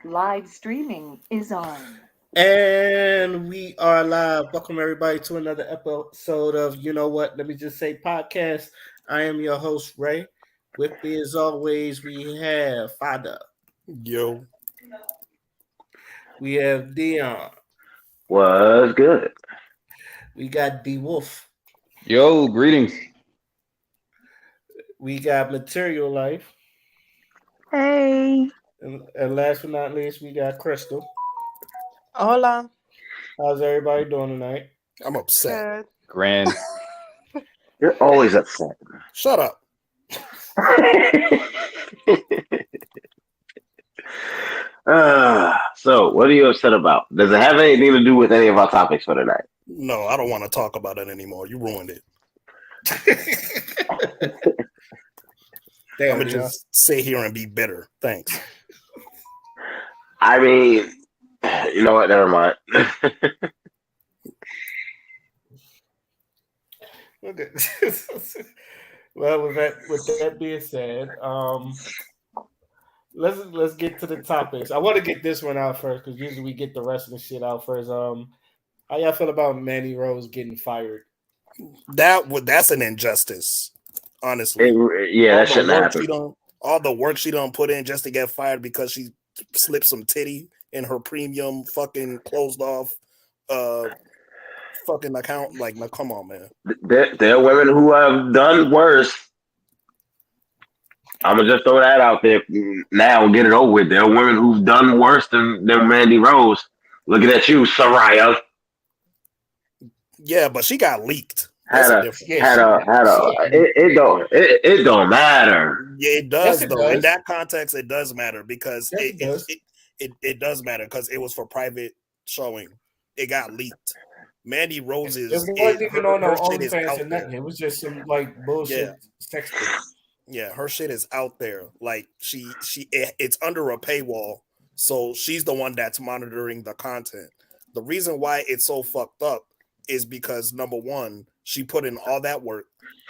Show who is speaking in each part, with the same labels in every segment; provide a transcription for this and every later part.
Speaker 1: Live streaming is on.
Speaker 2: And we are live. Welcome everybody to another episode of You Know What? Let me just say podcast. I am your host, Ray. With me as always, we have Fada.
Speaker 3: Yo,
Speaker 2: We have Dion.
Speaker 4: Was good.
Speaker 2: We got D Wolf.
Speaker 5: Yo, greetings.
Speaker 2: We got Material Life.
Speaker 6: Hey,
Speaker 2: And last but not least, we got Crystal.
Speaker 7: Hola.
Speaker 2: How's everybody doing tonight?
Speaker 3: I'm upset.
Speaker 7: Good.
Speaker 5: Grand.
Speaker 4: You're always upset.
Speaker 3: Shut up.
Speaker 4: So, what are you upset about? Does it have anything to do with any of our topics for tonight?
Speaker 3: No, I don't want to talk about it anymore. You ruined it.
Speaker 2: Damn,
Speaker 3: I'm gonna just sit here and be bitter. Thanks.
Speaker 4: I mean, you know what? Never mind.
Speaker 2: Okay. Well, with that being said, let's get to the topics. I want to get this one out first because usually we get the rest of the shit out first. How y'all feel about Mandy Rose getting fired?
Speaker 3: That's an injustice. Honestly,
Speaker 4: That shouldn't happen.
Speaker 3: All the work she don't put in just to get fired because she slipped some titty in her premium fucking closed off fucking account. Like, now come on, man.
Speaker 4: There are women who have done worse. I'm gonna just throw that out there now and get it over with. There are women who've done worse than Mandy Rose. Looking at you, Soraya.
Speaker 3: Yeah, but she got leaked.
Speaker 4: It don't matter.
Speaker 3: Yeah, it does
Speaker 2: Yes, it
Speaker 3: though.
Speaker 2: does.
Speaker 3: In that context, it does matter because
Speaker 2: Yes,
Speaker 3: it does matter because it was for private showing. It got leaked. Mandy Rose's
Speaker 2: It wasn't even on
Speaker 3: her
Speaker 2: her
Speaker 3: shit is
Speaker 2: OnlyFans
Speaker 3: out
Speaker 2: or nothing.
Speaker 3: there.
Speaker 2: It was just some like bullshit
Speaker 3: Yeah.
Speaker 2: sex tape.
Speaker 3: Yeah, her shit is out there. Like it's under a paywall, so she's the one that's monitoring the content. The reason why it's so fucked up is because number one, she put in all that work,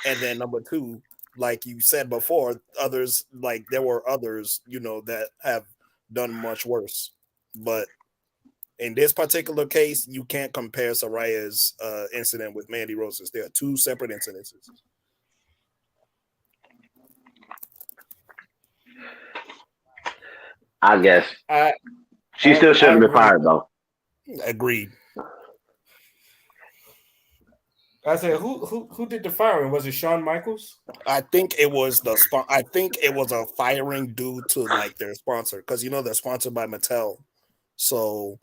Speaker 3: and then number two, like you said before, there were others, that have done much worse. But in this particular case, you can't compare Soraya's incident with Mandy Rose's. They are two separate incidences.
Speaker 4: I guess she still
Speaker 2: I
Speaker 4: shouldn't be
Speaker 2: agree.
Speaker 4: fired though.
Speaker 3: Agreed.
Speaker 2: I said, who did the firing? Was it Shawn Michaels?
Speaker 3: I think it was I think it was a firing due to like their sponsor because they're sponsored by Mattel, so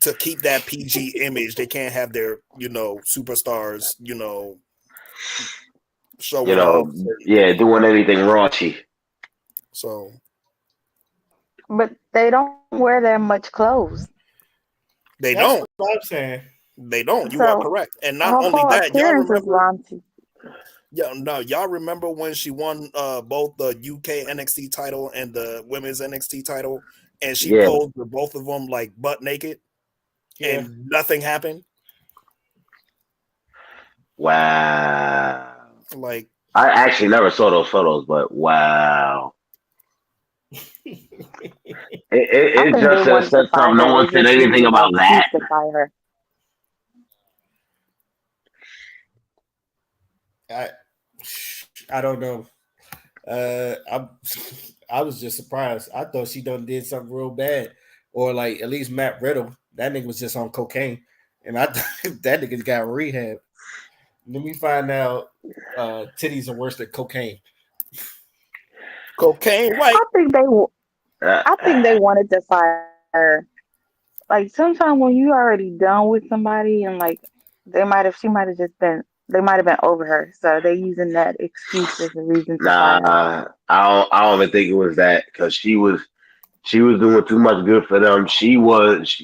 Speaker 3: to keep that PG image, they can't have their superstars showing off.
Speaker 4: Doing anything raunchy.
Speaker 3: So,
Speaker 6: but they don't wear that much clothes.
Speaker 3: That's
Speaker 2: don't. What I'm saying.
Speaker 3: They don't. You
Speaker 6: So,
Speaker 3: are correct, and not
Speaker 6: her
Speaker 3: only
Speaker 6: whole
Speaker 3: that, y'all
Speaker 6: appearance is
Speaker 3: remember.
Speaker 6: raunchy.
Speaker 3: Y'all remember when she won both the UK NXT title and the women's NXT title, and she posed with both of them like butt naked, and nothing happened.
Speaker 4: Wow.
Speaker 3: Like,
Speaker 4: I actually never saw those photos, but wow. it just says something. No one said anything about that.
Speaker 2: I don't know. I was just surprised. I thought she done did something real bad, or like at least Matt Riddle. That nigga was just on cocaine, and I thought that nigga got rehab. Let me find out. Titties are worse than cocaine.
Speaker 3: Cocaine, right?
Speaker 6: I think they wanted to fire her. Like sometimes when you already done with somebody and like they might have been over her, so they using that excuse as a reason to fire her.
Speaker 4: I don't even think it was that because she was doing too much good for them. She was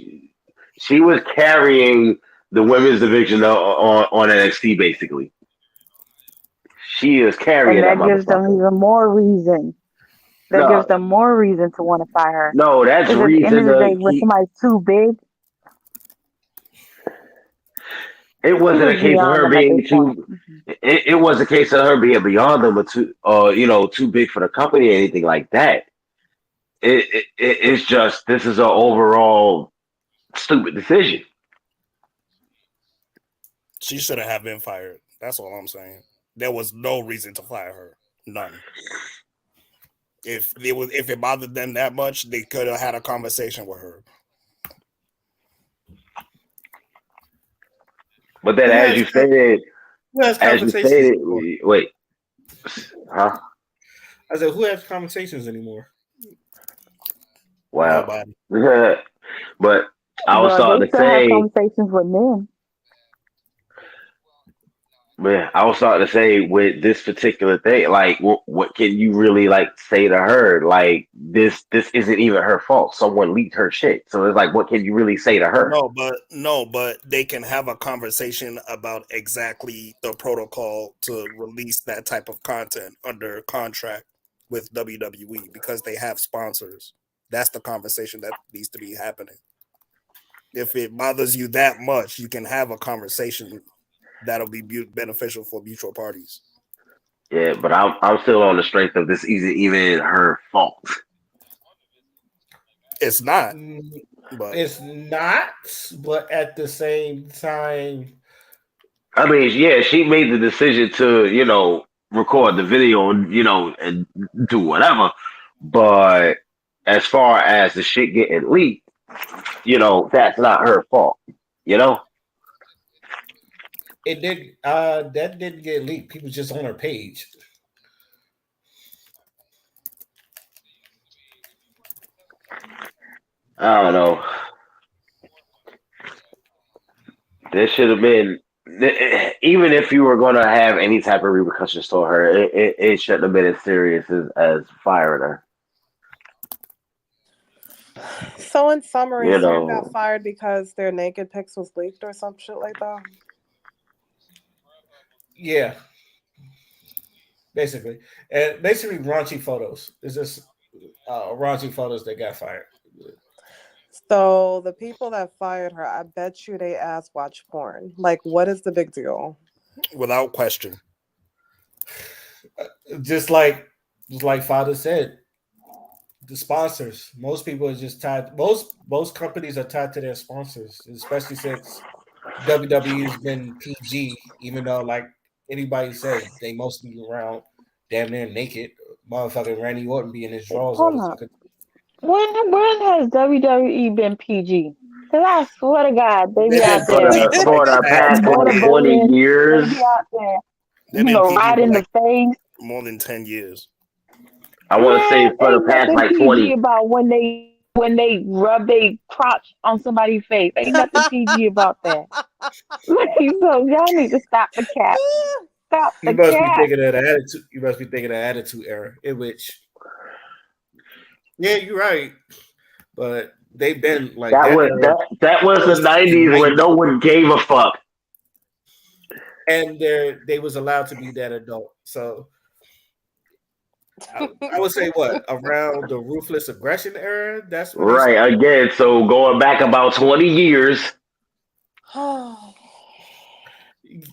Speaker 4: carrying the women's division on NXT basically. She is carrying
Speaker 6: and that gives them even more reason. That gives them more reason to want to fire her.
Speaker 4: No, that's reason.
Speaker 6: At the end of the day, when somebody's too big,
Speaker 4: it wasn't a case of her being too. It was a case of her being beyond them, or too big for the company or anything like that. it's just this is an overall stupid decision.
Speaker 3: She should have been fired. That's all I'm saying. There was no reason to fire her. None. If it bothered them that much, they could have had a conversation with her.
Speaker 4: But then,
Speaker 2: Who
Speaker 4: as
Speaker 2: has
Speaker 4: you stated,
Speaker 2: conversations anymore?
Speaker 4: wait, huh?
Speaker 2: I said, who has conversations anymore?
Speaker 4: Wow.
Speaker 3: Nobody.
Speaker 4: But I was
Speaker 6: Well,
Speaker 4: starting
Speaker 6: they
Speaker 4: to
Speaker 6: still have
Speaker 4: say,
Speaker 6: conversations with men.
Speaker 4: man, I was starting to say with this particular thing, like, what can you really like say to her? Like, this isn't even her fault. Someone leaked her shit, so it's like, what can you really say to her?
Speaker 3: No, but they can have a conversation about exactly the protocol to release that type of content under contract with WWE because they have sponsors. That's the conversation that needs to be happening. If it bothers you that much, you can have a conversation that'll be beneficial for mutual parties.
Speaker 4: Yeah, but I'm still on the strength of this isn't even her fault.
Speaker 3: It's not,
Speaker 2: Mm,
Speaker 3: but
Speaker 2: It's not, but at the same time,
Speaker 4: I mean, yeah, she made the decision to, record the video and, and do whatever. But as far as the shit getting leaked, that's not her fault. You know?
Speaker 2: it did. That didn't get leaked. People just on her page.
Speaker 4: I don't know. There should have been, even if you were going to have any type of repercussions to her, it shouldn't have been as serious as firing her.
Speaker 7: So in summary,
Speaker 4: You
Speaker 7: someone got
Speaker 4: know,
Speaker 7: fired because their naked pics was leaked or some shit like that.
Speaker 2: Yeah, basically, and basically raunchy photos. It's just raunchy photos that got fired.
Speaker 7: So the people that fired her, I bet you they ass watch porn. Like, what is the big deal?
Speaker 3: without question.
Speaker 2: Just like Father said, the sponsors. Most people are just tied. Most companies are tied to their sponsors, especially since WWE's been PG. Even though, like anybody said, they mostly around damn near naked. Motherfucking Randy Orton be in his drawers all
Speaker 6: Hold
Speaker 2: the
Speaker 6: on.
Speaker 2: fucking.
Speaker 6: When has WWE been PG? Because I swear to God, they be out
Speaker 3: They've been
Speaker 4: for
Speaker 6: there
Speaker 3: PG
Speaker 4: the
Speaker 3: for like
Speaker 4: for
Speaker 3: the
Speaker 4: the
Speaker 3: past
Speaker 4: past
Speaker 3: 10
Speaker 4: like
Speaker 3: years.
Speaker 4: 20
Speaker 6: motorboating. They
Speaker 4: years,
Speaker 6: be out there,
Speaker 3: They've been PG
Speaker 6: right
Speaker 3: for
Speaker 6: in the
Speaker 3: like
Speaker 6: face.
Speaker 3: more than 10 years.
Speaker 4: I want to say
Speaker 6: Man,
Speaker 4: for the
Speaker 6: ain't
Speaker 4: past
Speaker 6: nothing
Speaker 4: like
Speaker 6: PG
Speaker 4: 20.
Speaker 6: about when they rub their crotch on somebody's face. Ain't nothing PG about that. So y'all need to stop the cap. Stop
Speaker 2: You
Speaker 6: the
Speaker 2: must be
Speaker 6: cap.
Speaker 2: thinking of the attitude. You must be thinking of the attitude era, in which, yeah, you're right. But they've been like
Speaker 4: That
Speaker 2: that
Speaker 4: was
Speaker 2: era
Speaker 4: that was the
Speaker 2: was the
Speaker 4: 90s when
Speaker 2: 90s,
Speaker 4: no one gave a fuck.
Speaker 2: and they was allowed to be that adult. So I would say what around the ruthless aggression era. That's when they
Speaker 4: Right,
Speaker 2: started.
Speaker 4: again, so going back about 20 years.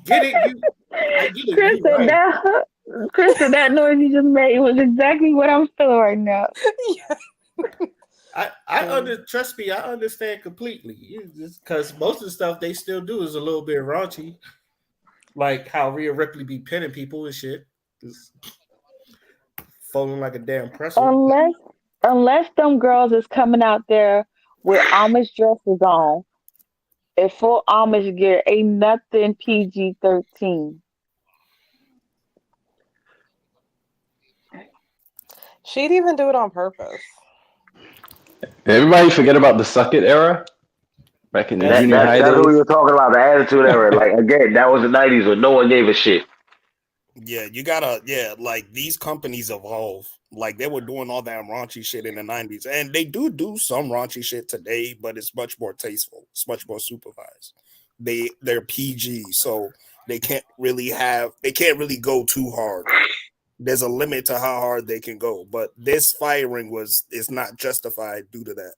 Speaker 2: Get it? I get it. You
Speaker 6: Krista,
Speaker 2: right.
Speaker 6: that noise you just made was exactly what I'm feeling right now.
Speaker 2: Trust me, I understand completely. Because most of the stuff they still do is a little bit raunchy, like how Rhea Ripley be pinning people and shit, just folding like a damn pretzel.
Speaker 6: Unless unless them girls is coming out there with Amish dresses on in full Amish gear, ain't nothing PG-13.
Speaker 7: She'd even do it on purpose.
Speaker 5: Did everybody forget about the suck it era back in the
Speaker 2: That's
Speaker 5: junior
Speaker 2: true.
Speaker 5: high
Speaker 4: That's what we
Speaker 5: days?
Speaker 4: were talking about, the attitude era. Like again, that was the 90s when no one gave a shit.
Speaker 3: Yeah, like these companies evolve. Like they were doing all that raunchy shit in the 90s. And they do some raunchy shit today, but it's much more tasteful. It's much more supervised. They're PG, so they can't really go too hard. There's a limit to how hard they can go. But this firing is not justified due to that.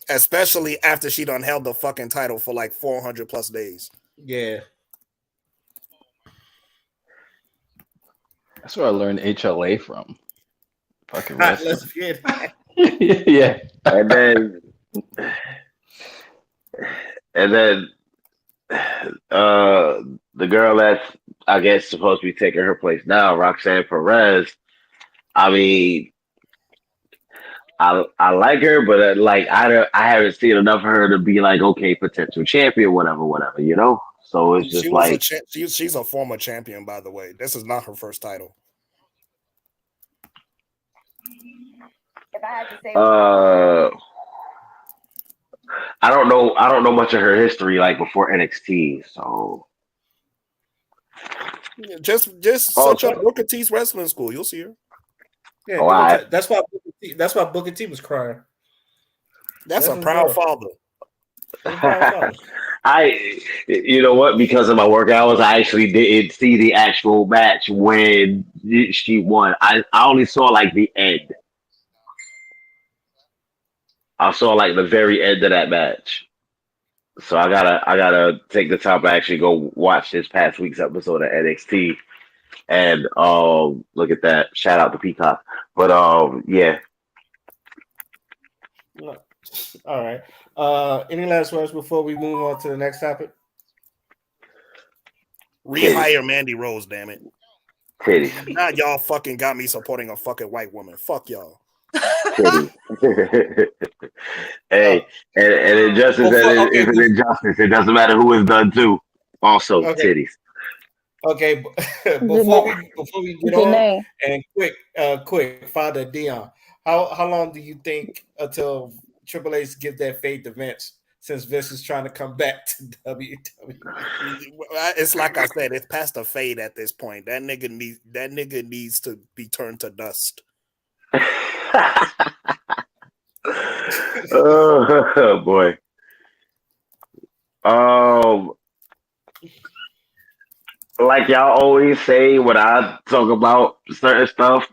Speaker 3: Especially after she done held the fucking title for like 400 plus days.
Speaker 2: Yeah.
Speaker 5: That's where I learned HLA from. Fucking
Speaker 2: Hot
Speaker 5: wrestling.
Speaker 2: lesbian.
Speaker 5: Yeah.
Speaker 4: and then and then uh the girl that's I guess supposed to be taking her place now, Roxanne Perez. I mean, I like her, but like I haven't seen enough of her to be like okay, potential champion, whatever, whatever, you know. So it's
Speaker 3: She
Speaker 4: just
Speaker 3: was
Speaker 4: like
Speaker 3: she's a former champion, by the way. This is not her first title.
Speaker 1: If I had to say,
Speaker 4: uh I don't know much of her history like before NXT. So
Speaker 3: Yeah, just
Speaker 4: oh
Speaker 3: search up Booker T's wrestling school. You'll see her.
Speaker 2: Yeah,
Speaker 4: oh
Speaker 2: do
Speaker 4: I
Speaker 2: it. That's why Booker T was crying.
Speaker 3: That's
Speaker 2: That's
Speaker 3: a
Speaker 2: his
Speaker 3: proud
Speaker 2: girl.
Speaker 3: father.
Speaker 2: His proud father.
Speaker 4: I you know what? Because of my work hours, I actually didn't see the actual match when she won. I only saw like the end. I saw like the very end of that match. So I gotta take the time to actually go watch this past week's episode of NXT and look at that. Shout out to Peacock. But yeah.
Speaker 2: Look. All right. Any last words before we move on to the next topic?
Speaker 3: Rehire Mandy Rose, damn it.
Speaker 4: Titties.
Speaker 3: Now y'all fucking got me supporting a fucking white woman. Fuck y'all.
Speaker 4: Titties. Hey, and injustice is an injustice. It doesn't matter who is done to. Also,
Speaker 2: Okay.
Speaker 4: titties.
Speaker 2: Okay. before we get on,
Speaker 6: Janae,
Speaker 2: and quick, Father Dion, how long do you think until Triple H give that fade to Vince? Since Vince is trying to come back to WWE.
Speaker 3: It's like I said, it's past the fade at this point. That nigga needs to be turned to dust.
Speaker 4: Oh boy. Um, like y'all always say when I talk about certain stuff,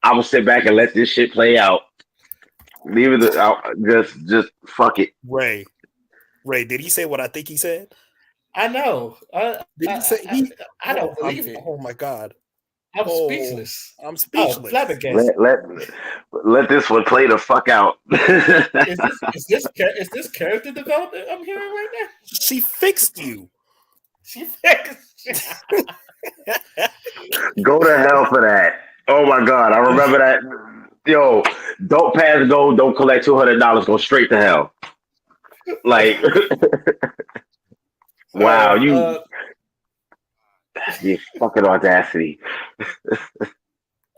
Speaker 4: I will sit back and let this shit play out. Leave it out. Just fuck it.
Speaker 3: Ray, did he say what I think he said?
Speaker 2: I know.
Speaker 3: Did he say he?
Speaker 2: I don't believe it.
Speaker 3: Oh my god.
Speaker 2: I'm
Speaker 3: Oh,
Speaker 2: speechless.
Speaker 3: I'm speechless.
Speaker 2: Flabbergasted.
Speaker 4: Let this one play the fuck out.
Speaker 2: Is this character development I'm hearing right now?
Speaker 3: She fixed you.
Speaker 2: She fixed.
Speaker 4: Go to hell for that. Oh my god, I remember that. Yo, don't pass go, don't collect $200, go straight to hell. Like, wow,
Speaker 2: right,
Speaker 4: you fucking audacity.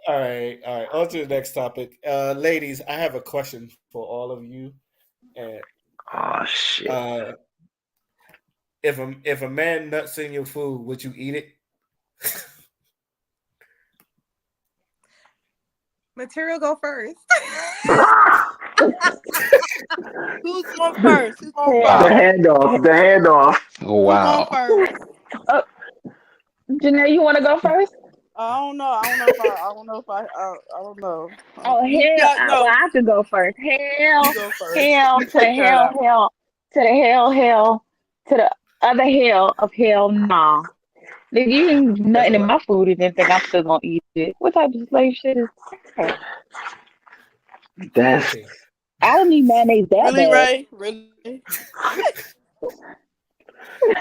Speaker 2: all right. On to the next topic, ladies. I have a question for all of you. And
Speaker 4: Oh shit.
Speaker 2: if a man nuts in your food, would you eat it?
Speaker 7: Material, go first. Who's going first? Who's going
Speaker 4: The
Speaker 7: first?
Speaker 4: handoff. The handoff.
Speaker 5: Wow.
Speaker 7: Who's going first?
Speaker 6: Janae, you want to go first?
Speaker 7: I don't know. I don't know.
Speaker 6: Oh hell!
Speaker 7: No,
Speaker 6: Well, I could go first. Hell,
Speaker 7: you go first.
Speaker 6: hell to
Speaker 7: Figure it out.
Speaker 6: hell to the hell to the other hell of hell. Nah, if you ain't nothing in my food and then think I'm still gonna eat it, what type of slave shit is that?
Speaker 4: That's
Speaker 2: Okay.
Speaker 6: I don't need mayonnaise that
Speaker 7: Really,
Speaker 6: bad.
Speaker 7: Ray? Really?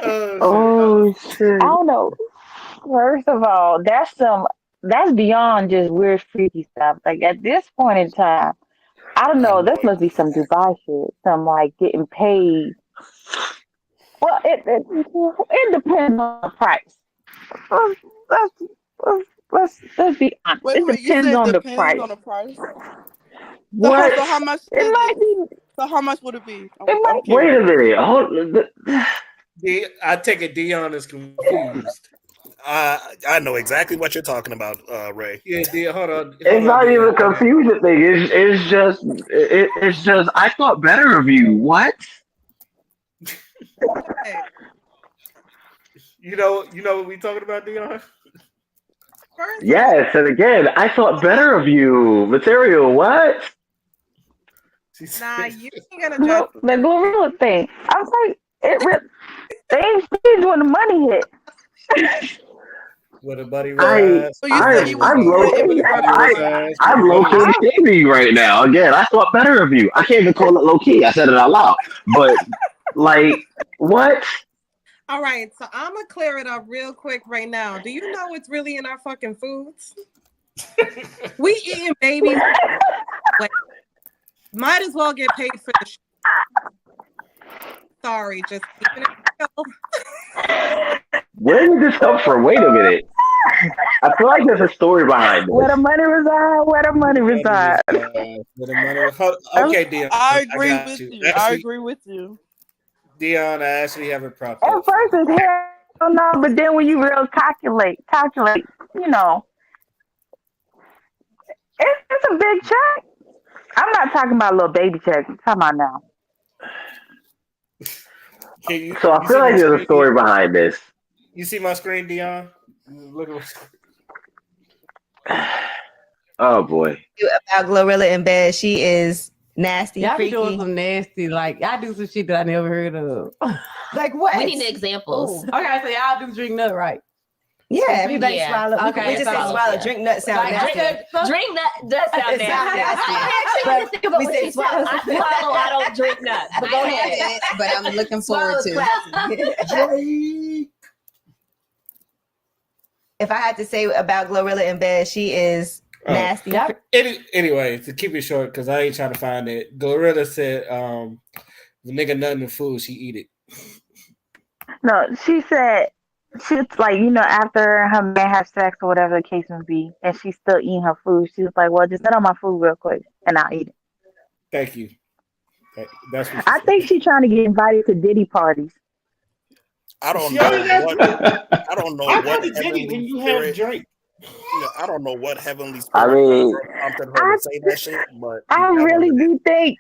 Speaker 4: oh shit.
Speaker 6: I don't know. First of all, that's beyond just weird freaky stuff. Like at this point in time, I don't
Speaker 3: I
Speaker 6: know.
Speaker 3: knew
Speaker 6: This
Speaker 3: it.
Speaker 6: must be some Dubai shit. Some like getting paid. Well, it depends on the price. Let's let's be honest.
Speaker 7: Wait,
Speaker 6: It
Speaker 7: you
Speaker 6: depends
Speaker 7: said
Speaker 6: on the
Speaker 7: depends
Speaker 6: price.
Speaker 7: on the price.
Speaker 6: What?
Speaker 7: So how much
Speaker 6: It
Speaker 7: is
Speaker 6: might
Speaker 7: it?
Speaker 6: be.
Speaker 7: So how much would it be?
Speaker 6: It
Speaker 7: I'm
Speaker 6: might.
Speaker 4: Wait
Speaker 7: curious.
Speaker 4: a minute. Hold.
Speaker 2: I take it Dion is confused.
Speaker 3: I know exactly what you're talking about, Ray.
Speaker 2: Yeah, Dion, hold on.
Speaker 4: It's not even a confusion thing. It's just I thought better of you. What?
Speaker 7: Hey,
Speaker 2: You know what we talking about, Dion?
Speaker 7: first of all,
Speaker 4: Yes, and again, I thought better of you. Material. What?
Speaker 7: nah, you ain't gonna judge
Speaker 6: No, the gorilla thing. I was like, they ain't paid when the money hit.
Speaker 2: with a buddy
Speaker 5: I,
Speaker 2: real ass.
Speaker 7: So you said you was
Speaker 5: I'm low.
Speaker 7: it was
Speaker 2: Buddy
Speaker 7: reference.
Speaker 2: real ass.
Speaker 5: I'm low key shaming you right now. Again, I thought better of you. I can't even call it low key. I said it out loud. But like, what?
Speaker 7: All right, so I'm gonna clear it up real quick right now. Do you know what's really in our fucking foods? We eating babies. Wait, might as well get paid for the shit. Sorry, just keeping it real.
Speaker 4: Where did this come from? Wait a minute. I feel like there's a story behind
Speaker 6: Where the
Speaker 4: this.
Speaker 6: money reside, where the money reside.
Speaker 2: Okay, Dion.
Speaker 8: I agree
Speaker 2: got
Speaker 8: with
Speaker 2: you.
Speaker 8: you. I
Speaker 2: Actually,
Speaker 8: agree with you.
Speaker 2: Dion, I actually have it propped
Speaker 6: At
Speaker 2: up.
Speaker 6: first it's hell no, but then when you real calculate, you know, it's a big check. I'm not talking about a little baby check. I'm talking about now.
Speaker 4: So I feel like there's a story behind this.
Speaker 2: You see my screen, Dion? Look at my screen.
Speaker 4: Oh boy.
Speaker 9: About Glorilla in bed, she is nasty,
Speaker 10: Y'all be
Speaker 9: freaky.
Speaker 10: doing some nasty, like y'all do some shit that I never heard of.
Speaker 9: Like what?
Speaker 11: We need examples.
Speaker 10: Okay, so y'all do drink nut, right?
Speaker 9: Yeah, everybody
Speaker 11: Yeah.
Speaker 9: swallow.
Speaker 10: Okay,
Speaker 9: We just say
Speaker 10: so-
Speaker 9: swallow. Drink nut sound
Speaker 10: Like,
Speaker 9: nasty.
Speaker 11: Drink nut does sound
Speaker 9: It sounds
Speaker 11: nasty.
Speaker 9: nasty.
Speaker 11: I actually
Speaker 9: But
Speaker 11: think about
Speaker 9: we
Speaker 11: what
Speaker 9: say
Speaker 11: she
Speaker 9: swallow.
Speaker 11: said. I swallow, I don't drink nuts.
Speaker 9: But go ahead.
Speaker 12: But I'm looking forward to it.
Speaker 2: Drake.
Speaker 9: If I had to say about Glorilla in bed, she is nasty.
Speaker 10: Yep.
Speaker 2: Anyway, to keep it short, because I ain't trying to find it. Glorilla said, "The nigga nothing in food, she eat it."
Speaker 6: No, she said she's like, after her man has sex or whatever the case may be, and she's still eating her food, she was like, well, just nut on my food real quick and I'll eat it.
Speaker 2: Thank you. That's what she
Speaker 6: I
Speaker 2: said.
Speaker 6: think she's trying to get invited to Diddy parties.
Speaker 3: I don't
Speaker 2: She
Speaker 3: know
Speaker 2: already got
Speaker 3: what I don't know
Speaker 2: I
Speaker 3: what
Speaker 2: got the Diddy when
Speaker 3: heavenly
Speaker 2: you have
Speaker 3: spirit.
Speaker 2: Drake.
Speaker 3: I don't know what heavenly
Speaker 4: I
Speaker 3: spirit
Speaker 4: mean,
Speaker 3: prompted her to say that shit, but
Speaker 6: I
Speaker 3: that
Speaker 6: really
Speaker 3: wasn't it.
Speaker 6: do think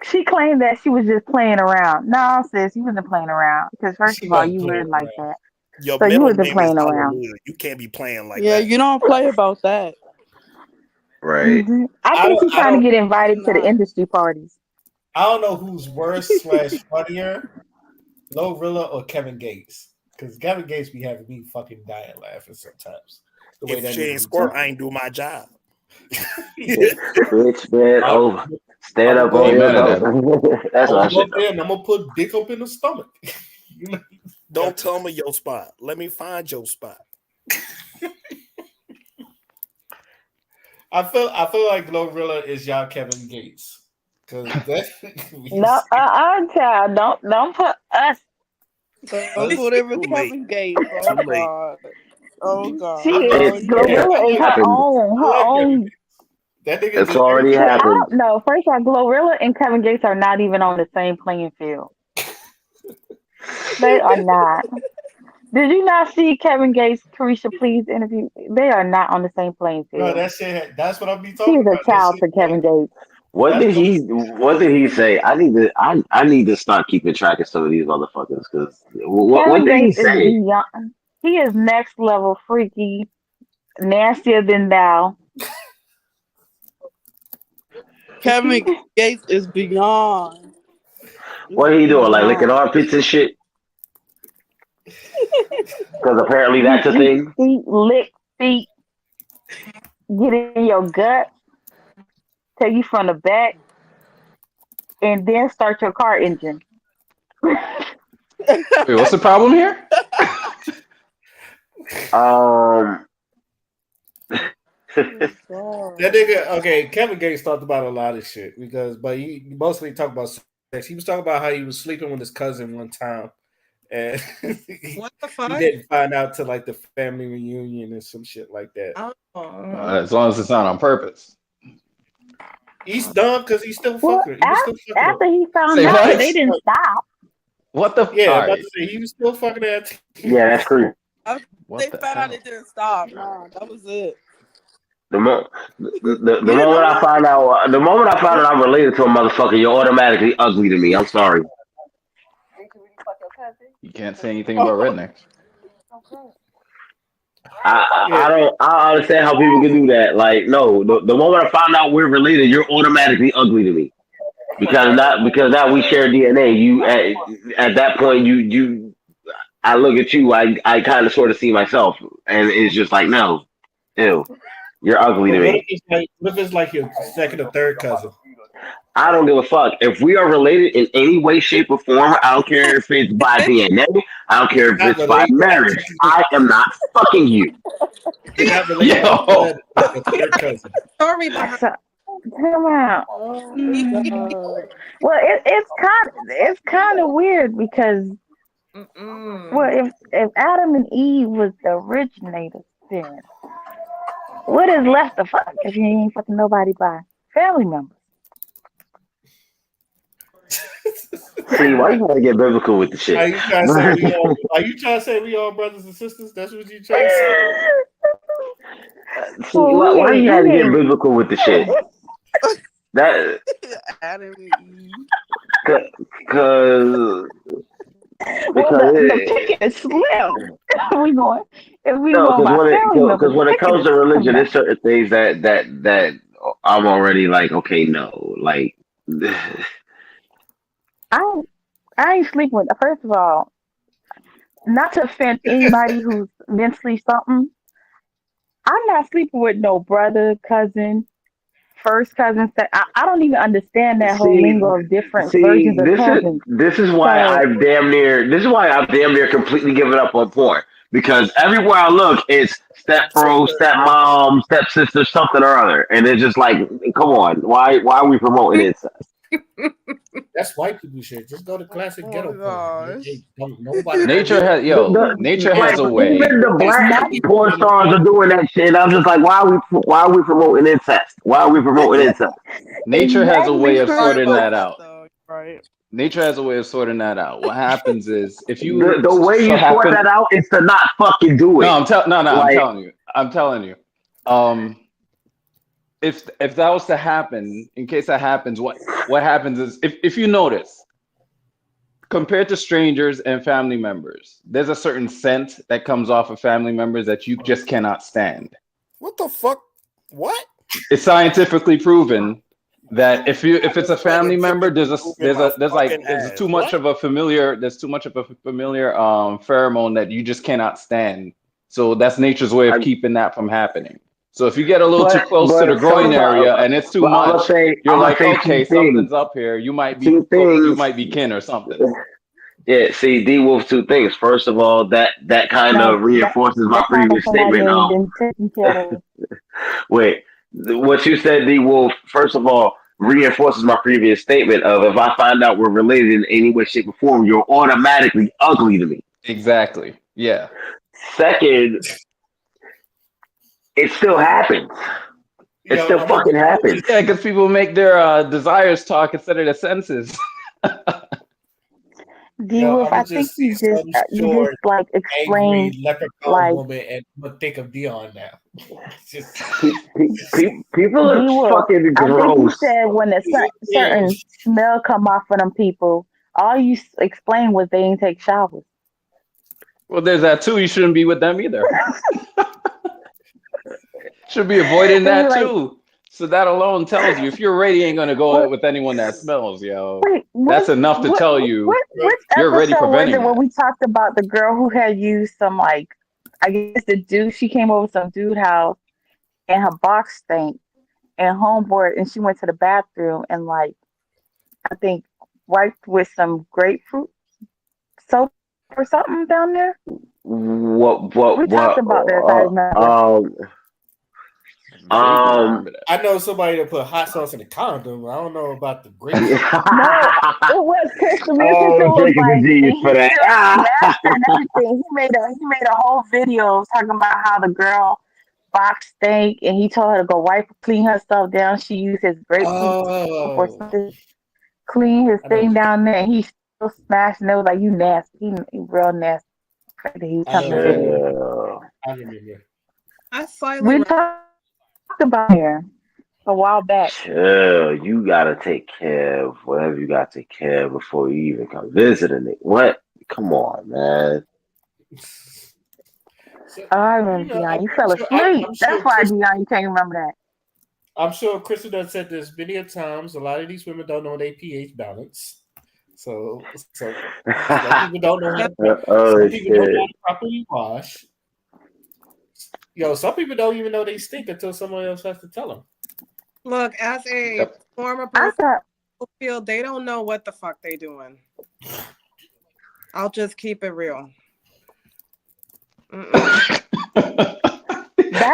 Speaker 6: she claimed that she was just playing around. No, sis, you wasn't playing around. Because first
Speaker 2: She
Speaker 6: of all,
Speaker 2: wasn't
Speaker 6: you
Speaker 2: playing
Speaker 6: weren't like
Speaker 2: around.
Speaker 6: that.
Speaker 3: Your
Speaker 6: So you
Speaker 3: middle
Speaker 6: wasn't
Speaker 3: name is
Speaker 6: playing around.
Speaker 3: Hallelujah. You can't be playing like
Speaker 8: Yeah,
Speaker 3: that.
Speaker 8: you don't play about that.
Speaker 4: right.
Speaker 6: I think she's
Speaker 2: I
Speaker 6: trying to
Speaker 2: don't
Speaker 6: get invited to the
Speaker 8: Nah.
Speaker 6: industry parties.
Speaker 2: I don't know who's worse / funnier, Glorilla or Kevin Gates. Because Kevin Gates be having me fucking dying laughing sometimes. The way
Speaker 3: If
Speaker 2: that
Speaker 3: she
Speaker 2: nigga
Speaker 3: ain't
Speaker 2: be
Speaker 3: squirt,
Speaker 2: talking.
Speaker 3: I ain't do my job.
Speaker 4: Bitch, man,
Speaker 2: I-
Speaker 4: over. Stand
Speaker 2: I
Speaker 4: up
Speaker 2: would
Speaker 4: on
Speaker 5: go-
Speaker 4: your
Speaker 5: Amen to
Speaker 4: toes. That's
Speaker 2: I'm
Speaker 4: what I
Speaker 2: gonna go
Speaker 4: should
Speaker 2: up
Speaker 4: know.
Speaker 2: there and I'm gonna put dick up in the stomach.
Speaker 3: Don't tell me your spot. Let me find your spot.
Speaker 2: I feel like Glorilla is y'all Kevin Gates. Cause that
Speaker 6: No, child, don't put us.
Speaker 8: Don't do whatever
Speaker 3: Too late.
Speaker 8: Kevin Gates. Oh
Speaker 3: Too late.
Speaker 8: God. Oh God.
Speaker 6: She
Speaker 2: I
Speaker 6: is
Speaker 2: love-
Speaker 6: Glorilla is her
Speaker 4: happened.
Speaker 6: own.
Speaker 2: that nigga
Speaker 4: It's
Speaker 2: did
Speaker 4: already
Speaker 2: everything.
Speaker 6: I
Speaker 4: happened.
Speaker 6: don't know. First of all, Glorilla and Kevin Gates are not even on the same playing field. They are not. Did you not see Kevin Gates, Carisha Please interview? They are not on the same playing
Speaker 2: Bro,
Speaker 6: field.
Speaker 2: that shit. That's what I be
Speaker 6: She
Speaker 2: talking
Speaker 6: is a
Speaker 2: about. That
Speaker 6: child
Speaker 2: shit
Speaker 6: to Kevin Gates.
Speaker 4: What
Speaker 2: That's
Speaker 4: did he say? I need to start keeping track of some of these motherfuckers because what
Speaker 6: Kevin
Speaker 4: did he
Speaker 6: Gates is
Speaker 4: say?
Speaker 6: beyond. He is next level freaky, nastier than thou.
Speaker 8: Kevin Gates is beyond.
Speaker 4: What are he doing? Like licking armpits and shit? Because apparently that's a thing.
Speaker 6: Feet, lick feet, get in your gut, take you from the back, and then start your car engine.
Speaker 5: Wait, what's the problem here?
Speaker 2: That nigga, okay, Kevin Gates talked about a lot of shit but he mostly talked about sex. He was talking about how he was sleeping with his cousin one time, and
Speaker 7: What the
Speaker 2: he
Speaker 7: fuck?
Speaker 2: didn't find out till like the family reunion and some shit like that.
Speaker 7: Oh.
Speaker 5: As long as it's not on purpose.
Speaker 2: He's dumb because he's still
Speaker 6: Well,
Speaker 2: fucking. He was still fucking
Speaker 6: after
Speaker 2: her.
Speaker 6: he found
Speaker 5: Say
Speaker 6: out
Speaker 5: what?
Speaker 6: that they didn't stop.
Speaker 5: What the?
Speaker 2: Yeah, I'm
Speaker 5: All
Speaker 2: about
Speaker 5: right.
Speaker 2: to say he was still fucking that.
Speaker 4: Yeah, that's creepy.
Speaker 5: What
Speaker 8: They
Speaker 5: the
Speaker 8: found out
Speaker 5: hell?
Speaker 8: it didn't stop. Nah, that was it.
Speaker 4: The moment
Speaker 6: You know
Speaker 4: I find out, I'm related to a motherfucker, you're automatically ugly to me. I'm sorry.
Speaker 5: You can't say anything about rednecks.
Speaker 4: I understand how people can do that. Like, no, the moment I found out we're related, you're automatically ugly to me because now we share DNA. You at that point you
Speaker 5: I look at you, I kind of sort of see myself, and it's just like, no, ew, you're ugly to
Speaker 2: But
Speaker 5: me.
Speaker 2: what if it's like your second or third cousin?
Speaker 5: I don't give a fuck. If we are related in any way, shape, or form, I don't care if it's by DNA, I don't care if
Speaker 2: Not
Speaker 5: it's by
Speaker 2: related.
Speaker 5: marriage. I am not fucking you.
Speaker 2: You're not related by
Speaker 13: Yo,
Speaker 2: blood. Like a third cousin.
Speaker 7: Story behind.
Speaker 6: So, come on.
Speaker 8: Oh
Speaker 7: Mm-mm.
Speaker 8: God.
Speaker 6: Well, it's kind of weird because if Adam and Eve was the originators, then what is left to fuck if you ain't fucking nobody by family members?
Speaker 5: See, why you gotta get biblical with the
Speaker 2: Are
Speaker 5: shit?
Speaker 2: you trying to say we all? Are you trying to say we all brothers and sisters? That's what you trying to say?
Speaker 5: See,
Speaker 6: Well,
Speaker 5: why you gotta
Speaker 6: we
Speaker 5: get
Speaker 6: ain't.
Speaker 5: biblical with the shit? That
Speaker 8: Adam and Eve.
Speaker 5: because
Speaker 6: Well,
Speaker 5: because
Speaker 6: the picket is slim. we going if we
Speaker 5: no,
Speaker 6: going by family members,
Speaker 5: because
Speaker 6: the
Speaker 5: when it
Speaker 6: picket
Speaker 5: comes
Speaker 6: is
Speaker 5: to
Speaker 6: slim
Speaker 5: religion,
Speaker 6: now.
Speaker 5: there's certain things that I'm already like, okay, no, like
Speaker 6: I ain't- I ain't sleeping with. First of all, not to offend anybody who's mentally something. I'm not sleeping with no brother, cousin, first cousin. I don't even understand that whole
Speaker 5: see
Speaker 6: lingo of different
Speaker 5: see
Speaker 6: versions of cousins.
Speaker 5: this is why
Speaker 6: So
Speaker 5: I've damn near completely given up on porn because everywhere I look, it's step bro, step mom, step sister, something or other, and it's just like, come on, why are we promoting it?
Speaker 2: That's white people shit. Just go to classic
Speaker 8: Oh
Speaker 2: ghetto
Speaker 8: my
Speaker 2: porn.
Speaker 8: gosh.
Speaker 2: Don't nobody
Speaker 13: nature has nature
Speaker 5: Like
Speaker 13: has a way.
Speaker 5: even the
Speaker 2: It's
Speaker 5: black
Speaker 2: not even
Speaker 5: porn
Speaker 2: on the
Speaker 5: stars are doing that shit. I'm just like, why are we promoting incest? Why are we promoting incest?
Speaker 13: Nature has a way
Speaker 6: exactly,
Speaker 13: of
Speaker 8: Right
Speaker 13: sorting
Speaker 6: Christopher.
Speaker 8: about
Speaker 13: that
Speaker 8: that
Speaker 13: out.
Speaker 8: though. Right.
Speaker 13: Nature has a way of sorting that out. What happens is if
Speaker 5: The way you sort
Speaker 13: happen.
Speaker 5: that out is to not fucking do
Speaker 13: No,
Speaker 5: it.
Speaker 13: I'm
Speaker 5: Like,
Speaker 13: telling you. I'm telling you. Um, if that was to happen, in case that happens, what happens is if you notice, compared to strangers and family members, there's a certain scent that comes off of family members that you just cannot stand.
Speaker 3: What the fuck? What?
Speaker 13: It's scientifically proven that if it's a
Speaker 3: It's like
Speaker 13: family member,
Speaker 3: exhibit proof in my fucking
Speaker 13: there's
Speaker 3: ass.
Speaker 13: too much
Speaker 3: What?
Speaker 13: of a familiar pheromone that you just cannot stand. So that's nature's way of
Speaker 5: I,
Speaker 13: keeping that from happening. So if you get a little too
Speaker 5: but
Speaker 13: close to the
Speaker 5: but
Speaker 13: groin area and it's too
Speaker 5: but
Speaker 13: much, you're
Speaker 5: I'm gonna
Speaker 13: like,
Speaker 5: say
Speaker 13: okay,
Speaker 5: two things.
Speaker 13: something's up here.
Speaker 5: Two
Speaker 13: You
Speaker 5: things.
Speaker 13: might be kin or something.
Speaker 5: Yeah, see, D Wolf, two things. First of all, that kind
Speaker 6: Now
Speaker 5: of reinforces my
Speaker 6: that sounds like
Speaker 5: previous
Speaker 6: somebody
Speaker 5: statement
Speaker 6: ain't
Speaker 5: of
Speaker 6: been taking care of.
Speaker 5: wait, what you said, D Wolf. First of all, reinforces my previous statement of if I find out we're related in any way, shape, or form, you're automatically ugly to me.
Speaker 13: Exactly. Yeah.
Speaker 5: Second, it still happens. It
Speaker 2: Yo,
Speaker 5: still
Speaker 2: I'm gonna
Speaker 5: fucking happens.
Speaker 13: Yeah, because people make their desires talk instead of their senses.
Speaker 6: D Wolf, I think
Speaker 2: just see some
Speaker 6: you just
Speaker 2: short,
Speaker 6: like
Speaker 2: angry
Speaker 6: explained
Speaker 2: leprechaun
Speaker 6: like
Speaker 2: woman, and I'm gonna think of Dion now. Just
Speaker 5: People are
Speaker 6: D Wolf.
Speaker 5: fucking
Speaker 6: I think you
Speaker 5: gross.
Speaker 6: said when a
Speaker 2: yeah.
Speaker 6: certain smell come off of them people, all you explained was they ain't take showers.
Speaker 13: Well, there's that too. You shouldn't be with them either. Should be avoiding
Speaker 6: They be
Speaker 13: that
Speaker 6: like,
Speaker 13: too. So that alone tells you if you're ready ain't gonna go
Speaker 6: what?
Speaker 13: with anyone that smells, yo.
Speaker 6: Wait,
Speaker 13: That's enough to tell you
Speaker 6: which
Speaker 13: you're already
Speaker 6: episode was it
Speaker 13: preventing
Speaker 6: when
Speaker 13: that.
Speaker 6: we talked about the girl who had used some like I guess the dude she came over to some dude house and her box stank and homeboard and she went to the bathroom and like I think wiped with some grapefruit soap or something down there. We talked
Speaker 5: What?
Speaker 6: about this, I remember.
Speaker 13: Vaguely
Speaker 5: Um.
Speaker 13: remember that.
Speaker 2: I know somebody that put hot sauce in a condom. I don't know about the grapefruit.
Speaker 6: No, it was Christopher. Christopher
Speaker 5: Oh,
Speaker 6: was
Speaker 5: Jake is a
Speaker 6: like,
Speaker 5: genius
Speaker 6: and
Speaker 5: for
Speaker 6: he
Speaker 5: that.
Speaker 6: showed the master and everything. He made a whole video talking about how the girl box stank, and he told her to go wipe clean herself down. She used his grapefruit soap or
Speaker 2: Oh,
Speaker 6: something, clean his
Speaker 2: I know.
Speaker 6: thing down there, and he still smashed. And it was like, you nasty, he real nasty. He
Speaker 2: I
Speaker 6: sent
Speaker 2: know
Speaker 6: the
Speaker 2: what you're
Speaker 6: video.
Speaker 2: talking about.
Speaker 5: Chill.
Speaker 2: I remember.
Speaker 7: I silently
Speaker 6: We talked about here a while back.
Speaker 5: Chill. You gotta take care of whatever you gotta take care of before you even come visiting it. What? Come on, man.
Speaker 2: So,
Speaker 6: I remember Dion.
Speaker 2: I'm
Speaker 6: You
Speaker 2: pretty
Speaker 6: fell
Speaker 2: sure.
Speaker 6: asleep.
Speaker 2: I'm
Speaker 6: That's
Speaker 2: sure
Speaker 6: why
Speaker 2: Chris.
Speaker 6: Dion, you can't remember that.
Speaker 2: I'm sure Crystal done said this many a times. A lot of these women don't know their pH balance. So some people don't know how to,
Speaker 5: Oh
Speaker 2: some people don't know how
Speaker 5: shit!
Speaker 2: to properly wash. Yo, some people don't even know they stink until someone else has to tell them.
Speaker 7: Look, as a
Speaker 13: Yep.
Speaker 7: former
Speaker 6: I
Speaker 7: person
Speaker 6: thought
Speaker 7: who feel they don't know what the fuck they doing. I'll just keep it real.
Speaker 6: back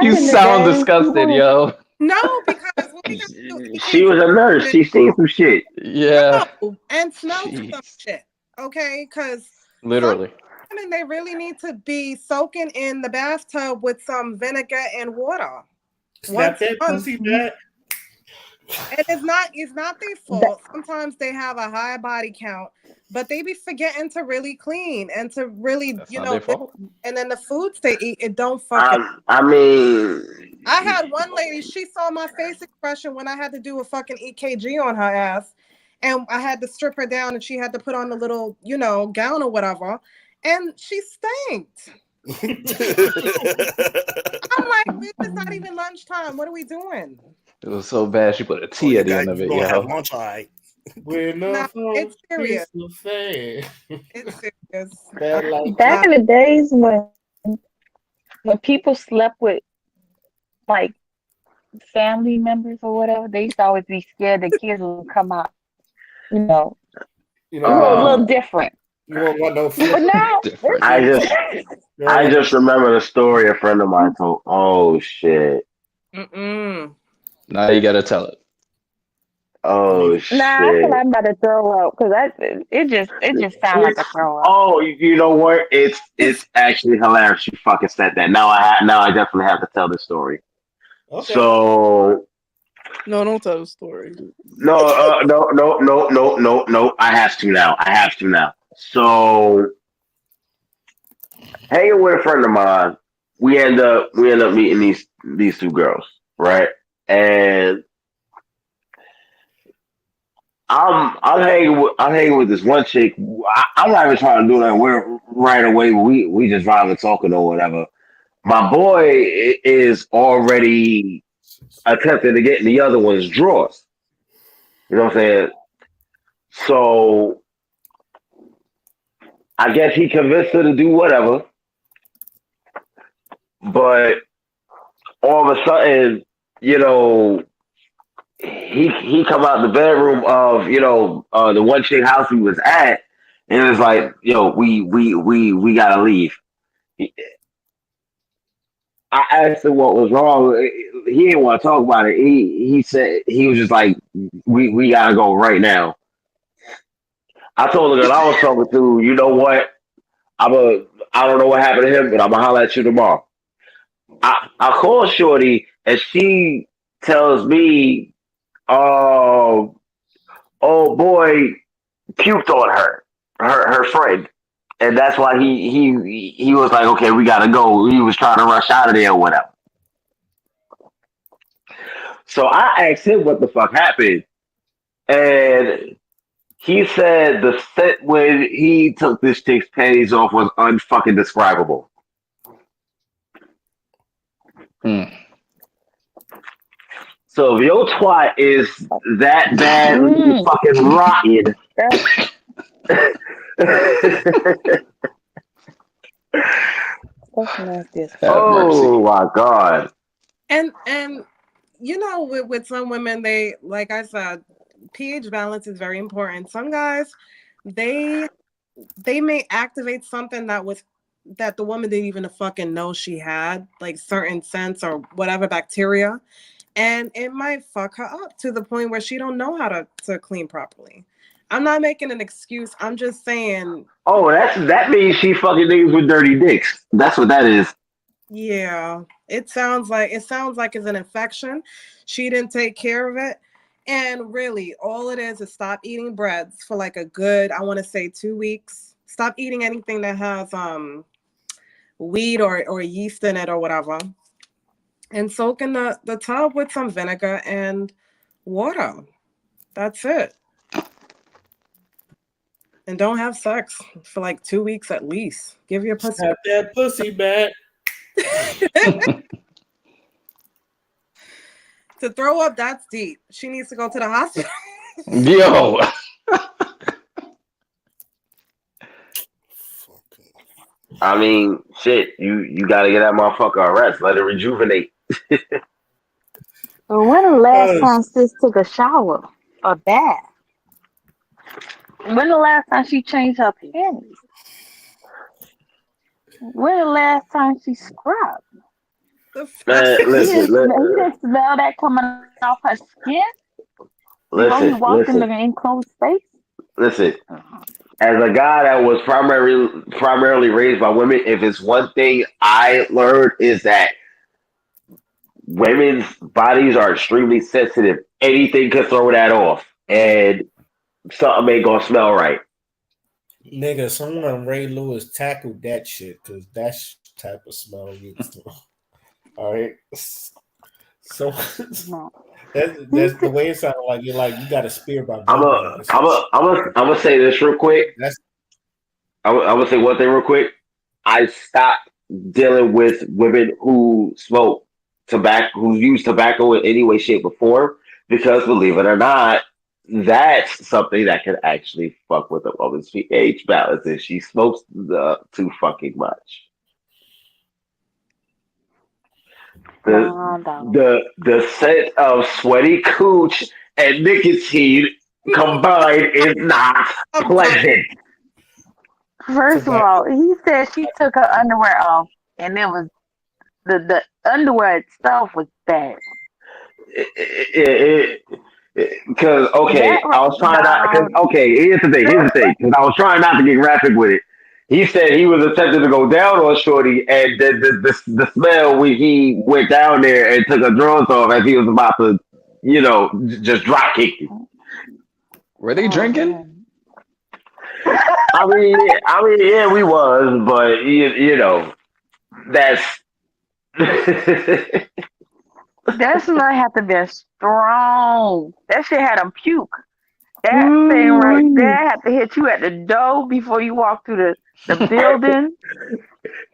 Speaker 13: You
Speaker 6: in the
Speaker 13: sound
Speaker 6: day,
Speaker 13: disgusted,
Speaker 6: people
Speaker 13: yo.
Speaker 7: No, because when we got to do
Speaker 5: She
Speaker 7: EKG,
Speaker 5: was a nurse. She seen some shit.
Speaker 13: Yeah.
Speaker 7: no, and smell some
Speaker 13: Jeez.
Speaker 7: shit. Okay, because some
Speaker 13: Literally.
Speaker 7: women they really need to be soaking in the bathtub with some vinegar and water.
Speaker 2: Snap
Speaker 7: Once
Speaker 2: that
Speaker 7: a month.
Speaker 2: pussy back.
Speaker 7: And it's not their fault. Sometimes they have a high body count, but they be forgetting to really clean and to really,
Speaker 13: That's not their fault.
Speaker 7: and then the foods they eat, it don't fucking.
Speaker 5: I mean,
Speaker 7: I had one lady, she saw my face expression when I had to do a fucking EKG on her ass. And I had to strip her down and she had to put on the little, gown or whatever. And she stinked. I'm like, bitch, it's not even lunchtime. What are we doing?
Speaker 13: It was so bad she put a
Speaker 3: Oh,
Speaker 13: T
Speaker 3: you
Speaker 13: at the
Speaker 3: guys
Speaker 13: end of it,
Speaker 3: gonna have
Speaker 13: yo.
Speaker 3: lunch, all right?
Speaker 2: We're
Speaker 7: No,
Speaker 2: not
Speaker 7: it's serious.
Speaker 2: fan.
Speaker 7: It's serious.
Speaker 2: Bad like
Speaker 6: back in the days when people slept with like family members or whatever, they used to always be scared the kids would come out, you know,
Speaker 2: you
Speaker 6: a
Speaker 2: know,
Speaker 6: little different.
Speaker 2: you won't want no
Speaker 6: But
Speaker 2: flip.
Speaker 6: now,
Speaker 13: Different.
Speaker 5: I just remember the story a friend of mine told. Oh shit!
Speaker 7: Mm-mm.
Speaker 13: Now you gotta tell it.
Speaker 5: Oh
Speaker 6: nah, I feel
Speaker 5: shit!
Speaker 6: like I'm about to throw up because it just sounds like a throw up.
Speaker 5: Oh, you know what? It's actually hilarious. You fucking said that. Now I definitely have to tell this story.
Speaker 2: Okay.
Speaker 5: So
Speaker 8: No, don't tell the story.
Speaker 5: no. I have to now. So hanging with a friend of mine, we end up meeting these two girls, right? And I'm hanging with this one chick. I'm not even trying to do that. We're right away. We just vibing talking or whatever. My boy is already attempting to get in the other one's drawers. You know what I'm saying? So I guess he convinced her to do whatever, but all of a sudden, you know, he come out the bedroom of the one chick house he was at, and it's like, yo, we gotta leave. I asked him what was wrong. He didn't want to talk about it. He said he was just like, we gotta go right now. I told the girl I was talking to, you know what? I don't know what happened to him, but I'm gonna holler at you tomorrow. I call Shorty and she tells me, oh boy puked on her friend. And that's why he was like, okay, we gotta go. He was trying to rush out of there or whatever. So I asked him what the fuck happened. And he said the set when he took this chick's panties off was unfucking describable. So if your twat is that bad fucking rotten.
Speaker 6: That's nasty.
Speaker 5: Oh my god.
Speaker 7: And with some women, they, like I said, pH balance is very important. Some guys, they may activate something that the woman didn't even fucking know she had, like certain scents or whatever bacteria, and it might fuck her up to the point where she don't know how to clean properly. I'm not making an excuse. I'm just saying.
Speaker 5: Oh, that means she fucking niggas with dirty dicks. That's what that is.
Speaker 7: Yeah, it sounds like it's an infection. She didn't take care of it. And really, all it is stop eating breads for like a good, I want to say 2 weeks. Stop eating anything that has wheat or yeast in it or whatever. And soak in the tub with some vinegar and water. That's it. And don't have sex for like 2 weeks at least. Give your pussy.
Speaker 2: Snap that pussy back.
Speaker 7: To throw up, that's deep. She needs to go to the hospital.
Speaker 13: Yo.
Speaker 5: I mean, shit. You got to get that motherfucker a rest. Let it rejuvenate.
Speaker 6: But when the last
Speaker 2: Uh,
Speaker 6: time sis took a shower or bath? When the last time she changed her panties? When the last time she scrubbed?
Speaker 7: The fuck?
Speaker 5: Man, listen,
Speaker 6: He didn't smell that coming off her skin before he
Speaker 5: listen,
Speaker 6: walked in the
Speaker 5: listen,
Speaker 6: enclosed space.
Speaker 5: listen. As a guy that was primarily raised by women, if it's one thing I learned is that women's bodies are extremely sensitive. Anything could throw that off, and something ain't gonna smell right.
Speaker 2: nigga, someone Ray Lewis tackled that shit because that type of smell gets through. All right, so
Speaker 6: No.
Speaker 2: that's the way it sounded like. You're like you got a spear by
Speaker 5: I'm
Speaker 2: Bilbo
Speaker 5: a,
Speaker 2: or some
Speaker 5: I'm a,
Speaker 2: shit.
Speaker 5: I'm a say this real quick.
Speaker 2: That's
Speaker 5: I'm gonna say one thing real quick. I stopped dealing with women who smoke tobacco, who use tobacco in any way, shape, or form, because believe it or not, that's something that can actually fuck with a woman's pH balance if she smokes too fucking much. The
Speaker 6: No, no.
Speaker 5: the scent of sweaty cooch and nicotine combined is not
Speaker 7: I'm done.
Speaker 5: pleasant.
Speaker 6: First of
Speaker 2: tobacco.
Speaker 6: all, he said she took her underwear off, and it was the underwear itself was bad.
Speaker 5: Because okay,
Speaker 6: That
Speaker 5: I was trying not. Because
Speaker 6: dog.
Speaker 5: okay, here's the thing. Because I was trying not to get graphic with it. He said he was attempting to go down on Shorty, and the smell when he went down there and took her drawers off as he was about to, just drop kick you.
Speaker 13: Were they
Speaker 6: Oh
Speaker 13: drinking?
Speaker 6: man.
Speaker 5: Yeah, we was, but that's.
Speaker 6: That smell had to be strong. That shit had him puke. That thing right
Speaker 5: Ooh-wee.
Speaker 6: there had to hit you at the door before you walk through the building.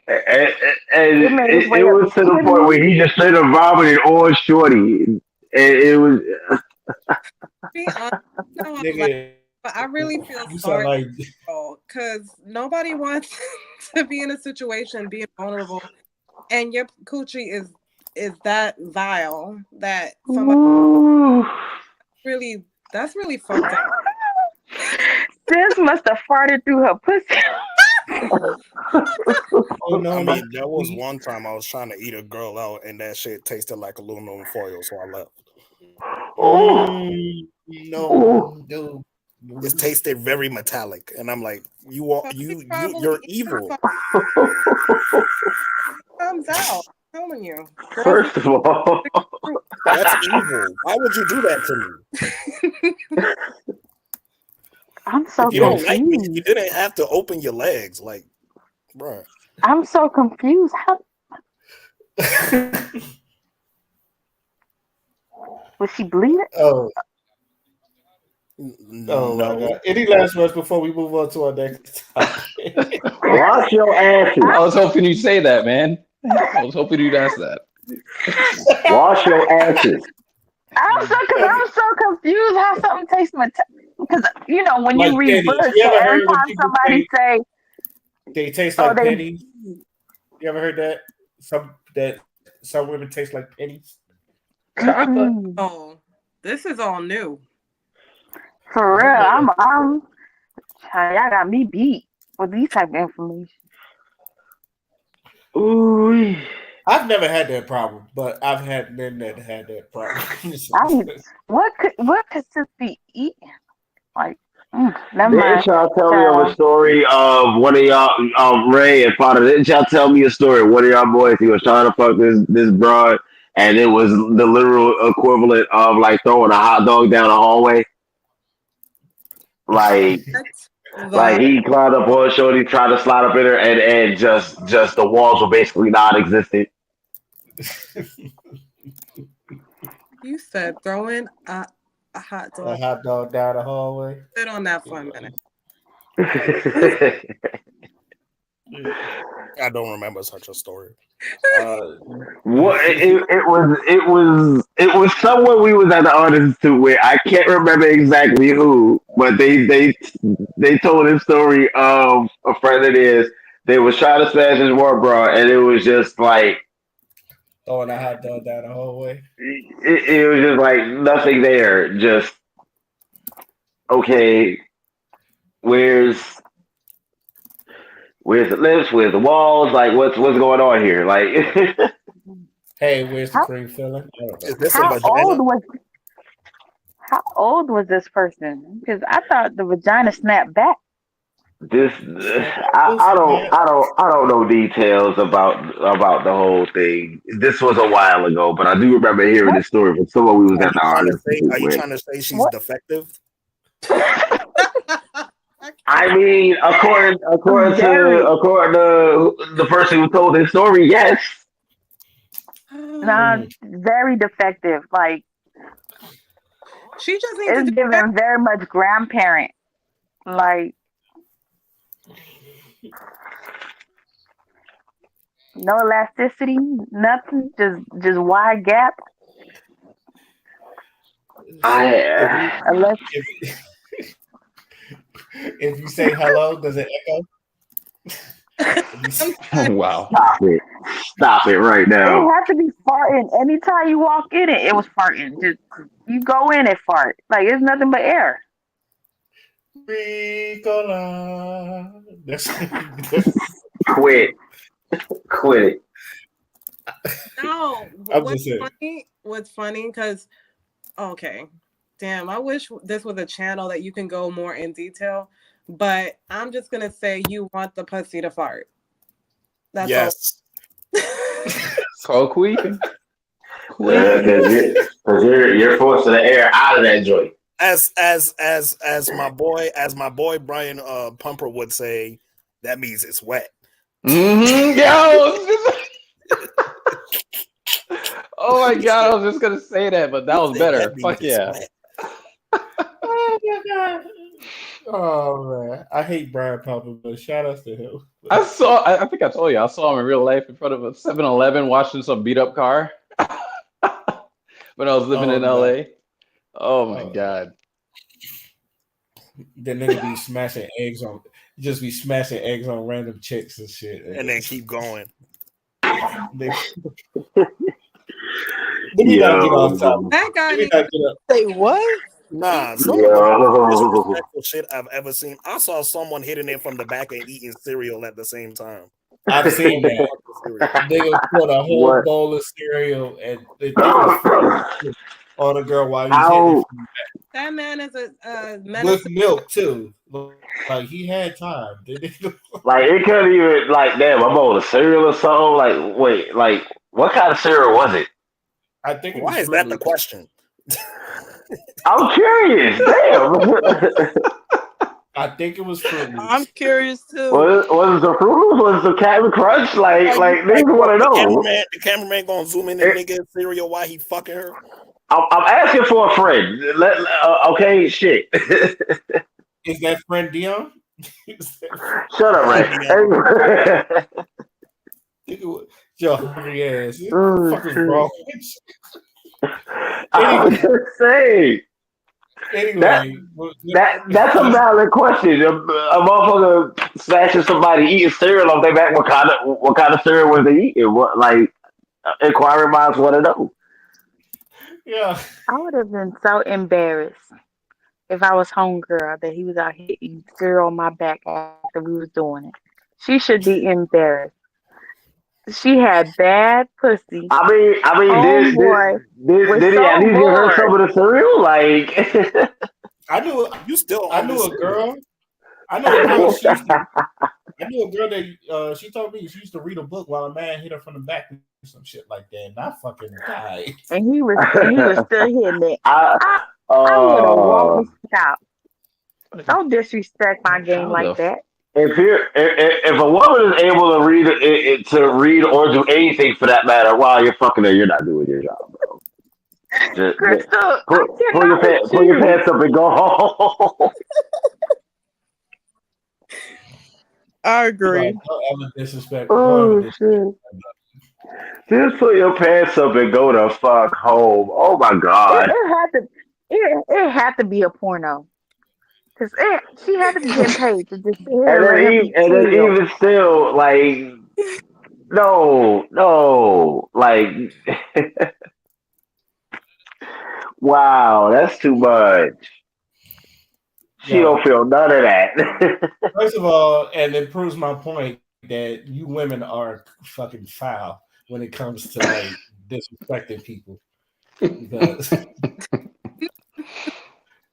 Speaker 5: And
Speaker 6: It made its
Speaker 5: it
Speaker 6: way up the
Speaker 5: was to the point
Speaker 6: chimney.
Speaker 5: where he just straight up vomited on Shorty. And it was.
Speaker 7: Be honest, you know I'm like,
Speaker 2: Nigga,
Speaker 7: but I really feel
Speaker 2: you sound
Speaker 7: sorry
Speaker 2: like
Speaker 7: because nobody wants to be in a situation being vulnerable, and your coochie is that vile that somebody
Speaker 5: Ooh.
Speaker 7: really that's really fucked up.
Speaker 6: Sis must have farted through her pussy.
Speaker 2: oh
Speaker 3: I
Speaker 2: no no
Speaker 3: mean, there was
Speaker 2: we
Speaker 3: one time I was trying to eat a girl out, and that shit tasted like aluminum foil, so I left.
Speaker 5: Ooh. Ooh.
Speaker 2: no dude.
Speaker 3: It tasted very metallic, and I'm like,
Speaker 7: So he
Speaker 3: you're
Speaker 7: probably
Speaker 3: evil.
Speaker 7: comes out. I'm telling you, girls need
Speaker 5: First of all,
Speaker 7: fruit.
Speaker 3: That's evil. Why would you do that to me?
Speaker 6: I'm
Speaker 3: If
Speaker 6: so
Speaker 3: you don't like me, you
Speaker 6: confused.
Speaker 3: didn't have to open your legs, like, bruh.
Speaker 6: I'm so confused. How was she bleeding?
Speaker 2: oh oh my
Speaker 3: No.
Speaker 2: god. Any last words before we move on to our next topic?
Speaker 5: wash your asses.
Speaker 13: I was hoping you'd say that, man. I was hoping you'd ask that.
Speaker 5: Wash your asses.
Speaker 6: I'm so confused how something tastes metallic. Because when
Speaker 2: Like
Speaker 6: you reverse
Speaker 2: pennies. You
Speaker 6: it,
Speaker 2: ever
Speaker 6: every
Speaker 2: heard when
Speaker 6: time
Speaker 2: people
Speaker 6: somebody
Speaker 2: say
Speaker 6: say,
Speaker 2: they taste
Speaker 6: "Oh,
Speaker 2: like
Speaker 6: they,"
Speaker 2: pennies? You ever heard that? Some women taste like pennies?
Speaker 13: Chocolate.
Speaker 6: mm-mm.
Speaker 7: Oh, this is all new.
Speaker 6: For
Speaker 2: I
Speaker 6: real,
Speaker 2: know that.
Speaker 6: I'm. Y'all got me beat with these type of information.
Speaker 5: Ooh.
Speaker 2: I've never had that problem, but I've had men that had that problem.
Speaker 6: I what could sis be eating? Like, never
Speaker 5: Didn't
Speaker 6: mind.
Speaker 5: y'all tell me of a
Speaker 6: Child.
Speaker 5: story of one of y'all, Ray and Potter? Didn't y'all tell me a story? Of one of y'all boys, he was trying to fuck this broad, and it was the literal equivalent of like throwing a hot dog down a hallway. Like,
Speaker 7: The
Speaker 5: he climbed up on Shorty, tried to slide up in her, and just the walls were basically non-existent.
Speaker 7: you said throwing a hot
Speaker 2: A
Speaker 7: dog.
Speaker 2: hot dog down the hallway.
Speaker 7: Sit on that for a minute.
Speaker 3: I don't remember such a story.
Speaker 2: Uh,
Speaker 5: What it was someone we was at the art institute with. I can't remember exactly who, but they told a story of a friend of theirs They was trying to smash his work, bro, and it was just like
Speaker 2: Throwing a hot dog down the hallway.
Speaker 5: it was just like nothing there. Just okay, where's the lips? Where's the walls? Like what's going on here? Like
Speaker 2: Hey, where's the
Speaker 6: How
Speaker 2: cream filling? I don't
Speaker 3: Is
Speaker 2: know.
Speaker 3: this a
Speaker 6: how old
Speaker 3: vagina?
Speaker 6: was how old was this person? Because I thought the vagina snapped back.
Speaker 5: this
Speaker 2: Snap that pussy, man.
Speaker 5: I don't know details about the whole thing. This was a while ago, but I do remember hearing
Speaker 6: What
Speaker 5: this story from someone we was
Speaker 3: Are
Speaker 5: at
Speaker 3: you
Speaker 5: the
Speaker 3: trying to
Speaker 5: artist
Speaker 3: say? Are you
Speaker 5: with.
Speaker 3: trying to say she's
Speaker 6: what
Speaker 3: defective?
Speaker 5: I mean,
Speaker 6: very
Speaker 5: according to the person who told this story, yes.
Speaker 6: not
Speaker 2: Mm.
Speaker 6: very defective. Like
Speaker 7: She just needs to
Speaker 6: it's
Speaker 7: do that.
Speaker 6: given very much grandparent. Like no elasticity, nothing, just wide gap.
Speaker 2: If you
Speaker 5: I
Speaker 6: Unless
Speaker 2: if if you say hello, does it echo? If you say,
Speaker 13: Wow.
Speaker 5: stop it right
Speaker 6: it
Speaker 5: now.
Speaker 6: had to be farting. Anytime you walk in it, it was farting. Just you go in it fart. Like it's nothing but air.
Speaker 2: Ricola. That's
Speaker 5: Quit, quit it.
Speaker 7: No,
Speaker 2: I'm just saying.
Speaker 7: What's funny? Because okay, damn, I wish this was a channel that you can go more in detail. But I'm just gonna say you want the pussy to fart. That's all.
Speaker 3: Yes.
Speaker 13: Call queefing.
Speaker 5: Because you're forcing the air out of that joint.
Speaker 3: As my boy Brian Pumper would say, that means it's wet.
Speaker 13: Mm-hmm. Yo. Oh my god, I was just gonna say that, but that was
Speaker 3: That
Speaker 13: better.
Speaker 3: means
Speaker 13: Fuck
Speaker 3: it's
Speaker 13: yeah.
Speaker 3: wet.
Speaker 2: Oh my god. Oh man. I hate Brian Pumper, but shout outs to him.
Speaker 13: I think I told you, I saw him in real life in front of a 7-Eleven watching some beat up car when I was living
Speaker 2: Oh
Speaker 13: in
Speaker 2: no.
Speaker 13: LA. Oh my
Speaker 2: Oh,
Speaker 13: god.
Speaker 2: the nigga be smashing eggs on just be smashing eggs on random chicks and shit.
Speaker 3: And then keep going.
Speaker 2: They, let me not get off topic.
Speaker 5: Yo,
Speaker 7: That guy
Speaker 2: Let me
Speaker 7: needs
Speaker 2: not get up.
Speaker 8: Say what?
Speaker 3: Nah, some of the most
Speaker 5: yo,
Speaker 3: disrespectful shit I've ever seen. I saw someone hitting it from the back and eating cereal at the same time.
Speaker 2: I've
Speaker 3: Like,
Speaker 2: seen
Speaker 3: what the
Speaker 2: that.
Speaker 3: fuck is cereal?
Speaker 2: Nigga put a whole
Speaker 5: what?
Speaker 2: bowl of cereal and they think it was fruit on a girl while he's hitting it
Speaker 5: How?
Speaker 2: from
Speaker 7: that man is a
Speaker 2: with
Speaker 7: menace.
Speaker 2: milk too. Like he had time. The nigga-
Speaker 5: Like it couldn't even like damn. I'm on a cereal or something. Like wait, like what kind of cereal was it?
Speaker 2: I think it was
Speaker 3: Why is
Speaker 2: Fruit
Speaker 3: that the
Speaker 2: Loops.
Speaker 3: question?
Speaker 5: I'm curious. Damn.
Speaker 2: I think it was Fruit
Speaker 8: I'm
Speaker 2: Loops.
Speaker 8: curious too.
Speaker 5: Was it the Fruit Loops? Was it the Captain Crunch? Like
Speaker 3: Like
Speaker 5: niggas
Speaker 3: what?
Speaker 5: want to know.
Speaker 3: The cameraman gonna zoom in and
Speaker 5: It,
Speaker 3: nigga cereal while he fucking her?
Speaker 5: I'm asking for a friend. Okay, shit.
Speaker 2: Is that friend Dion? Is that friend?
Speaker 5: Shut up,
Speaker 3: Hi,
Speaker 5: Ray.
Speaker 3: Dion.
Speaker 2: Nigga, your hungry ass. What the
Speaker 5: Oh
Speaker 2: fuck is
Speaker 5: shit.
Speaker 2: wrong with
Speaker 5: I was
Speaker 2: you?
Speaker 5: just saying that
Speaker 2: Anyway,
Speaker 5: that's a valid question. A motherfucker smashing somebody eating cereal off their back. What kind of cereal was they eating? What like inquiring minds want to know.
Speaker 2: yeah.
Speaker 6: I would have been so embarrassed if I was homegirl that he was out here eating cereal on my back after we was doing it. She should be embarrassed. She had bad pussy.
Speaker 5: I mean,
Speaker 6: Homeboy was
Speaker 5: did he at
Speaker 6: so
Speaker 5: least give her some
Speaker 6: bored.
Speaker 5: of the cereal? Like,
Speaker 2: I knew
Speaker 3: You still
Speaker 2: I
Speaker 3: on
Speaker 2: knew
Speaker 3: this
Speaker 2: a
Speaker 3: cereal?
Speaker 2: girl. I knew a girl. She used to. I knew a girl that she told me she used to read a book while a man hit her from the back or some shit like that, and I fucking died.
Speaker 6: And he was still hitting it.
Speaker 5: I,
Speaker 6: I would have walked
Speaker 5: uh,
Speaker 6: the fuck out. Don't disrespect my game
Speaker 13: How
Speaker 6: like
Speaker 13: the
Speaker 6: that.
Speaker 5: if a woman is able to read or do anything for that matter while you're fucking her, you're not doing your job, bro. Just
Speaker 6: Crystal, I cannot with
Speaker 5: pull your
Speaker 6: you.
Speaker 5: pants up and go home.
Speaker 8: I
Speaker 2: Right?
Speaker 8: agree.
Speaker 2: Don't ever disrespect. Don't ever
Speaker 5: Oh
Speaker 2: disrespect.
Speaker 5: shit! Just put your pants up and go the fuck home. Oh my
Speaker 6: It,
Speaker 5: god.
Speaker 6: it had to it had to be a porno. Because she had to be getting paid to just sit here
Speaker 5: And
Speaker 6: and let
Speaker 5: then
Speaker 6: him be
Speaker 5: and then
Speaker 6: chill.
Speaker 5: even still, like, no, like, wow, that's too much. She
Speaker 2: Yo,
Speaker 5: don't feel none of that.
Speaker 2: first of all, and it proves my point that you women are fucking foul when it comes to like disrespecting people because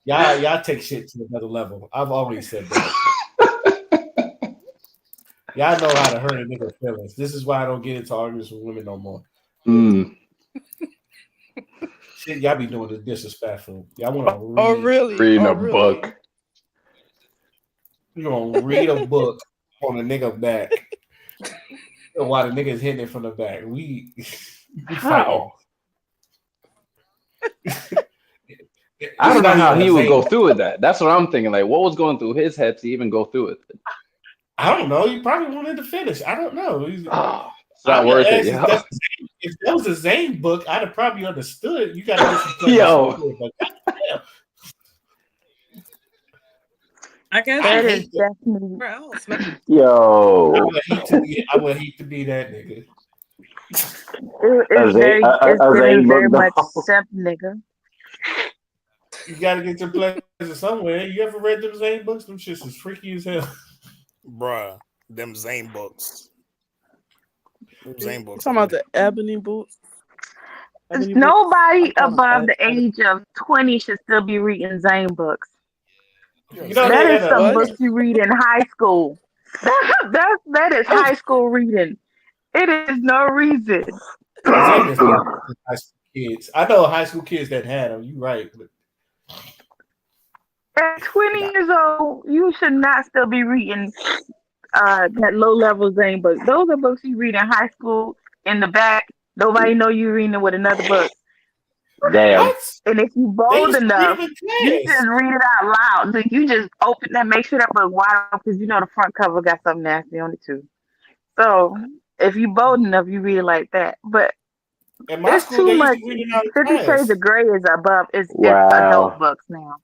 Speaker 2: y'all take shit to another level. I've always said that. Y'all know how to hurt a nigga's feelings. This is why I don't get into arguments with women no more.
Speaker 13: Mm.
Speaker 2: Shit, y'all be doing the disrespectful. Y'all want to
Speaker 8: Oh,
Speaker 2: read.
Speaker 8: really?
Speaker 13: Reading
Speaker 8: Oh,
Speaker 13: a
Speaker 8: really?
Speaker 13: book.
Speaker 2: You gonna read a book on a nigga back while the nigga's hitting it from the back. We fighting.
Speaker 13: How? I don't know how he would go through with that. That's what I'm thinking. Like, what was going through his head to even go through it?
Speaker 2: I don't know. He probably wanted to finish. I don't know.
Speaker 13: Oh, it's not worth it, yo.
Speaker 2: If that was a Zane book, I'd have probably understood. You got to get some pleasure.
Speaker 13: Yo.
Speaker 2: But goddamn.
Speaker 7: I guess
Speaker 6: That is definitely.
Speaker 5: Yo,
Speaker 2: I would hate to be that nigga.
Speaker 6: It's giving very much simp nigga.
Speaker 2: You gotta get your pleasure somewhere. You ever read them Zane books? Them shits is freaky as hell.
Speaker 3: Bruh, them Zane books. Them Zane books.
Speaker 8: Talking about the ebony boots.
Speaker 6: Nobody above the age of 20 should still be reading Zane books.
Speaker 2: You know
Speaker 6: that is some
Speaker 8: what?
Speaker 6: books you read in high school. That is high school reading. It is no reason.
Speaker 2: Zane is not for high school kids. I know high school kids that had them. You right. But...
Speaker 6: At 20 years old, you should not still be reading that low level Zane book. Those are books you read in high school in the back. Nobody know you reading it with another book.
Speaker 5: damn.
Speaker 2: What?
Speaker 6: And if you bold enough, you just read it out loud. So you just open that, make sure that book wide open because you know the front cover got something nasty on it too. So if you bold enough, you read it like that. But
Speaker 2: in my
Speaker 6: it's
Speaker 2: school,
Speaker 6: too
Speaker 2: they used
Speaker 6: much.
Speaker 2: to read it out of
Speaker 6: 50
Speaker 2: class.
Speaker 6: Shades of Grey is above. It's
Speaker 5: Wow.
Speaker 6: adult books now.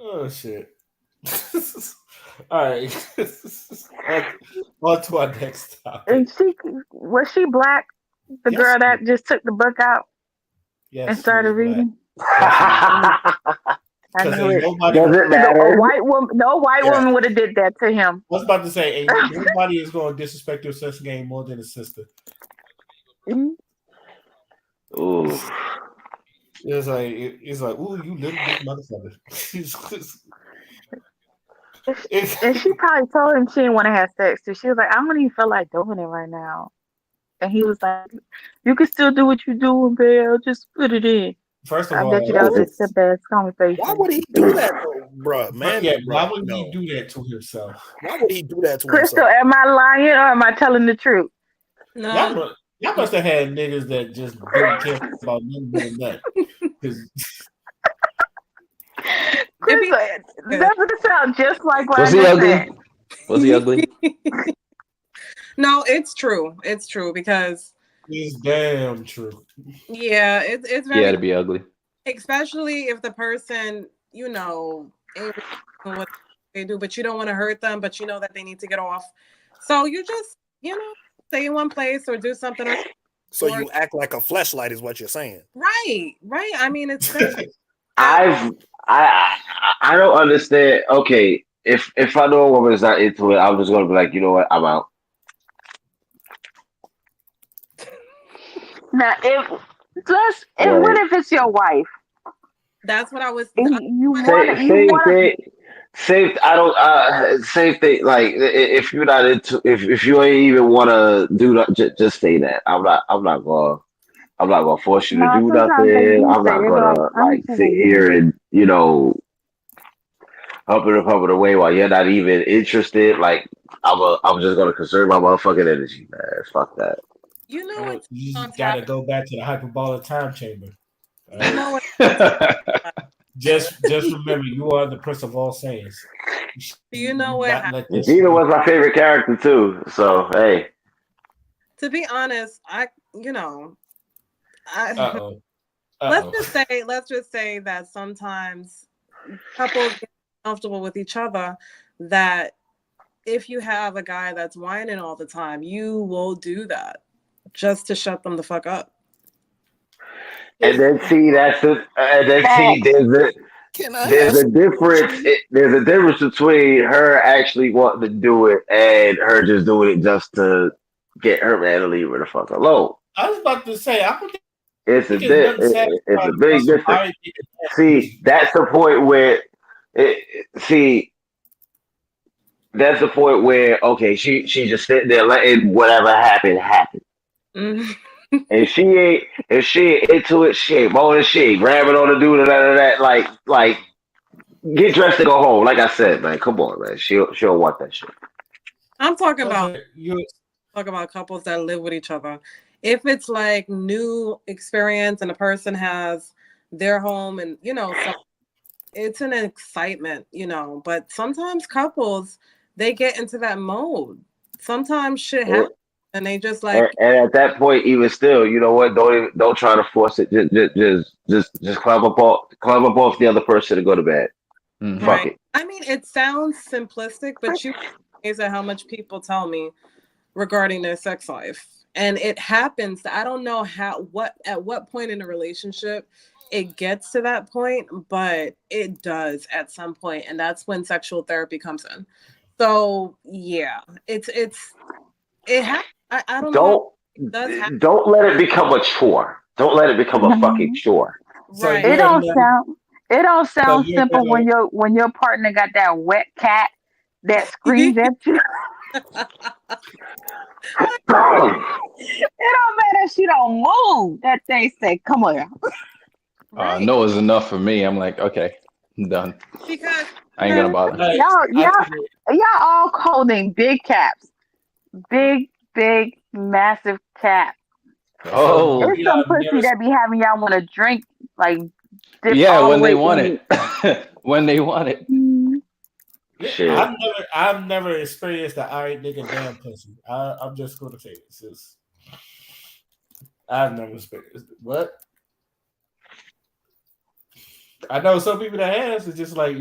Speaker 2: Oh shit. All right. On to our next topic.
Speaker 6: And was she black? The girl that just took the book out and started reading. I knew it.
Speaker 5: Does it matter?
Speaker 6: A white woman, no white woman would have did that to him.
Speaker 2: I was about to say, ain't nobody is going to disrespect your sister game more than a sister.
Speaker 6: Mm-hmm.
Speaker 5: Ooh.
Speaker 2: It's like, ooh, you little big motherfucker.
Speaker 6: And she probably told him she didn't want to have sex. So she was like, I don't even feel like doing it right now. And he was like, you can still do what you're doing, babe. Just put it in.
Speaker 2: First of
Speaker 6: I
Speaker 2: all,
Speaker 6: bet you that was a simp ass conversation.
Speaker 3: Why would he do that though, bruh? Man,
Speaker 2: yeah,
Speaker 3: bruh,
Speaker 2: why would
Speaker 3: no.
Speaker 2: he do that to himself?
Speaker 3: Why would he do that to
Speaker 6: Crystal,
Speaker 3: himself?
Speaker 6: am I lying or am I telling the truth?
Speaker 7: No.
Speaker 2: Y'all must have had niggas that just didn't care about nothing but that.
Speaker 6: Crystal, doesn't it sound just like what
Speaker 13: Was
Speaker 6: I
Speaker 13: he
Speaker 6: just
Speaker 13: ugly?
Speaker 6: said?
Speaker 13: Was he ugly?
Speaker 7: No, it's true. It's true because
Speaker 2: it's damn true.
Speaker 7: Yeah, it's very.
Speaker 13: He had to be ugly.
Speaker 7: Especially if the person, ain't doing what they do, but you don't want to hurt them, but you know that they need to get off. So you just, stay in one place or do something.
Speaker 3: So you act like a fleshlight is what you're saying.
Speaker 7: Right. I mean, it's.
Speaker 5: I don't understand. Okay, if I know a woman is not into it, I'm just gonna be like, you know what, I'm out.
Speaker 6: Now, what if it's your wife?
Speaker 7: That's what I was.
Speaker 5: Same. I don't. Same thing. Like if you're not into, if you ain't even want to do that, just say that. I'm not gonna force you to do nothing. I'm not gonna like sit here and up and away while you're not even interested. Like I'm just gonna conserve my motherfucking energy, man. Fuck that.
Speaker 7: You know what?
Speaker 2: You just gotta go back to the hyperbolic time chamber.
Speaker 7: You know what?
Speaker 2: Just remember, you are the prince of all sayings.
Speaker 7: Do you know what?
Speaker 5: Gina was my favorite character too. So hey.
Speaker 7: To be honest, let's just say that sometimes couples get comfortable with each other, that if you have a guy that's whining all the time, you will do that just to shut them the fuck up.
Speaker 5: And then see that's the and then see
Speaker 6: Facts.
Speaker 3: Can I
Speaker 5: there's
Speaker 3: have
Speaker 5: a
Speaker 3: some
Speaker 5: difference
Speaker 3: pussy?
Speaker 5: there's a difference between her actually wanting to do it and her just doing it just to get her man to leave her the fuck alone.
Speaker 2: I was about to say, I don't
Speaker 5: It's a
Speaker 2: think it's nothing
Speaker 5: it's a
Speaker 2: satisfying about
Speaker 5: big
Speaker 2: some
Speaker 5: difference.
Speaker 2: alright nigga
Speaker 5: See,
Speaker 2: pussy.
Speaker 5: that's the point where see that's the point where okay, she just sitting there letting whatever happen happen.
Speaker 7: Mhm.
Speaker 5: And she ain't into it, she ain't moaning, she ain't grabbing on the dude and none of that. Like get dressed and go home. Like I said, man, come on, man. She'll want that shit.
Speaker 7: I'm talking
Speaker 2: No,
Speaker 7: about
Speaker 2: but you
Speaker 7: couples that live with each other. If it's like new experience and a person has their home and so it's an excitement, but sometimes couples, they get into that mode. Sometimes shit
Speaker 5: And,
Speaker 7: happens and they just
Speaker 5: and,
Speaker 7: like,
Speaker 5: and at that point, even still, you know what? Don't try to force it. Just climb up off the other person and go to bed. Fuck
Speaker 7: right.
Speaker 5: it.
Speaker 7: I mean, it sounds simplistic, but you amazed at how much people tell me regarding their sex life. And it happens. I don't know at what point in a relationship it gets to that point, but it does at some point, and that's when sexual therapy comes in. So yeah, it happens. I don't know how
Speaker 5: Don't
Speaker 7: it does happen.
Speaker 5: don't let it become a chore. Don't let it become a fucking chore.
Speaker 2: so
Speaker 7: Right.
Speaker 6: It
Speaker 2: you're
Speaker 6: don't
Speaker 2: never
Speaker 6: sound it don't
Speaker 2: so
Speaker 6: sound
Speaker 2: you're
Speaker 6: simple
Speaker 2: never
Speaker 6: when your partner got that wet cat that screams at you. It don't matter if she don't move. That thing say, "Come here."
Speaker 7: Right.
Speaker 13: No is enough for me. I'm like, okay, I'm done.
Speaker 7: Because
Speaker 13: I ain't gonna
Speaker 6: Man,
Speaker 13: bother.
Speaker 2: like I
Speaker 6: y'all
Speaker 2: think
Speaker 6: y'all all holding big caps, big massive caps.
Speaker 2: so
Speaker 13: Oh,
Speaker 6: It's
Speaker 2: maybe
Speaker 6: some
Speaker 2: I've
Speaker 6: pussy
Speaker 2: never
Speaker 6: that be having y'all want to drink, like dip
Speaker 13: yeah,
Speaker 6: all the
Speaker 13: when they
Speaker 6: way
Speaker 13: want
Speaker 6: in.
Speaker 13: it, when they want it.
Speaker 6: Mm.
Speaker 2: yeah,
Speaker 5: Shit.
Speaker 2: I've never experienced the alright nigga damn pussy. I'm just gonna say this is I've never experienced it. What? I know some people that has it's just like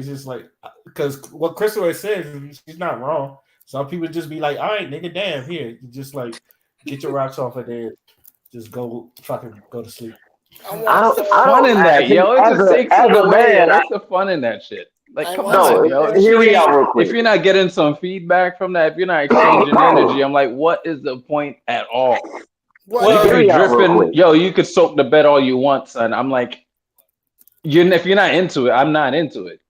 Speaker 2: because what Crystal has said, she's not wrong. Some people just be like, all right, nigga, damn, here, you just like get your rocks off and then just go fucking go to sleep.
Speaker 3: I
Speaker 5: I
Speaker 3: want
Speaker 13: What's
Speaker 5: don't
Speaker 13: the
Speaker 5: I
Speaker 3: so
Speaker 13: fun
Speaker 5: don't
Speaker 13: in
Speaker 5: I,
Speaker 13: that,
Speaker 5: see,
Speaker 13: yo? It just takes
Speaker 5: as
Speaker 13: it
Speaker 5: a
Speaker 13: away, yo.
Speaker 5: man.
Speaker 13: What's the fun in that shit? Like,
Speaker 3: I
Speaker 13: come
Speaker 3: want
Speaker 13: on,
Speaker 5: No,
Speaker 13: yo.
Speaker 3: some
Speaker 13: If
Speaker 5: hear
Speaker 13: you
Speaker 5: me
Speaker 13: ain't,
Speaker 5: out
Speaker 3: pussy.
Speaker 5: real
Speaker 13: if
Speaker 5: quick.
Speaker 13: you're not getting some feedback from that, if you're not exchanging energy, I'm like, what is the point at all?
Speaker 3: What
Speaker 13: You
Speaker 3: is
Speaker 13: could
Speaker 2: Well,
Speaker 5: Hear
Speaker 13: be
Speaker 5: me out real
Speaker 13: dripping,
Speaker 5: quick.
Speaker 13: yo. You could soak the bed all you want, son. I'm like, if you're not into it, I'm not into it.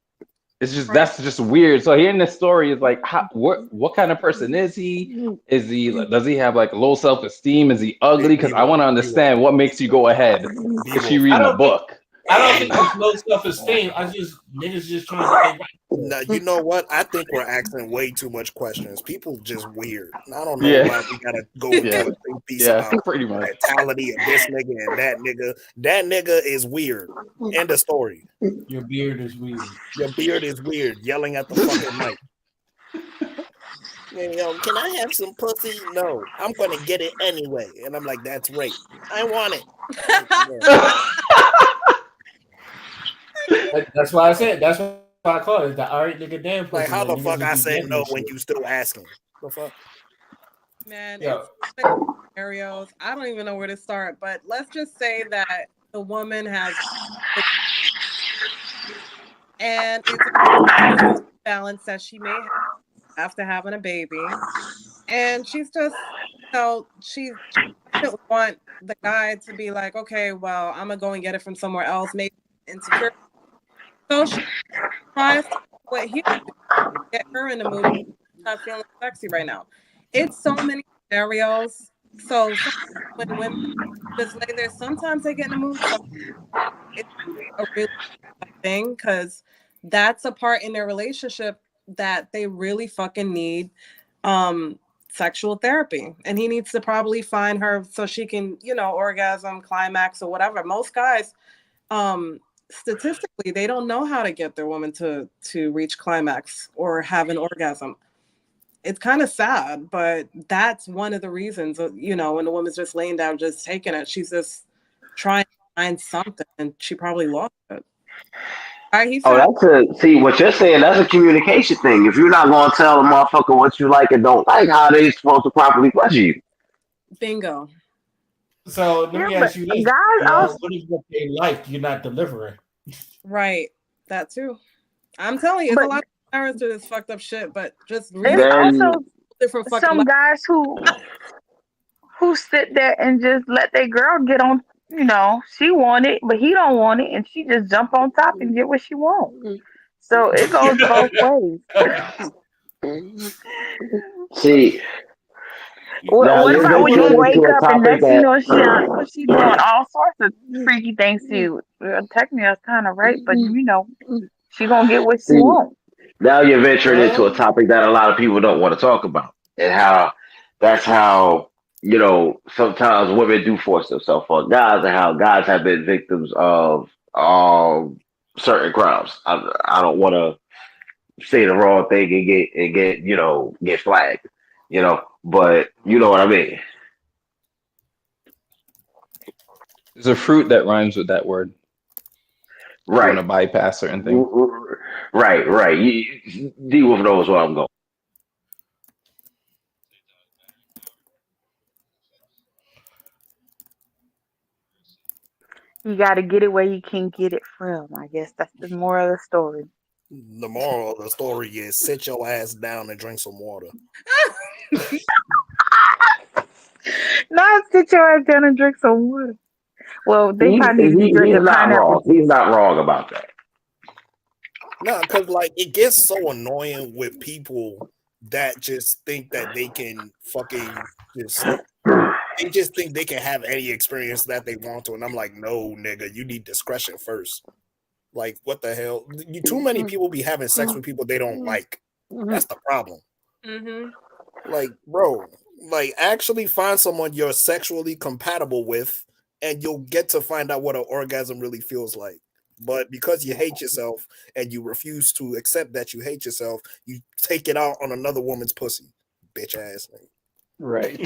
Speaker 13: It's just
Speaker 7: right.
Speaker 13: that's just weird. So hearing this story is like, what kind of person is he? Is he does he have like low self esteem? Is he ugly? Because
Speaker 3: B
Speaker 13: I
Speaker 3: Wolf,
Speaker 13: want to
Speaker 3: B Wolf,
Speaker 13: understand what makes you go ahead.
Speaker 3: B
Speaker 13: Is she
Speaker 3: Wolf.
Speaker 2: I
Speaker 13: reading a
Speaker 2: don't think
Speaker 13: book?
Speaker 2: it's low self esteem. I just niggas just trying to get their right.
Speaker 3: Now you know what? I think we're asking way too much questions. People just weird. I don't know
Speaker 13: Yeah,
Speaker 3: why we gotta go into
Speaker 13: yeah,
Speaker 3: a think piece
Speaker 13: yeah.
Speaker 3: about
Speaker 13: Pretty
Speaker 3: the
Speaker 13: much.
Speaker 3: mentality of this nigga and that nigga. That nigga is weird. End of story.
Speaker 2: Your beard is weird.
Speaker 3: Your beard is weird. Yelling at the fucking mic. Yo, can I have some pussy? No, I'm gonna get it anyway. And I'm like, that's rape. I want it. Like, yeah.
Speaker 2: That's why I said that's why I call it the alright nigga damn
Speaker 3: Like,
Speaker 2: pussy
Speaker 3: how
Speaker 2: when
Speaker 3: the
Speaker 2: niggas
Speaker 3: fuck
Speaker 2: just
Speaker 3: I
Speaker 2: be
Speaker 3: say
Speaker 2: getting
Speaker 3: no
Speaker 2: this
Speaker 3: when
Speaker 2: shit.
Speaker 3: you still asking? The fuck?
Speaker 7: Man,
Speaker 2: Yo,
Speaker 7: it's like scenarios. I don't even know where to start, but let's just say that the woman has and it's a balance that she may have after having a baby. And she's just, she doesn't want the guy to be like, okay, well, I'm gonna go and get it from somewhere else, maybe insecure. So she tries to do what he do, get her in the mood, not feeling sexy right now. It's so many scenarios. So when women just lay there, sometimes they get in the mood. So it's a really tough thing because that's a part in their relationship that they really fucking need sexual therapy. And he needs to probably find her so she can, orgasm, climax, or whatever. Most guys, statistically, they don't know how to get their woman to reach climax or have an orgasm. It's kind of sad, but that's one of the reasons, when the woman's just laying down, just taking it, she's just trying to find something, and she probably lost it. All right, he
Speaker 5: Oh,
Speaker 7: found.
Speaker 5: see what you're saying. That's a communication thing. If you're not gonna tell a motherfucker what you like and don't like, how they supposed to properly pleasure you?
Speaker 7: Bingo.
Speaker 2: So let
Speaker 6: Yeah,
Speaker 2: me
Speaker 6: but
Speaker 2: ask you this:
Speaker 6: guys also
Speaker 2: what is what they like? You're not delivering.
Speaker 7: Right. That too. I'm telling you, it's
Speaker 6: but
Speaker 7: a lot of parents do this fucked up shit, but just
Speaker 6: it's
Speaker 7: really
Speaker 5: Then
Speaker 6: also
Speaker 7: different fucking
Speaker 6: some guys who sit there and just let their girl get on. You know, she want it, but he don't want it, and she just jump on top and get what she wants. So it goes both ways.
Speaker 5: see now
Speaker 6: What
Speaker 5: you're
Speaker 6: about when
Speaker 5: venturing
Speaker 6: you
Speaker 5: into
Speaker 6: wake
Speaker 5: a
Speaker 6: up and
Speaker 5: topic
Speaker 6: next you
Speaker 5: that
Speaker 6: know she doing all sorts of freaky things to you? Well, technically that's kind of right, but you know she gonna get what she
Speaker 5: see
Speaker 6: wants.
Speaker 5: now you're venturing into a
Speaker 2: Well,
Speaker 5: topic that a lot of people don't want to talk about, and how that's how sometimes women do force themselves on guys, and how guys have been victims of certain crimes. I don't want to say the wrong thing and get get flagged, but you know what I mean.
Speaker 13: There's a fruit that rhymes with that word. If you want
Speaker 5: Right,
Speaker 13: to bypass certain things.
Speaker 5: right. D Wolf knows where I'm going.
Speaker 6: You got to get it where you can get it from. I guess that's the moral of the story.
Speaker 3: The moral of the story is sit your ass down and drink some water.
Speaker 6: Not sit your ass down and drink some water. Well, they probably need to be
Speaker 5: He's
Speaker 6: drinking
Speaker 5: not
Speaker 6: pineapple
Speaker 5: wrong. He's
Speaker 6: juice.
Speaker 5: not wrong about that.
Speaker 3: No, because like it gets so annoying with people that just think that they can fucking just they just think they can have any experience that they want to, and I'm like, no, nigga, you need discretion first. Like, what the hell? You too many people be having sex with people they don't like. That's the problem.
Speaker 7: Mm-hmm.
Speaker 3: Like, bro, like actually find someone you're sexually compatible with, and you'll get to find out what an orgasm really feels like. But because you hate yourself and you refuse to accept that you hate yourself, you take it out on another woman's pussy, bitch ass nigga.
Speaker 13: Right.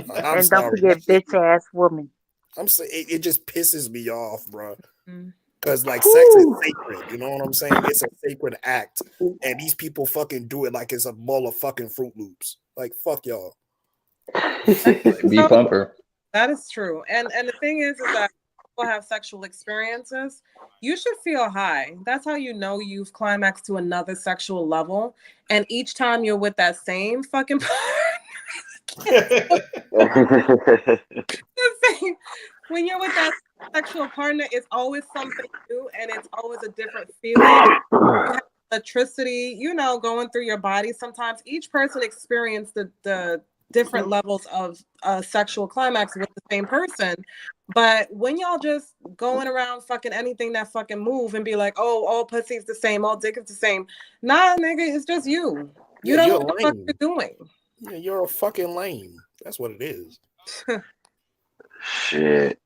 Speaker 3: Like, I'm
Speaker 6: And don't
Speaker 3: sorry, that
Speaker 6: forget,
Speaker 3: shit,
Speaker 6: bitch ass woman.
Speaker 3: I'm saying it just pisses me off, bro.
Speaker 7: Mm.
Speaker 3: Because like sex is
Speaker 6: Whew.
Speaker 3: sacred, you know what I'm saying? It's a sacred act, and these people fucking do it like it's a bowl of fucking Fruit Loops. Like fuck y'all.
Speaker 13: Like B
Speaker 7: So
Speaker 13: Pumper.
Speaker 7: that is true. And the thing is that people have sexual experiences. You should feel high. That's how you know you've climaxed to another sexual level. And each time you're with that same fucking when you're with that sexual partner, it's always something new and it's always a different feeling. You have electricity, going through your body. Sometimes each person experienced the different levels of sexual climax with the same person. But when y'all just going around fucking anything that fucking move and be like, oh, all pussy's the same, all dick is the same. Nah, nigga, it's just you. You
Speaker 3: Yeah,
Speaker 7: don't know
Speaker 3: you're
Speaker 7: what the fuck
Speaker 3: lame.
Speaker 7: you're doing.
Speaker 3: Yeah, you're a fucking lame. That's what it is.
Speaker 5: Shit.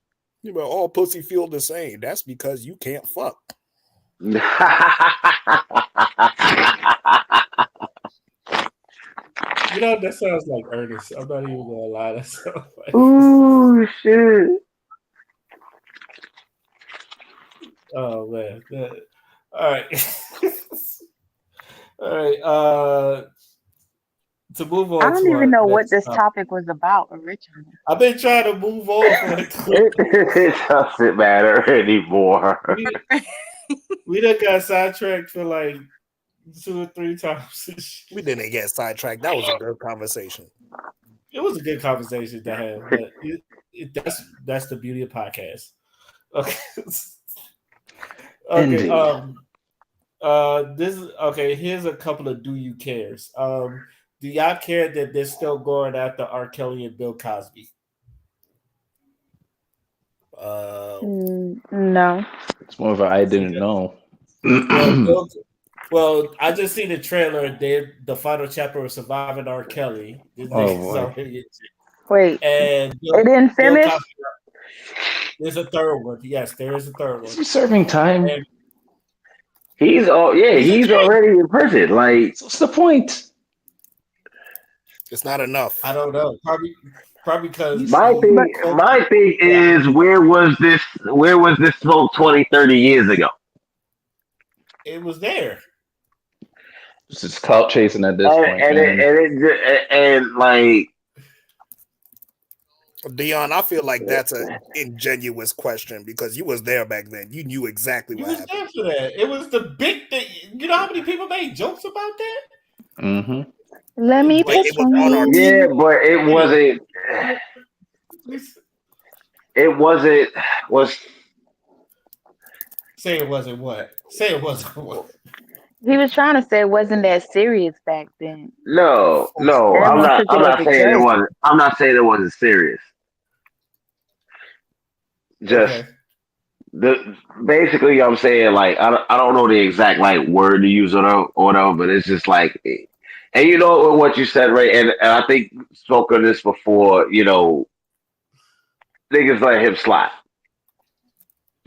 Speaker 3: You know, all pussy feel the same. That's because you can't fuck.
Speaker 2: That sounds like Ernest. I'm not even gonna lie. That sounds like.
Speaker 5: Ooh, shit.
Speaker 2: Oh man. All right. All right. To move
Speaker 6: I
Speaker 2: on
Speaker 6: don't
Speaker 2: to
Speaker 6: even
Speaker 2: our
Speaker 6: know what
Speaker 2: next
Speaker 6: this
Speaker 2: topic.
Speaker 6: topic was about originally.
Speaker 2: I've been trying to move on for like
Speaker 5: It doesn't matter anymore.
Speaker 2: we done got sidetracked for like 2 or 3 times.
Speaker 3: We didn't get sidetracked. That was a good conversation.
Speaker 2: It was a good conversation to have, but that's the beauty of podcasts. Okay. Okay.
Speaker 13: Indeed.
Speaker 2: This is okay. Here's a couple of do you cares. Do y'all care that they're still going after R. Kelly and Bill Cosby?
Speaker 6: No.
Speaker 13: It's more of a I didn't know.
Speaker 2: Well, well, I just seen the trailer. The final chapter of Surviving R. Kelly. This
Speaker 13: Oh
Speaker 2: nigga's
Speaker 13: boy.
Speaker 2: already
Speaker 6: Wait,
Speaker 2: and
Speaker 6: it didn't
Speaker 2: Bill
Speaker 6: finish?
Speaker 2: Cosby. There's a third one. Yes, there is a third
Speaker 13: Is
Speaker 2: one.
Speaker 13: he serving time?
Speaker 2: And
Speaker 5: He's
Speaker 2: he's
Speaker 5: already in prison. Like,
Speaker 13: So what's the point?
Speaker 3: It's not enough.
Speaker 2: I don't know. Probably because
Speaker 4: My
Speaker 6: But
Speaker 4: thing is where was this smoke 20, 30 years ago?
Speaker 2: it was there.
Speaker 13: It's just clout chasing at this
Speaker 4: And
Speaker 13: point, man.
Speaker 4: like
Speaker 3: Dion, I feel like that's an ingenuous question because you was there back then. You knew exactly
Speaker 2: You
Speaker 3: what
Speaker 2: was
Speaker 3: happened.
Speaker 2: there for that. It was the big thing. You know how many people made jokes about that?
Speaker 13: Mm-hmm.
Speaker 6: let me
Speaker 3: Like
Speaker 6: pick
Speaker 3: it was
Speaker 6: from
Speaker 3: on our
Speaker 4: yeah,
Speaker 6: you.
Speaker 4: but it wasn't was
Speaker 2: Say it wasn't what? Say it wasn't what?
Speaker 6: He was trying to say it wasn't that serious back then.
Speaker 4: no,
Speaker 6: Everyone took it
Speaker 4: I'm
Speaker 6: as
Speaker 4: not
Speaker 6: a
Speaker 4: saying it
Speaker 6: joke.
Speaker 4: wasn't I'm not saying it wasn't serious. Just
Speaker 2: Okay.
Speaker 4: the basically I'm saying like I don't know the exact like word to use or whatever, but it's just like and you know what you said, right? And I think spoke of this before, niggas let him slide.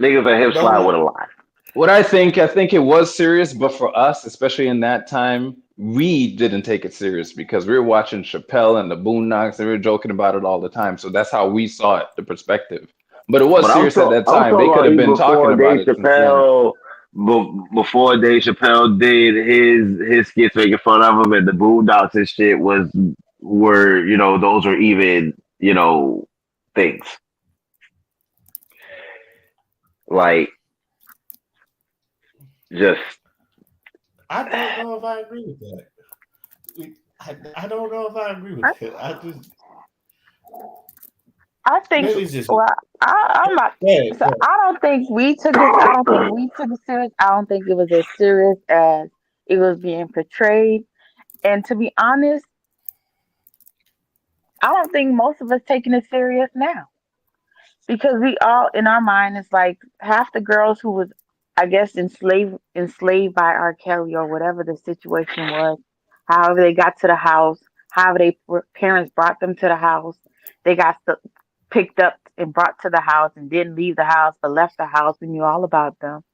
Speaker 4: Niggas let him
Speaker 2: No
Speaker 4: slide with
Speaker 2: one.
Speaker 4: a lie.
Speaker 13: What I think it was serious, but for us, especially in that time, we didn't take it serious because we were watching Chappelle and the Boondocks and we were joking about it all the time. So that's how we saw it, the perspective. But it was
Speaker 4: But
Speaker 13: serious at that
Speaker 4: I'm
Speaker 13: time. They
Speaker 4: talking
Speaker 13: could
Speaker 4: about
Speaker 13: have
Speaker 4: even
Speaker 13: been talking
Speaker 4: before
Speaker 13: about
Speaker 4: Dave
Speaker 13: it since then.
Speaker 4: Chappelle, before Dave Chappelle did his skits making fun of him, and the Boondocks and shit were those were even things like just
Speaker 2: I don't know if I agree with that. I don't know if I agree with it.
Speaker 6: I think.
Speaker 2: Maybe it's just
Speaker 6: Well, I'm not.
Speaker 2: yeah,
Speaker 6: So I don't think we took it. I don't think we took it serious. I don't think it was as serious as it was being portrayed. And to be honest, I don't think most of us taking it serious now because we all in our mind is like half the girls who was, I guess, enslaved by R. Kelly or whatever the situation was. However they got to the house, however parents brought them to the house, they got picked up and brought to the house and didn't leave the house but left the house. We knew all about them.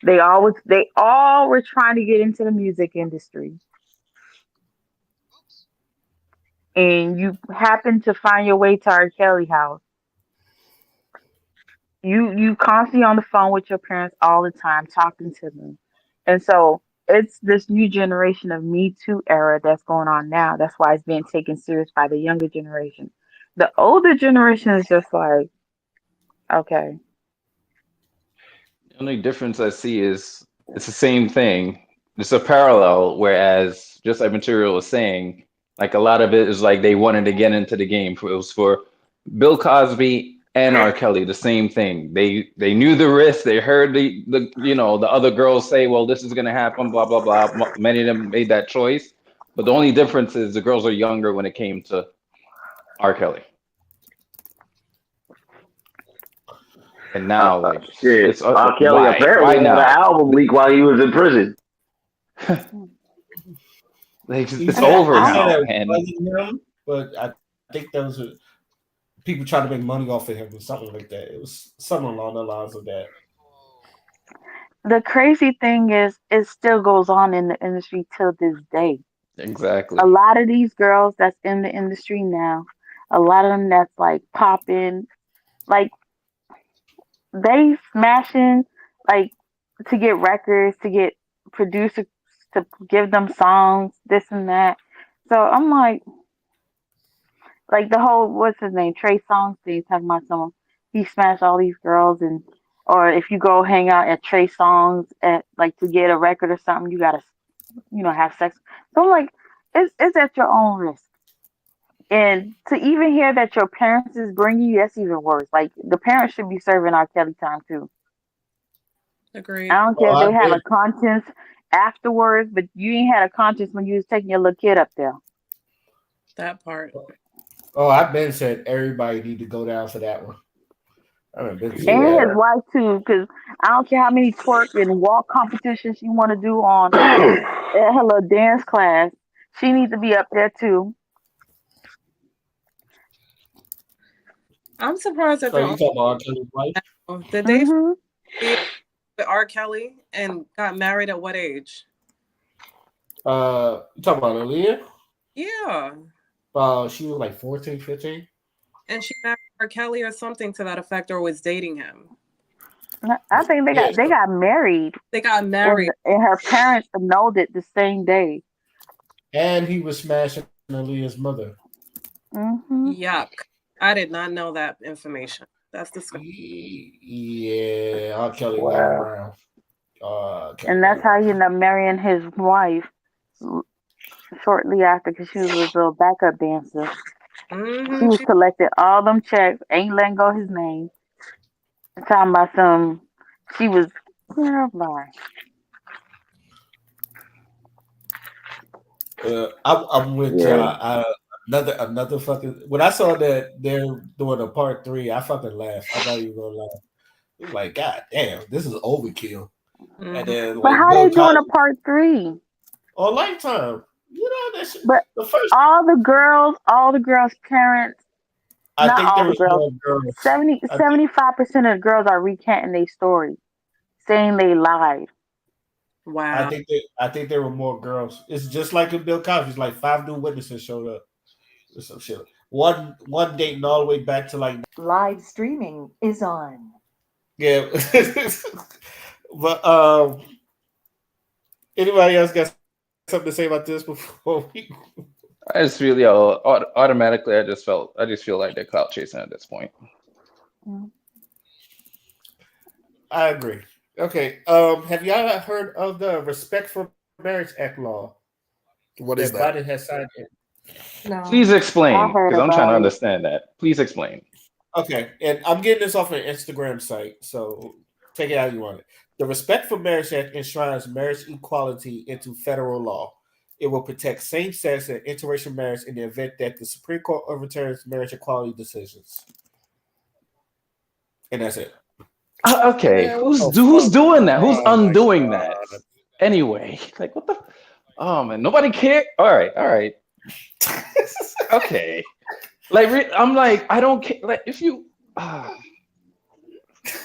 Speaker 6: They all were trying to get into the music industry, and you happen to find your way to R. Kelly house. You constantly on the phone with your parents all the time, talking to them, and so it's this new generation of Me Too era that's going on now. That's why it's being taken serious by the younger generation. The older generation is just like, okay.
Speaker 13: The only difference I see is it's the same thing. It's a parallel, whereas just like Material was saying, like a lot of it is like they wanted to get into the game. It was for Bill Cosby and R. Kelly, the same thing. They knew the risk. They heard the other girls say, "Well, this is gonna happen." Blah blah blah. Many of them made that choice, but the only difference is the girls are younger when it came to R. Kelly, and now like
Speaker 4: shit.
Speaker 13: it's
Speaker 4: R. Kelly
Speaker 13: why
Speaker 4: apparently had an
Speaker 13: now?
Speaker 4: album leak while he was in prison.
Speaker 13: Like
Speaker 2: he
Speaker 13: it's
Speaker 2: said
Speaker 13: over
Speaker 2: he said
Speaker 13: now,
Speaker 2: that
Speaker 13: and
Speaker 2: wasn't him, but I think that was people trying to make money off of him or something like that. It was something along the lines of that.
Speaker 6: The crazy thing is, it still goes on in the industry till this day. A
Speaker 13: exactly.
Speaker 6: lot of these girls that's in the industry now, a lot of them that's like popping, like they smashing, like to get records, to get producers to give them songs, this and that. So I'm like the whole what's his name, Trey Songz thing, talking about someone he smashed all these girls and or if you go hang out at Trey Songz at like to get a record or something, you gotta have sex. So I'm like, it's at your own risk. And to even hear that your parents is bringing you, that's even worse. Like the parents should be serving R. Kelly time too.
Speaker 7: Agreed.
Speaker 6: I don't
Speaker 2: Oh,
Speaker 6: care if
Speaker 2: I
Speaker 6: they have
Speaker 2: did.
Speaker 6: a conscience afterwards, but you ain't had a conscience when you was taking your little kid up there.
Speaker 7: That part.
Speaker 2: Oh, I've been said everybody need to go down for that one. I've been said
Speaker 6: And
Speaker 2: that.
Speaker 6: his wife too, because I don't care how many twerk and walk competitions she want to do on at her little dance class. She needs to be up there too.
Speaker 7: I'm surprised that
Speaker 2: So
Speaker 7: they're
Speaker 2: you talking about R. Kelly's wife?
Speaker 7: on. Did they
Speaker 6: Hmm.
Speaker 7: did with R. Kelly and got married at what age?
Speaker 2: You talking about Aaliyah?
Speaker 7: Yeah.
Speaker 2: She was like 14, 15.
Speaker 7: and she married R. Kelly or something to that effect, or was dating him.
Speaker 6: I think they got married.
Speaker 7: They got married,
Speaker 6: and her parents annulled it the same day.
Speaker 2: And he was smashing Aaliyah's mother.
Speaker 6: Mm-hmm.
Speaker 7: Yuck! I did not know that information. That's disgusting.
Speaker 2: Yeah, R. Kelly got
Speaker 6: Wow.
Speaker 2: around.
Speaker 6: And that's how he ended up marrying his wife shortly after, because she was a little backup dancer.
Speaker 7: Mm-hmm.
Speaker 6: She was collecting all them checks, ain't letting go his name. Talking about she was, girl, bye.
Speaker 2: I'm with y'all. Another fucking. When I saw that they're doing a part 3, I fucking laughed. I'm not even gonna lie. It was like, God damn, this is overkill.
Speaker 7: Mm-hmm.
Speaker 2: And then,
Speaker 6: but
Speaker 2: like,
Speaker 6: how
Speaker 2: Bill
Speaker 6: they doing
Speaker 2: Cosby
Speaker 6: a part 3?
Speaker 2: on Lifetime. You know that shit.
Speaker 6: But
Speaker 2: the first,
Speaker 6: all the girls' parents,
Speaker 2: I
Speaker 6: not
Speaker 2: think there
Speaker 6: all the
Speaker 2: was
Speaker 6: girls,
Speaker 2: more girls.
Speaker 6: 75% of the girls are recanting their story, saying they lied.
Speaker 7: Wow.
Speaker 2: I think there were more girls. It's just like in Bill Cosby. It's like 5 new witnesses showed up or some shit. One dating all the way back to like
Speaker 14: live streaming is on.
Speaker 2: Yeah. But anybody else got something to say about this before we
Speaker 13: I just feel automatically. I just feel like they're clout chasing at this point.
Speaker 2: I agree. Okay. Have y'all heard of the Respect for Marriage Act law?
Speaker 3: What is
Speaker 2: that
Speaker 3: that?
Speaker 2: Biden has signed?
Speaker 7: No.
Speaker 13: Please explain, because I'm trying to
Speaker 6: it.
Speaker 13: understand that. Please explain.
Speaker 2: Okay, and I'm getting this off an Instagram site, so take it how you want it. The Respect for Marriage Act enshrines marriage equality into federal law. It will protect same-sex and interracial marriage in the event that the Supreme Court overturns marriage equality decisions. And that's it.
Speaker 13: Okay,
Speaker 3: Man,
Speaker 13: who's
Speaker 3: fuck?
Speaker 13: doing that? Who's
Speaker 3: Oh my
Speaker 13: undoing
Speaker 3: God.
Speaker 13: that? Anyway, like what the? Oh man, nobody care. All right. Okay, like I'm like I don't care. Like if you,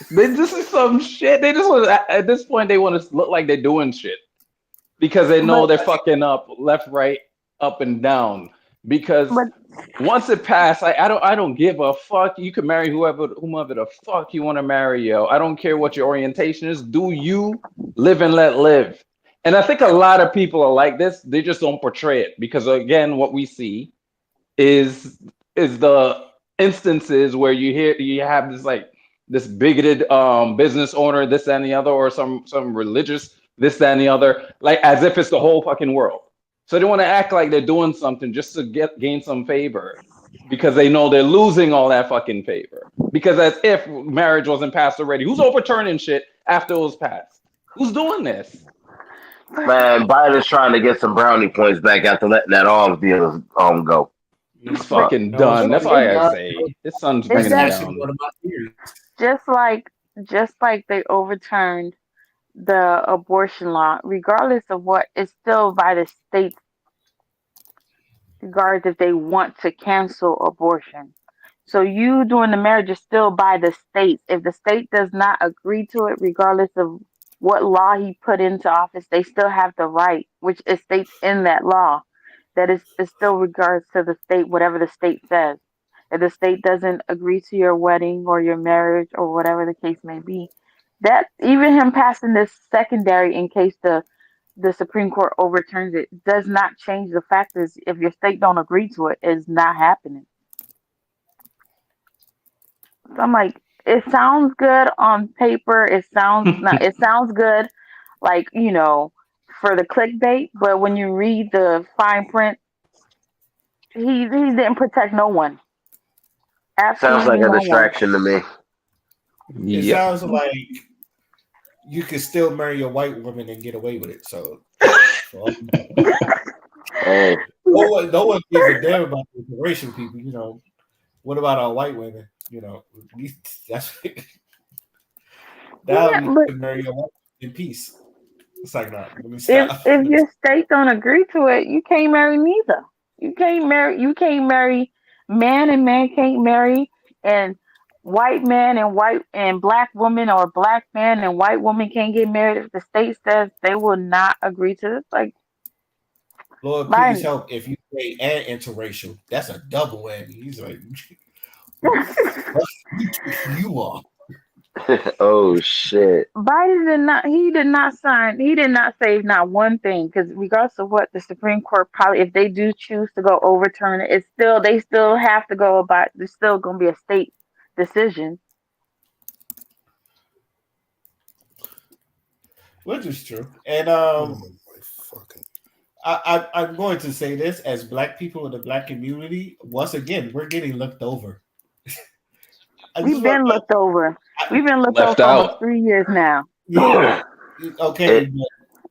Speaker 13: this is some shit. They just want at this point they want to look like they're doing shit because they know they're fucking up left, right, up and down. Because once it passed, I don't give a fuck. You can marry whomever the fuck you want to marry, yo. I don't care what your orientation is. Do you live and let live? And I think a lot of people are like this. They just don't portray it because again, what we see is the instances where you have this bigoted business owner, this that, and the other, or some religious this that, and the other, like as if it's the whole fucking world. So they want to act like they're doing something just to gain some favor because they know they're losing all that fucking favor. Because as if marriage wasn't passed already. Who's overturning shit after it was passed? Who's doing this?
Speaker 5: Man, Biden's trying to get some brownie points back after letting that arms deal go.
Speaker 13: He's fucking done. That's why I say his son's bringing him down.
Speaker 2: One of my theories.
Speaker 6: Just like they overturned the abortion law, regardless of what, it's still by the states, regardless if they want to cancel abortion. So you doing the marriage is still by the states. If the state does not agree to it, regardless of what law he put into office, they still have the right, which is states in that law, that is still regards to the state, whatever the state says. If the state doesn't agree to your wedding or your marriage or whatever the case may be, that even him passing this secondary in case the Supreme Court overturns it does not change the fact that if your state don't agree to it, it's not happening. So I'm like, it sounds good on paper. It sounds not. It sounds good, like for the clickbait. But when you read the fine print, he didn't protect no one.
Speaker 5: Sounds like
Speaker 6: Absolutely
Speaker 5: a
Speaker 6: no one.
Speaker 5: distraction to me.
Speaker 2: It sounds like you can still marry a white woman and get away with it. So
Speaker 5: Hey,
Speaker 2: no one gives a damn about the interracial people. What about our white women? That's now
Speaker 6: Yeah,
Speaker 2: we
Speaker 6: but
Speaker 2: can marry a white woman in peace. It's like, nah, let me stop.
Speaker 6: if your state don't agree to it, you can't marry neither. You can't marry. You can't marry man and man can't marry, and white man and black woman, or black man and white woman can't get married if the state says they will not agree to this. Like,
Speaker 2: Lord, please
Speaker 6: Biden,
Speaker 2: help if you say and interracial. That's a double whammy. He's like, You are.
Speaker 5: Oh shit.
Speaker 6: Biden did not. He did not sign. He did not save not one thing. Because regardless of what the Supreme Court probably, if they do choose to go overturn it, it's still they still have to go about. There's still going to be a state decision.
Speaker 2: Which is true. And
Speaker 3: Oh my fucking.
Speaker 2: I'm going to say this as black people in the black community. Once again, we're getting looked over.
Speaker 6: We've been looked over. We've been looked over
Speaker 13: Left
Speaker 6: for almost
Speaker 13: out.
Speaker 6: 3 years now.
Speaker 2: Yeah. Okay.
Speaker 5: It,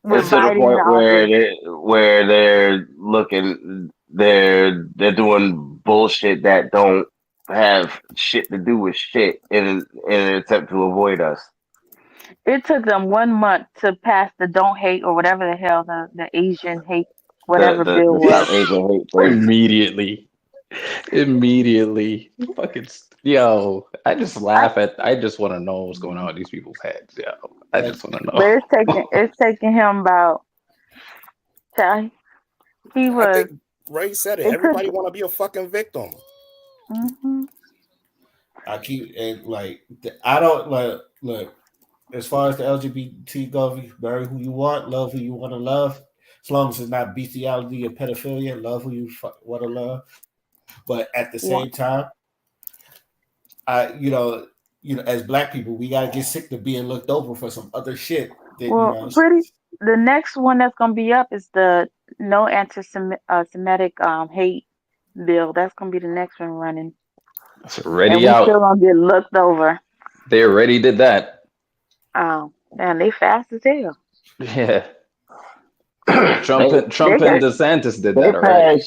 Speaker 6: With
Speaker 5: it's to the
Speaker 6: Biden in
Speaker 5: point where
Speaker 6: office.
Speaker 5: they're looking, they're doing bullshit that don't have shit to do with shit in an attempt to avoid us.
Speaker 6: It took them 1 month to pass the "Don't Hate" or whatever the hell the Asian hate whatever bill
Speaker 5: The
Speaker 6: was.
Speaker 5: South Asian hate thing.
Speaker 13: Immediately. Fucking yo. I just laugh at. I just want to know what's going on in these people's heads. Yo, I just want to
Speaker 6: But
Speaker 13: know.
Speaker 6: it's taking him about. He
Speaker 3: I
Speaker 6: was.
Speaker 3: think Ray said it.
Speaker 6: It took.
Speaker 3: Everybody want to be a fucking victim.
Speaker 6: Hmm.
Speaker 2: I keep and like I don't like look as far as the LGBT go. You marry who you want, love who you want to love. As long as it's not bestiality or pedophilia, love who you want to love. But at the
Speaker 6: Yeah.
Speaker 2: same time, as black people, we gotta get sick of being looked over for some other shit that
Speaker 6: Well, the next one that's gonna be up is the no anti-Semitic hate bill. That's gonna be the next one running,
Speaker 13: It's
Speaker 6: and
Speaker 13: already
Speaker 6: we still
Speaker 13: out.
Speaker 6: gonna get looked over.
Speaker 13: They already did that.
Speaker 6: Oh, man, they fast as hell.
Speaker 13: Yeah. Trump
Speaker 5: They
Speaker 13: and DeSantis did
Speaker 5: they
Speaker 13: that already.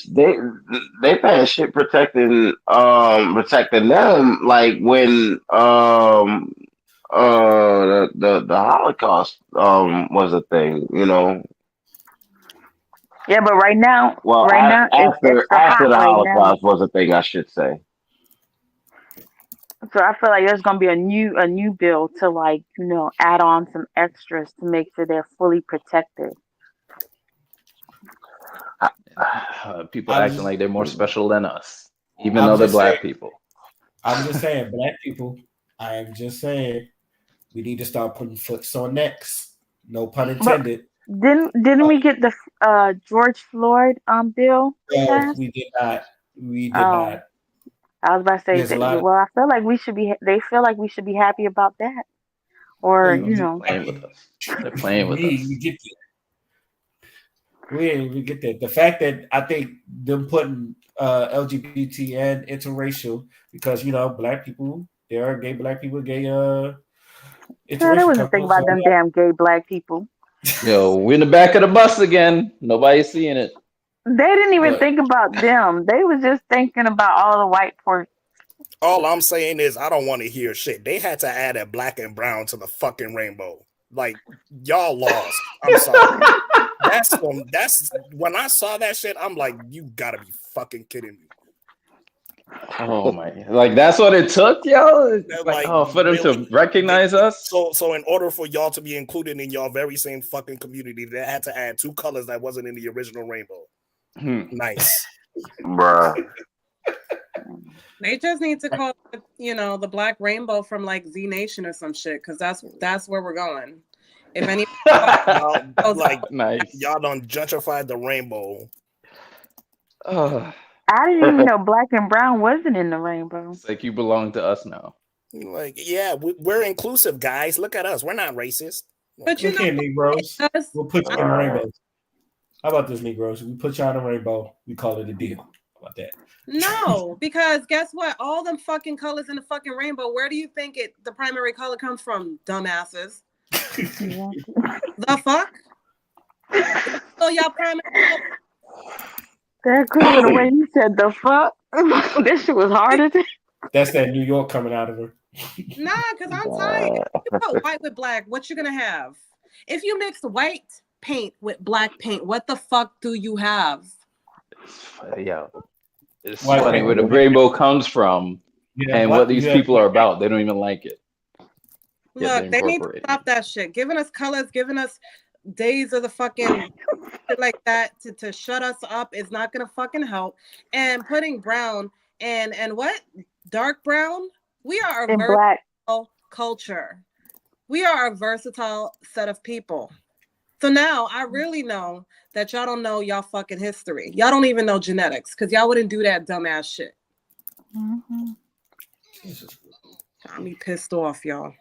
Speaker 5: passed shit protecting them like when the Holocaust was a thing, you know.
Speaker 6: Yeah, but right now,
Speaker 5: Well,
Speaker 6: it's extra
Speaker 5: after
Speaker 6: hot
Speaker 5: the
Speaker 6: right now.
Speaker 5: Holocaust was a thing, I should say.
Speaker 6: So I feel like there's gonna be a new bill to like add on some extras to make sure they're fully protected.
Speaker 13: People
Speaker 2: I'm
Speaker 13: acting
Speaker 2: just,
Speaker 13: like they're more special than us, even
Speaker 2: I'm
Speaker 13: though they're
Speaker 2: just saying.
Speaker 13: black people.
Speaker 2: I'm just saying, black people. I am just saying, we need to start putting foots on necks. No pun
Speaker 6: But
Speaker 2: intended.
Speaker 6: didn't we get the George Floyd bill passed?
Speaker 2: We did not. We did
Speaker 6: Oh,
Speaker 2: not.
Speaker 6: I was about to say
Speaker 2: There's a
Speaker 6: that.
Speaker 2: lot of
Speaker 6: Well, I feel like we should be. They feel like we should be happy about that, or
Speaker 13: Playing with us. They're playing with us.
Speaker 2: we get that. We didn't even get that. The fact that I think them putting LGBT and interracial because black people, there are gay black people, gay
Speaker 6: Girl, they
Speaker 2: interracial
Speaker 6: wasn't thinking
Speaker 2: couples.
Speaker 6: about them damn gay black people.
Speaker 13: Yo, we're in the back of the bus again. Nobody's seeing it.
Speaker 6: They didn't even
Speaker 2: But
Speaker 6: think about them. They was just thinking about all the white poor.
Speaker 3: All I'm saying is I don't want to hear shit. They had to add a black and brown to the fucking rainbow. Like y'all lost. I'm sorry. That's when I saw that shit. I'm like, you gotta be fucking kidding me.
Speaker 13: Oh my! Like that's what it took, yo.
Speaker 3: Like,
Speaker 13: For them
Speaker 3: really?
Speaker 13: to recognize us.
Speaker 3: So in order for y'all to be included in your very same fucking community, they had to add 2 colors that wasn't in the original rainbow. Nice,
Speaker 5: bruh.
Speaker 7: They just need to call it, the Black Rainbow from like Z Nation or some shit, because that's where we're going. If any,
Speaker 3: nice. Y'all done gentrified the rainbow.
Speaker 6: I didn't even know black and brown wasn't in the rainbow.
Speaker 13: It's like you belong to us now.
Speaker 3: Like, yeah, we're inclusive, guys. Look at us. We're not racist.
Speaker 7: But
Speaker 2: okay, Negroes. We'll put you in the rainbow. How about this, Negroes? We put you on a rainbow. We call it a deal. How about that?
Speaker 7: No, because guess what? All them fucking colors in the fucking rainbow. Where do you think the primary color comes from, dumbasses? The fuck? So y'all primary color.
Speaker 6: That could have the way you said the fuck. This shit was hard as
Speaker 2: That's that New York coming out of her.
Speaker 7: Nah, because I'm tired. If you put white with black, what you gonna have? If you mix white paint with black paint, what the fuck do you have?
Speaker 13: Yeah, it's
Speaker 2: White
Speaker 13: funny
Speaker 2: paint.
Speaker 13: where the rainbow comes from and what these people are about. They don't even like it.
Speaker 7: Look, they need to stop that shit. Giving us colors, giving us days of the fucking shit like that to shut us up is not gonna fucking help. And putting brown and what dark brown. We are a
Speaker 6: And black.
Speaker 7: versatile culture. We are a versatile set of people. So now I really know that y'all don't know y'all fucking history. Y'all don't even know genetics because y'all wouldn't do that dumbass shit.
Speaker 6: Mm-hmm.
Speaker 2: Jesus.
Speaker 7: Got me pissed off, y'all.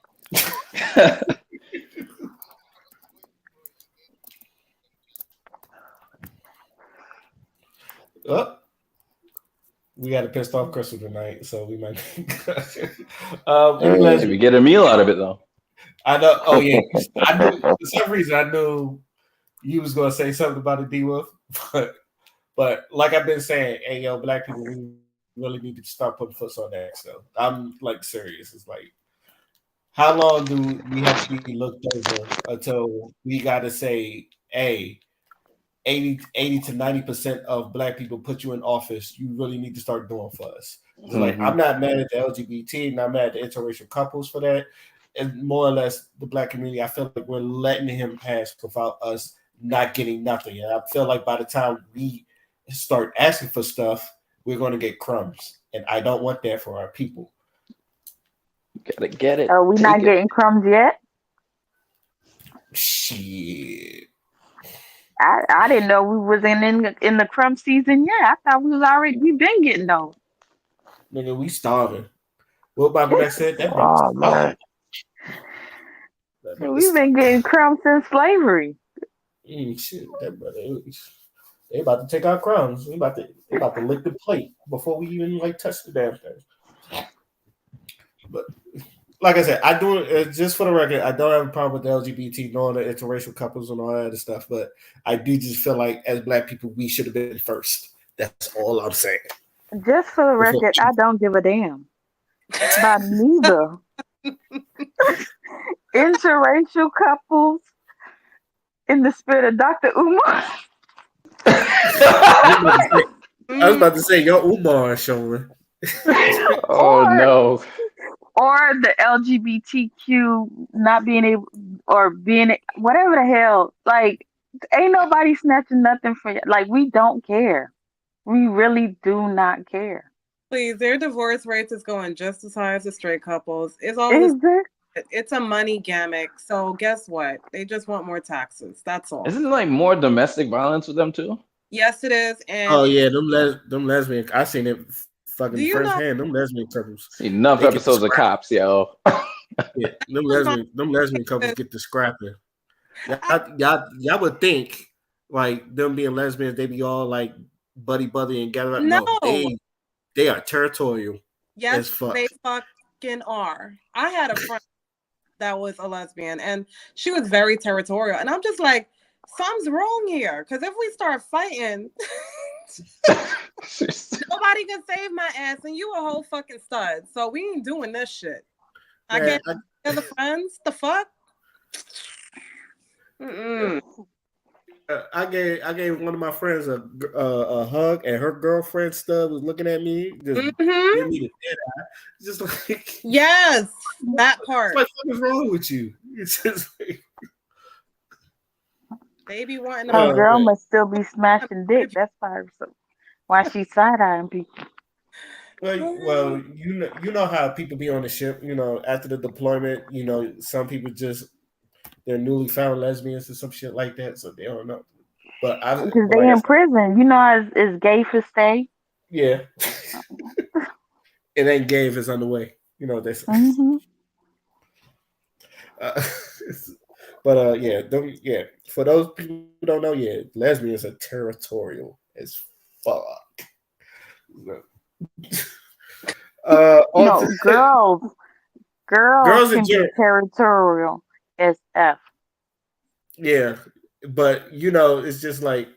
Speaker 2: Oh, we got a pissed off Crystal tonight, so we might.
Speaker 13: Maybe get a meal out of it though.
Speaker 2: I know. Oh yeah, I knew for some reason I knew you was gonna say something about the D Wolf, but like I've been saying, hey yo, black people, we really need to start putting foot on that stuff. I'm like serious. It's like, how long do we have to be looked over until we got to say, hey, 80 to 90% of black people put you in office, you really need to start doing for us. It's like, I'm not mad at the LGBT, not mad at the interracial couples for that. And more or less the black community, I feel like we're letting him pass without us not getting nothing. And I feel like by the time we start asking for stuff, we're going to get crumbs. And I don't want that for our people.
Speaker 13: Gotta get it.
Speaker 6: Are we not getting crumbs yet?
Speaker 2: Shit.
Speaker 6: I didn't know we was in the crumb season yet. I thought we been getting those.
Speaker 2: Nigga, we starving. What Bobby Mack said? That
Speaker 5: Oh man.
Speaker 6: We've been getting crumbs since slavery.
Speaker 2: Shit, that brother. They about to take our crumbs. They about to lick the plate before we even like touch the damn thing. But like I said, I do just for the record, I don't have a problem with the LGBT, nor the interracial couples and all that other stuff. But I do just feel like as black people, we should have been first. That's all I'm saying.
Speaker 6: Just for the record, I don't give a damn about neither interracial couples in the spirit of Dr. Umar.
Speaker 2: I was about to say your Umar is showing.
Speaker 13: No.
Speaker 6: Or the LGBTQ not being able or being whatever the hell. Like, ain't nobody snatching nothing for you. Like, we don't care. We really do not care.
Speaker 7: Please, their divorce rates is going just as high as the straight couples. It's all it's a money gimmick. So guess what? They just want more taxes. That's all.
Speaker 13: Isn't it like more domestic violence with them too?
Speaker 7: Yes, it is. And
Speaker 2: oh yeah, them lesbian. I seen it fucking firsthand. Them lesbian couples.
Speaker 13: Enough episodes of Cops, yo.
Speaker 2: Yeah, them lesbian couples get the scrapping. Y'all would think like them being lesbians, they be all like buddy and gather up.
Speaker 7: No,
Speaker 2: they are territorial.
Speaker 7: Yes, they fucking are. I had a friend that was a lesbian, and she was very territorial, and I'm just like, something's wrong here, because if we start fighting, nobody can save my ass, and you a whole fucking stud. So we ain't doing this shit. I can't have the friends. The fuck.
Speaker 2: I gave one of my friends a hug, and her girlfriend stud was looking at me, just give me the dead eye, just like
Speaker 7: yes, that part.
Speaker 2: What the fuck is wrong with you? It's just like
Speaker 7: baby wanting to.
Speaker 6: Her girl must still be smashing dick. That's why she's side eyeing people.
Speaker 2: Well, you know how people be on the ship. You know, after the deployment, you know, some people just they're newly found lesbians or some shit like that, so they don't know. But
Speaker 6: because they in prison, you know, it's gay for stay.
Speaker 2: Yeah, it ain't gay if it's on the way. You know what they say. Yeah. For those people who don't know, lesbians are territorial as fuck.
Speaker 6: No, girls can be territorial as F.
Speaker 2: Yeah, but you know, it's just like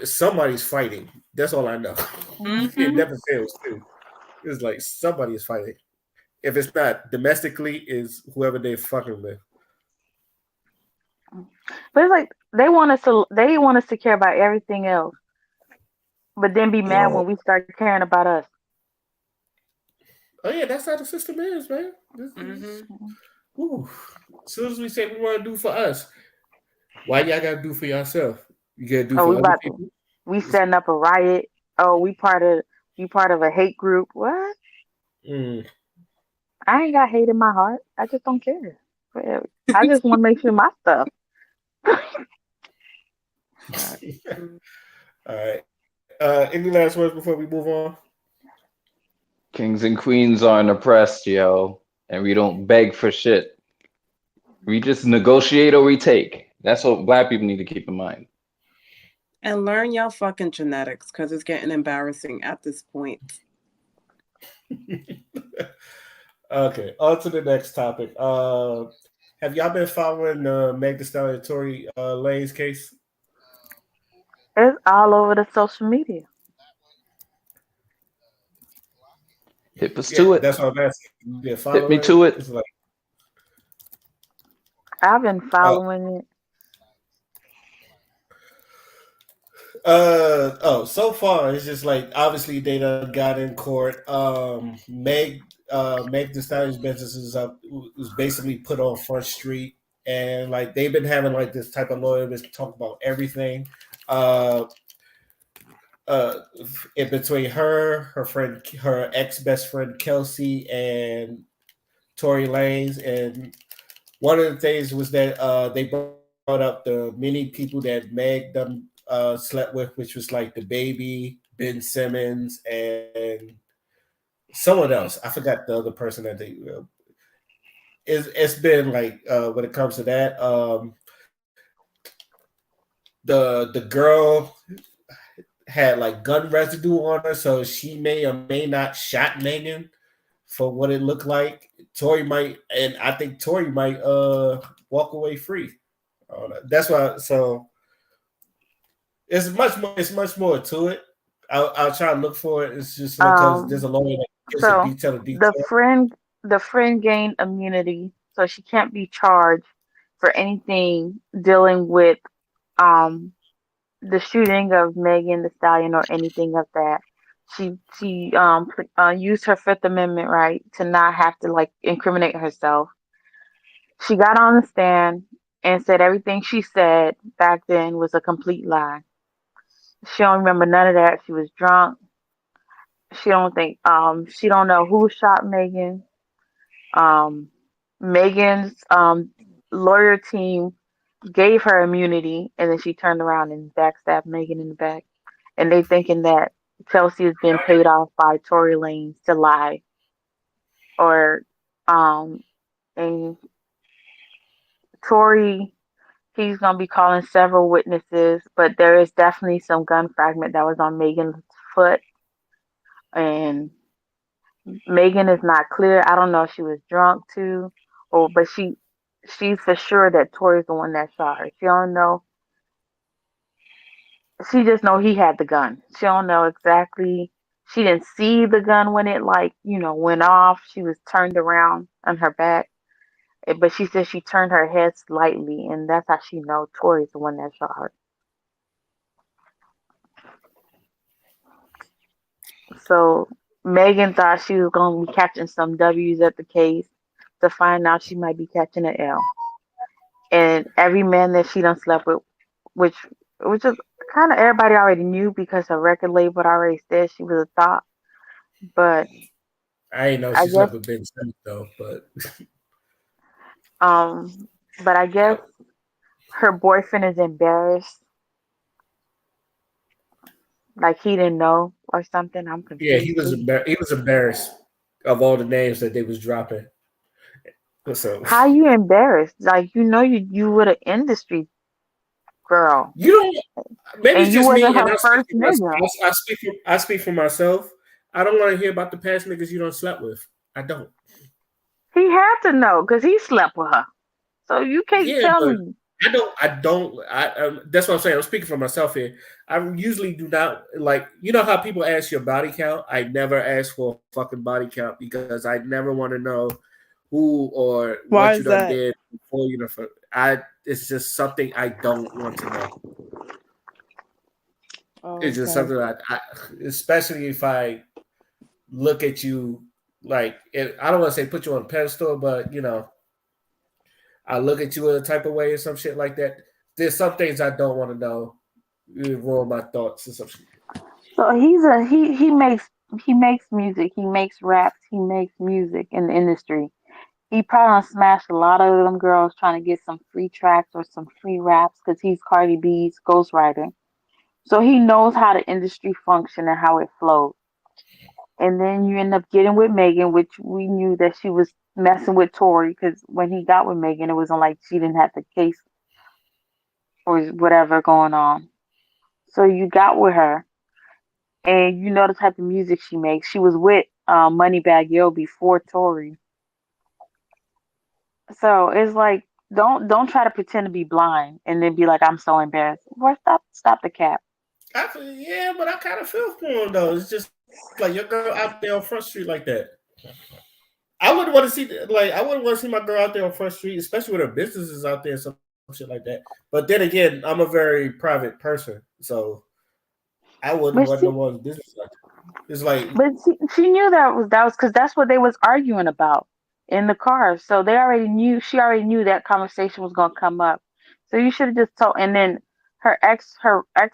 Speaker 2: somebody's fighting. That's all I know. It never fails too. It's like somebody is fighting. If it's not domestically, is whoever they fucking with.
Speaker 6: But it's like they want us to care about everything else, but then be mad when we start caring about us.
Speaker 2: Oh yeah, that's how the system is, man. As soon as we say we want to do for us, why y'all gotta do for yourself? You gotta do for other people.
Speaker 6: We setting up a riot. Oh, we part of You part of a hate group? What?
Speaker 2: Mm.
Speaker 6: I ain't got hate in my heart. I just don't care. Whatever. I just want to make sure my stuff.
Speaker 2: All right. Any last words before we move on?
Speaker 13: Kings and queens aren't oppressed, yo, and we don't beg for shit. We just negotiate or we take. That's what black people need to keep in mind.
Speaker 7: And learn your fucking genetics because it's getting embarrassing at this point.
Speaker 2: Okay, on to the next topic. Have y'all been following Meg Thee Stallion and Tory Lanez case?
Speaker 6: It's all over the social media.
Speaker 13: Hip us
Speaker 2: Yeah,
Speaker 13: to it.
Speaker 2: that's what I'm asking. You been
Speaker 13: Hit
Speaker 2: following
Speaker 13: me to it.
Speaker 2: It's like,
Speaker 6: I've been following it.
Speaker 2: So far it's just like obviously they done got in court. Meg Thee Stallion's business is up, was basically put on Front Street, and like they've been having like this type of lawyer that's talk about everything. Uh, in between her friend, her ex best friend Kelsey, and Tory Lanez, and one of the things was that they brought up the many people that Meg done slept with, which was like the baby, Ben Simmons, and someone else. I forgot the other person that they. It's been like when it comes to that, the girl had like gun residue on her, so she may or may not shot Megan for what it looked like. Tory might, and I think Tory might walk away free. That's why. So it's much more to it. I'll try to look for it. It's just because there's a lawyer that gives a
Speaker 6: So
Speaker 2: detail.
Speaker 6: the friend gained immunity, so she can't be charged for anything dealing with um the shooting of Megan Thee Stallion or anything of that. She used her Fifth Amendment right to not have to like incriminate herself. She got on the stand and said everything she said back then was a complete lie. She don't remember none of that. She was drunk. She don't know who shot Megan. Um Megan's lawyer team gave her immunity and then she turned around and backstabbed Megan in the back. And they thinking that Chelsea has been paid off by Tory Lanez to lie, or um, and Tory he's gonna be calling several witnesses, but there is definitely some gun fragment that was on Megan's foot, and Megan is not clear. I don't know if she was drunk too, or but she's for sure that Tory's the one that shot her. She don't know. She just know he had the gun. She don't know exactly. She didn't see the gun when it went off. She was turned around on her back, but she said she turned her head slightly, and that's how she know Tori's the one that shot her. So Megan thought she was gonna be catching some W's at the case, to find out she might be catching an L. And every man that she done slept with, which is kind of everybody already knew because her record label already said she was a thought. But
Speaker 2: I ain't know
Speaker 6: I
Speaker 2: she
Speaker 6: guess
Speaker 2: slept with Ben Simmons though, but
Speaker 6: um but I guess her boyfriend is embarrassed, like he didn't know or something. I'm
Speaker 2: yeah,
Speaker 6: confused too.
Speaker 2: he was embarrassed of all the names that they was dropping. So
Speaker 6: How you embarrassed? Like you were an industry girl,
Speaker 2: you don't. Maybe
Speaker 6: and
Speaker 2: it's
Speaker 6: you
Speaker 2: just me,
Speaker 6: wasn't
Speaker 2: and
Speaker 6: her first nigga.
Speaker 2: I speak for myself. I don't want to hear about the past niggas you don't slept with. I don't.
Speaker 6: He had to know because he slept with her. So you can't
Speaker 2: Yeah,
Speaker 6: tell
Speaker 2: but
Speaker 6: me.
Speaker 2: I don't. I don't. That's what I'm saying. I'm speaking for myself here. I usually do not like. You know how people ask your body count. I never ask for a fucking body count because I never want to know who or
Speaker 8: Why
Speaker 2: what you
Speaker 8: is
Speaker 2: done
Speaker 8: that?
Speaker 2: did before you know. It's just something I don't want to know.
Speaker 8: Oh,
Speaker 2: It's just
Speaker 8: okay.
Speaker 2: something especially if I look at you like I don't want to say put you on a pedestal, but I look at you in a type of way or some shit like that. There's some things I don't want to know. It ruin my thoughts and some shit.
Speaker 6: So he makes he makes music. He makes raps. He makes music in the industry. He probably done smashed a lot of them girls trying to get some free tracks or some free raps because he's Cardi B's ghostwriter. So he knows how the industry function and how it flows. And then you end up getting with Megan, which we knew that she was messing with Tori because when he got with Megan, it wasn't like she didn't have the case or whatever going on. So you got with her, and you know the type of music she makes. She was with Moneybag Yo before Tori, so it's like don't try to pretend to be blind and then be like I'm so embarrassed. Boy, stop the cap.
Speaker 2: Yeah, but I kind of feel for him though. It's just like your girl out there on Front Street like that. I wouldn't want to see I wouldn't want to see my girl out there on Front Street, especially with her businesses out there and some shit like that. But then again, I'm a very private person, so I wouldn't
Speaker 6: But
Speaker 2: want no
Speaker 6: she
Speaker 2: one's business like that. It's like
Speaker 6: but she knew that was because that's what they was arguing about in the car. So they already knew she already knew that conversation was gonna come up. So you should have just told. And then her ex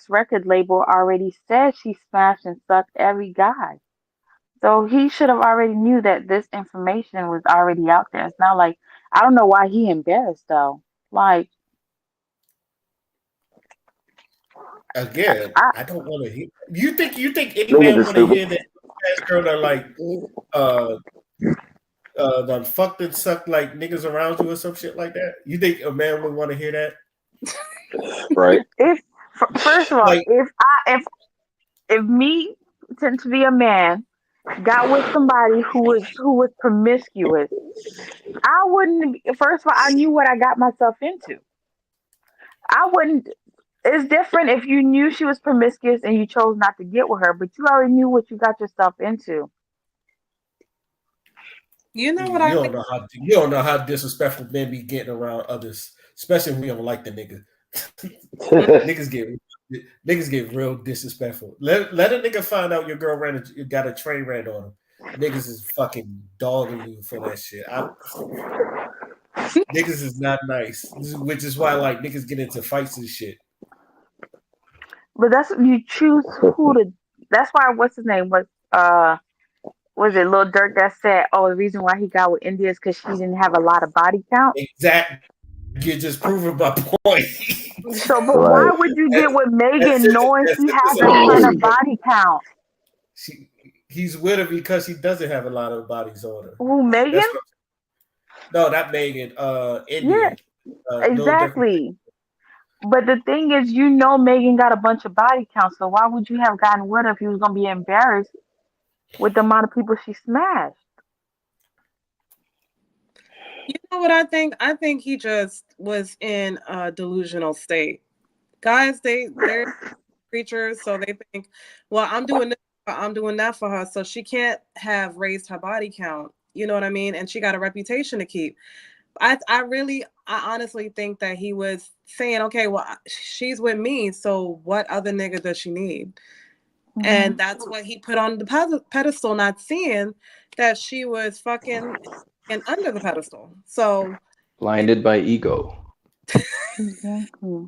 Speaker 6: record label already said she smashed and sucked every guy. So he should have already knew that this information was already out there. It's not like I don't know why he embarrassed though. Like
Speaker 2: again,
Speaker 6: I
Speaker 2: I don't want to hear. You think any
Speaker 5: Niggas
Speaker 2: man
Speaker 5: is
Speaker 2: want to
Speaker 5: stupid.
Speaker 2: hear that ass girl that uh done fucked and sucked like niggas around you or some shit like that? You think a man would want to hear that?
Speaker 5: Right.
Speaker 6: if first of all,
Speaker 2: Like
Speaker 6: if me tend to be a man got with somebody who was promiscuous, I wouldn't. First of all, I knew what I got myself into. I wouldn't. It's different if you knew she was promiscuous and you chose not to get with her, but you already knew what you got yourself into.
Speaker 7: You know what I think?
Speaker 2: you don't know how disrespectful men be getting around others, especially when we don't like the nigga. niggas get niggas get real disrespectful. Let a nigga find out your girl got a train ran on him. Niggas is fucking dogging you for that shit. Niggas is not nice, which is why like niggas get into fights and shit.
Speaker 6: But that's you choose who to. That's why what's his name was it Lil Durk that said, "Oh, the reason why he got with India is because she didn't have a lot of body count."
Speaker 2: Exactly. You're just proving my point.
Speaker 6: So, but why
Speaker 5: Right.
Speaker 6: would you
Speaker 2: That,
Speaker 6: get with
Speaker 2: that
Speaker 6: Megan
Speaker 2: sentence,
Speaker 6: knowing
Speaker 2: that
Speaker 6: she
Speaker 2: sentence
Speaker 6: has a ton
Speaker 2: alone.
Speaker 6: of body count?
Speaker 2: She, he's with her because he doesn't have a lot of bodies on her.
Speaker 6: Who Megan?
Speaker 2: That's what. No, not Megan.
Speaker 6: Yeah,
Speaker 2: India. No different.
Speaker 6: exactly. But the thing is, you know, Megan got a bunch of body count. So why would you have gotten with her if you was gonna be embarrassed with the amount of people she smashed?
Speaker 7: You know what I think? I think he just was in a delusional state. Guys, they're creatures, so they think, well, I'm doing this, I'm doing that for her, so she can't have raised her body count. You know what I mean? And she got a reputation to keep. I honestly think that he was saying, okay, well, she's with me, so what other nigga does she need? And that's what he put on the pedestal, not seeing that she was fucking and under the pedestal. So
Speaker 13: Blinded by ego.
Speaker 6: Exactly.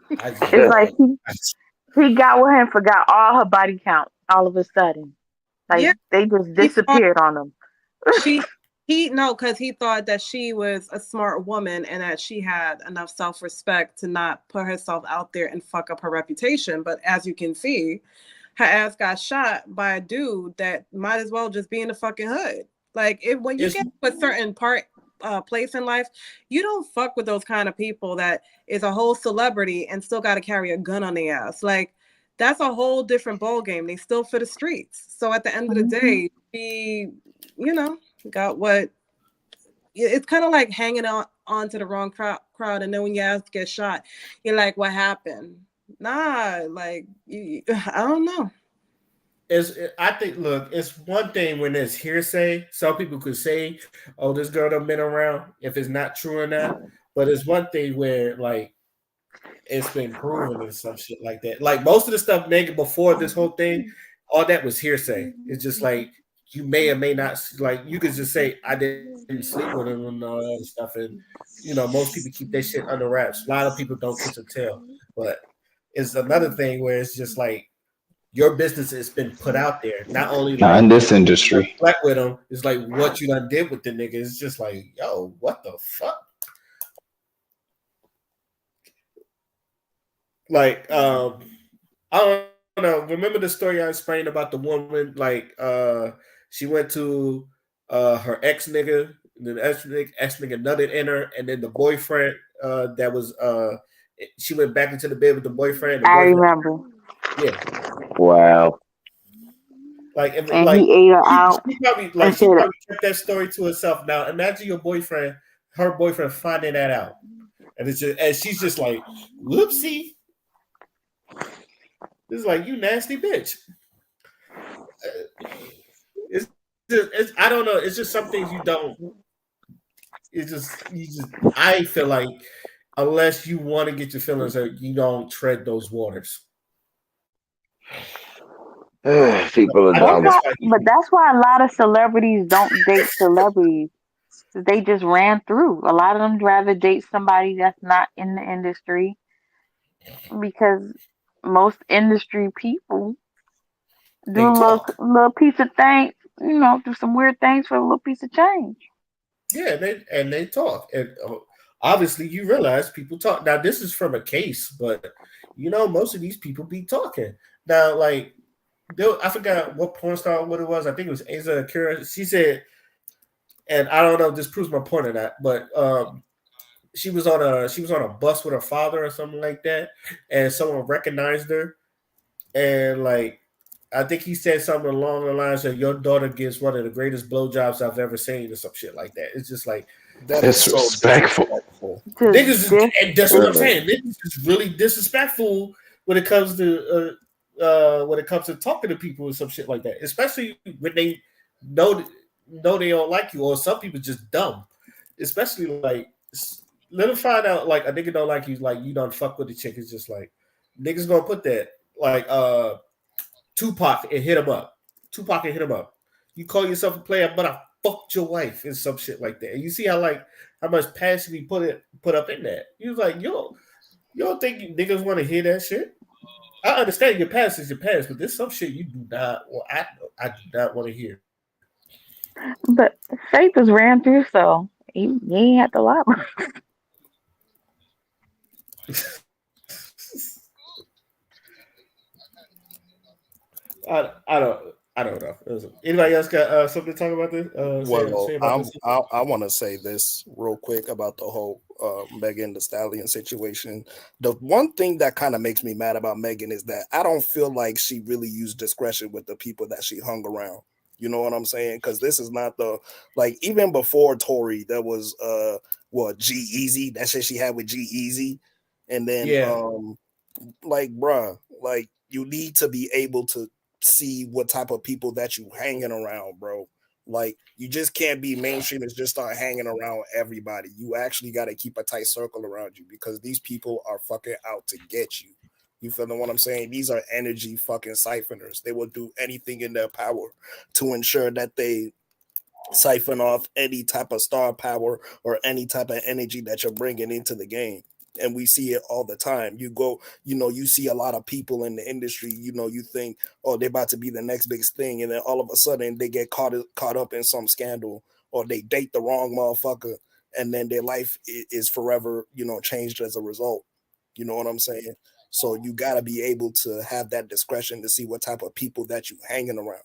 Speaker 6: It's
Speaker 2: Look.
Speaker 6: like he got with her and forgot all her body count all of a sudden. Like
Speaker 7: yeah,
Speaker 6: they just
Speaker 7: he thought
Speaker 6: disappeared on him.
Speaker 7: she he no, because he thought that she was a smart woman and that she had enough self-respect to not put herself out there and fuck up her reputation. But as you can see, her ass got shot by a dude that might as well just be in the fucking hood. Like when you
Speaker 2: It's
Speaker 7: get to a certain place in life, you don't fuck with those kind of people that is a whole celebrity and still got to carry a gun on their ass. Like that's a whole different ball game. They still for the streets. So at the end of the day, she, got what. It's kind of like hanging onto the wrong crowd, and then when your ass gets shot, you're like, "What happened?" Nah, like I don't know.
Speaker 2: I think. Look, it's one thing when there's hearsay. Some people could say, "Oh, this girl done been around," if it's not true or not. But it's one thing where like it's been proven and some shit like that. Like most of the stuff Megan before this whole thing, all that was hearsay. It's just like you may or may not like you could just say I didn't sleep with him and all that other stuff, and most people keep that shit under wraps. A lot of people don't kiss or tell, but it's another thing where it's just like your business has been put out there. Not only
Speaker 13: Not
Speaker 2: like
Speaker 13: in this
Speaker 2: you done
Speaker 13: industry.
Speaker 2: slept with him, it's like what you done did with the nigga. It's just like, yo, what the fuck? Like, I don't know. Remember the story I explained about the woman? Like, she went to her ex nigga, and then the ex nigga nutted in her, and then the boyfriend that was she went back into the bed with the boyfriend. The
Speaker 6: I
Speaker 2: boyfriend,
Speaker 6: remember.
Speaker 2: yeah,
Speaker 5: Wow.
Speaker 2: like if
Speaker 6: And
Speaker 2: like
Speaker 6: he ate her out and
Speaker 2: she
Speaker 6: said,
Speaker 2: probably kept that story to herself. Now imagine your boyfriend, her boyfriend finding that out, and it's just and she's just like, whoopsie. This is like you nasty bitch. It's it's I don't know. It's just some things you don't. It's just you just. I feel like unless you want to get your feelings hurt, you don't tread those waters.
Speaker 5: People are
Speaker 2: I think
Speaker 6: that's
Speaker 5: dumb.
Speaker 2: that's
Speaker 6: why,
Speaker 2: why
Speaker 6: but that's why a lot of celebrities don't date celebrities. They just ran through. A lot of them rather date somebody that's not in the industry because most industry people do
Speaker 2: they
Speaker 6: a
Speaker 2: talk.
Speaker 6: little piece of thing, do some weird things for a little piece of change.
Speaker 2: Yeah, they talk, and obviously you realize people talk. Now this is from a case, but most of these people be talking. Now, like I forgot what porn star what it was. I think it was Asa Akira. She said, and I don't know if this proves my point or not, but she was on a bus with her father or something like that, and someone recognized her, and like I think he said something along the lines of "Your daughter gives one of the greatest blowjobs I've ever seen" or some shit like that. It's just like
Speaker 3: That is so
Speaker 13: Disrespectful.
Speaker 3: disrespectful.
Speaker 6: Just
Speaker 2: niggas is,
Speaker 6: this,
Speaker 2: and that's what I'm
Speaker 5: Really?
Speaker 2: saying. Niggas is really disrespectful when it comes to talking to people and some shit like that, especially when they know know they don't like you, or some people just dumb. Especially like let them find out like a nigga don't like you, like you don't fuck with the chick. It's just like niggas gonna put that like Tupac and hit him up. Tupac and hit him up. You call yourself a player, but I fucked your wife and some shit like that. And you see how much passion he put up in that. He was like, yo, you don't think niggas want to hear that shit? I understand your past is your past, but there's some shit you do not. Well, I do not want to hear.
Speaker 6: but Faith was ran through, so he ain't had to lie.
Speaker 2: I don't I don't know. Anybody else got something to talk about this? Say
Speaker 3: Well,
Speaker 2: about this?
Speaker 3: I want to say this real quick about the whole Megan the Stallion situation. The one thing that kind of makes me mad about Megan is that I don't feel like she really used discretion with the people that she hung around. You know what I'm saying? Because this is not the like even before Tory, there was what G Easy that shit she had with G Easy, and then
Speaker 2: Yeah,
Speaker 3: like bruh, like you need to be able to see what type of people that you hanging around, bro. Like you just can't be mainstream and just start hanging around everybody. You actually got to keep a tight circle around you because these people are fucking out to get you. You feel what I'm saying? These are energy fucking siphoners. They will do anything in their power to ensure that they siphon off any type of star power or any type of energy that you're bringing into the game. And we see it all the time. You go, you see a lot of people in the industry, you think, oh, they're about to be the next big thing. And then all of a sudden they get caught up in some scandal or they date the wrong motherfucker. And then their life is forever, changed as a result. You know what I'm saying? So you got to be able to have that discretion to see what type of people that you hanging around.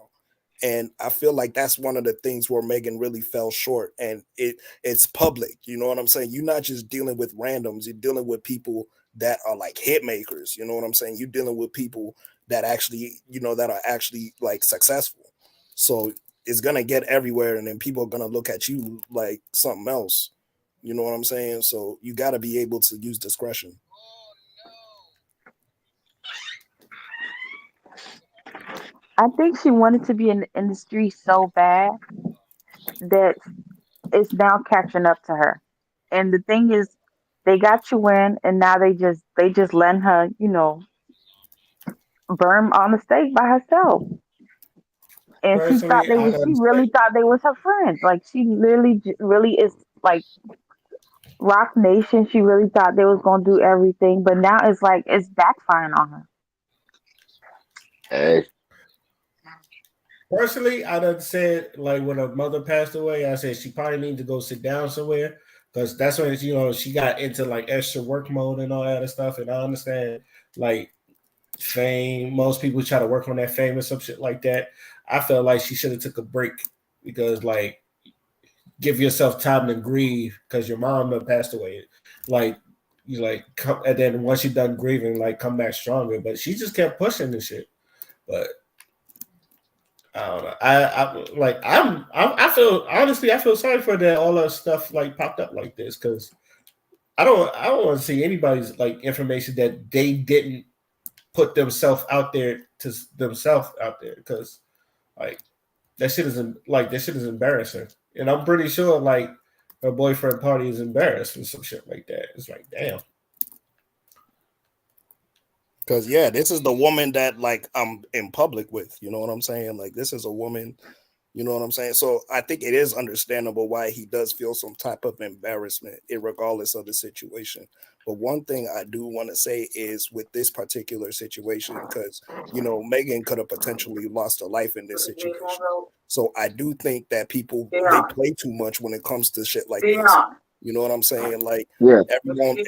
Speaker 3: And I feel like that's one of the things where Megan really fell short. And it's public. You know what I'm saying? You're not just dealing with randoms, you're dealing with people that are like hit makers. You know what I'm saying? You're dealing with people that actually, that are actually like successful. So it's gonna get everywhere, and then people are gonna look at you like something else. You know what I'm saying? So you gotta be able to use discretion.
Speaker 6: I think she wanted to be in the industry so bad that it's now catching up to her. And the thing is, they got you in, and now they just letting her, burn on the stake by herself. And
Speaker 2: personally, I
Speaker 6: she
Speaker 2: understand.
Speaker 6: really thought they was her friends. Like she literally, really is like Rock Nation. She really thought they was gonna do everything, but now it's like it's backfiring on her.
Speaker 5: Hey.
Speaker 2: Personally, I done said like when her mother passed away, I said she probably need to go sit down somewhere because that's when she got into like extra work mode and all that other stuff. And I understand like fame. Most people try to work on that fame or some shit like that. I felt like she should have took a break because like give yourself time to grieve because your mom had passed away. Like you like come and then once you're done grieving, like come back stronger. But she just kept pushing this shit. But I don't know. I feel honestly I feel sorry for that all that stuff like popped up like this because I don't want to see anybody's like information that they didn't put themselves out there to themselves out there because like that shit is embarrassing. And I'm pretty sure like her boyfriend party is embarrassed for some shit like that. It's like damn.
Speaker 3: Because yeah, this is the woman that like I'm in public with. You know what I'm saying? Like this is a woman. You know what I'm saying? So I think it is understandable why he does feel some type of embarrassment, regardless of the situation. But one thing I do want to say is with this particular situation, because Megan could have potentially lost her life in this situation. So I do think that people they play too much when it comes to shit like this. You know what I'm saying? Like
Speaker 5: Yeah.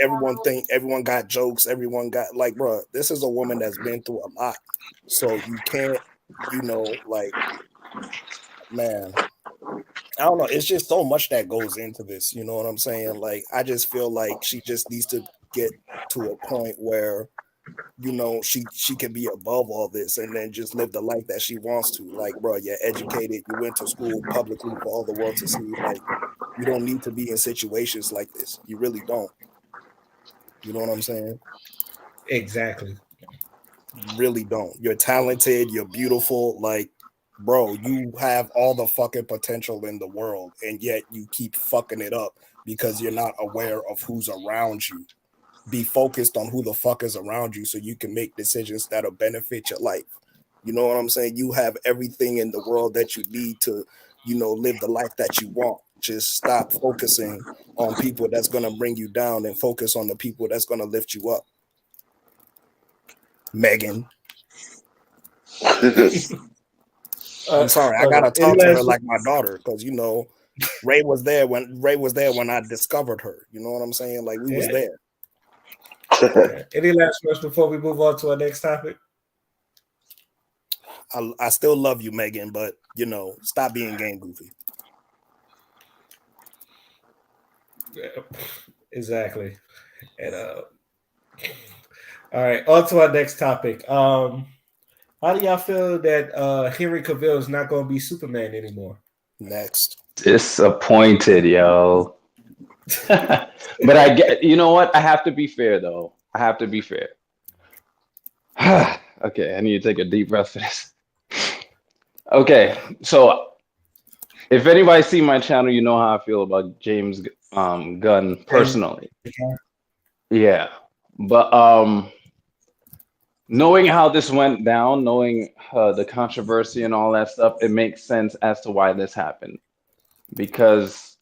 Speaker 3: everyone got jokes, everyone got like, bro, this is a woman that's been through a lot. So you can't, like, man, I don't know. It's just so much that goes into this. You know what I'm saying? Like, I just feel like she just needs to get to a point where, she can be above all this and then just live the life that she wants to. Like, bro, you're educated. You went to school publicly for all the world to see. Like, you don't need to be in situations like this. You really don't. You know what I'm saying?
Speaker 2: Exactly.
Speaker 3: You really don't. You're talented. You're beautiful. Like, bro, you have all the fucking potential in the world, and yet you keep fucking it up because you're not aware of who's around you. Be focused on who the fuck is around you so you can make decisions that'll benefit your life. You know what I'm saying? You have everything in the world that you need to, live the life that you want. Just stop focusing on people that's going to bring you down and focus on the people that's going to lift you up. Megan. I'm sorry, I gotta talk to her like my daughter because Ray was there when I discovered her. You know what I'm saying? Like we was there.
Speaker 2: Any last words before we move on to our next topic?
Speaker 3: I still love you, Megan, but stop being game goofy.
Speaker 2: Yeah, exactly. And all right, on to our next topic. How do y'all feel that Henry Cavill is not going to be Superman anymore?
Speaker 3: Next.
Speaker 13: Disappointed, yo. But I get, you know what? I have to be fair, though. I have to be fair. Okay, I need to take a deep breath for this. Okay, so if anybody see my channel, you know how I feel about James Gunn personally. Yeah, but knowing how this went down, knowing the controversy and all that stuff, it makes sense as to why this happened. Because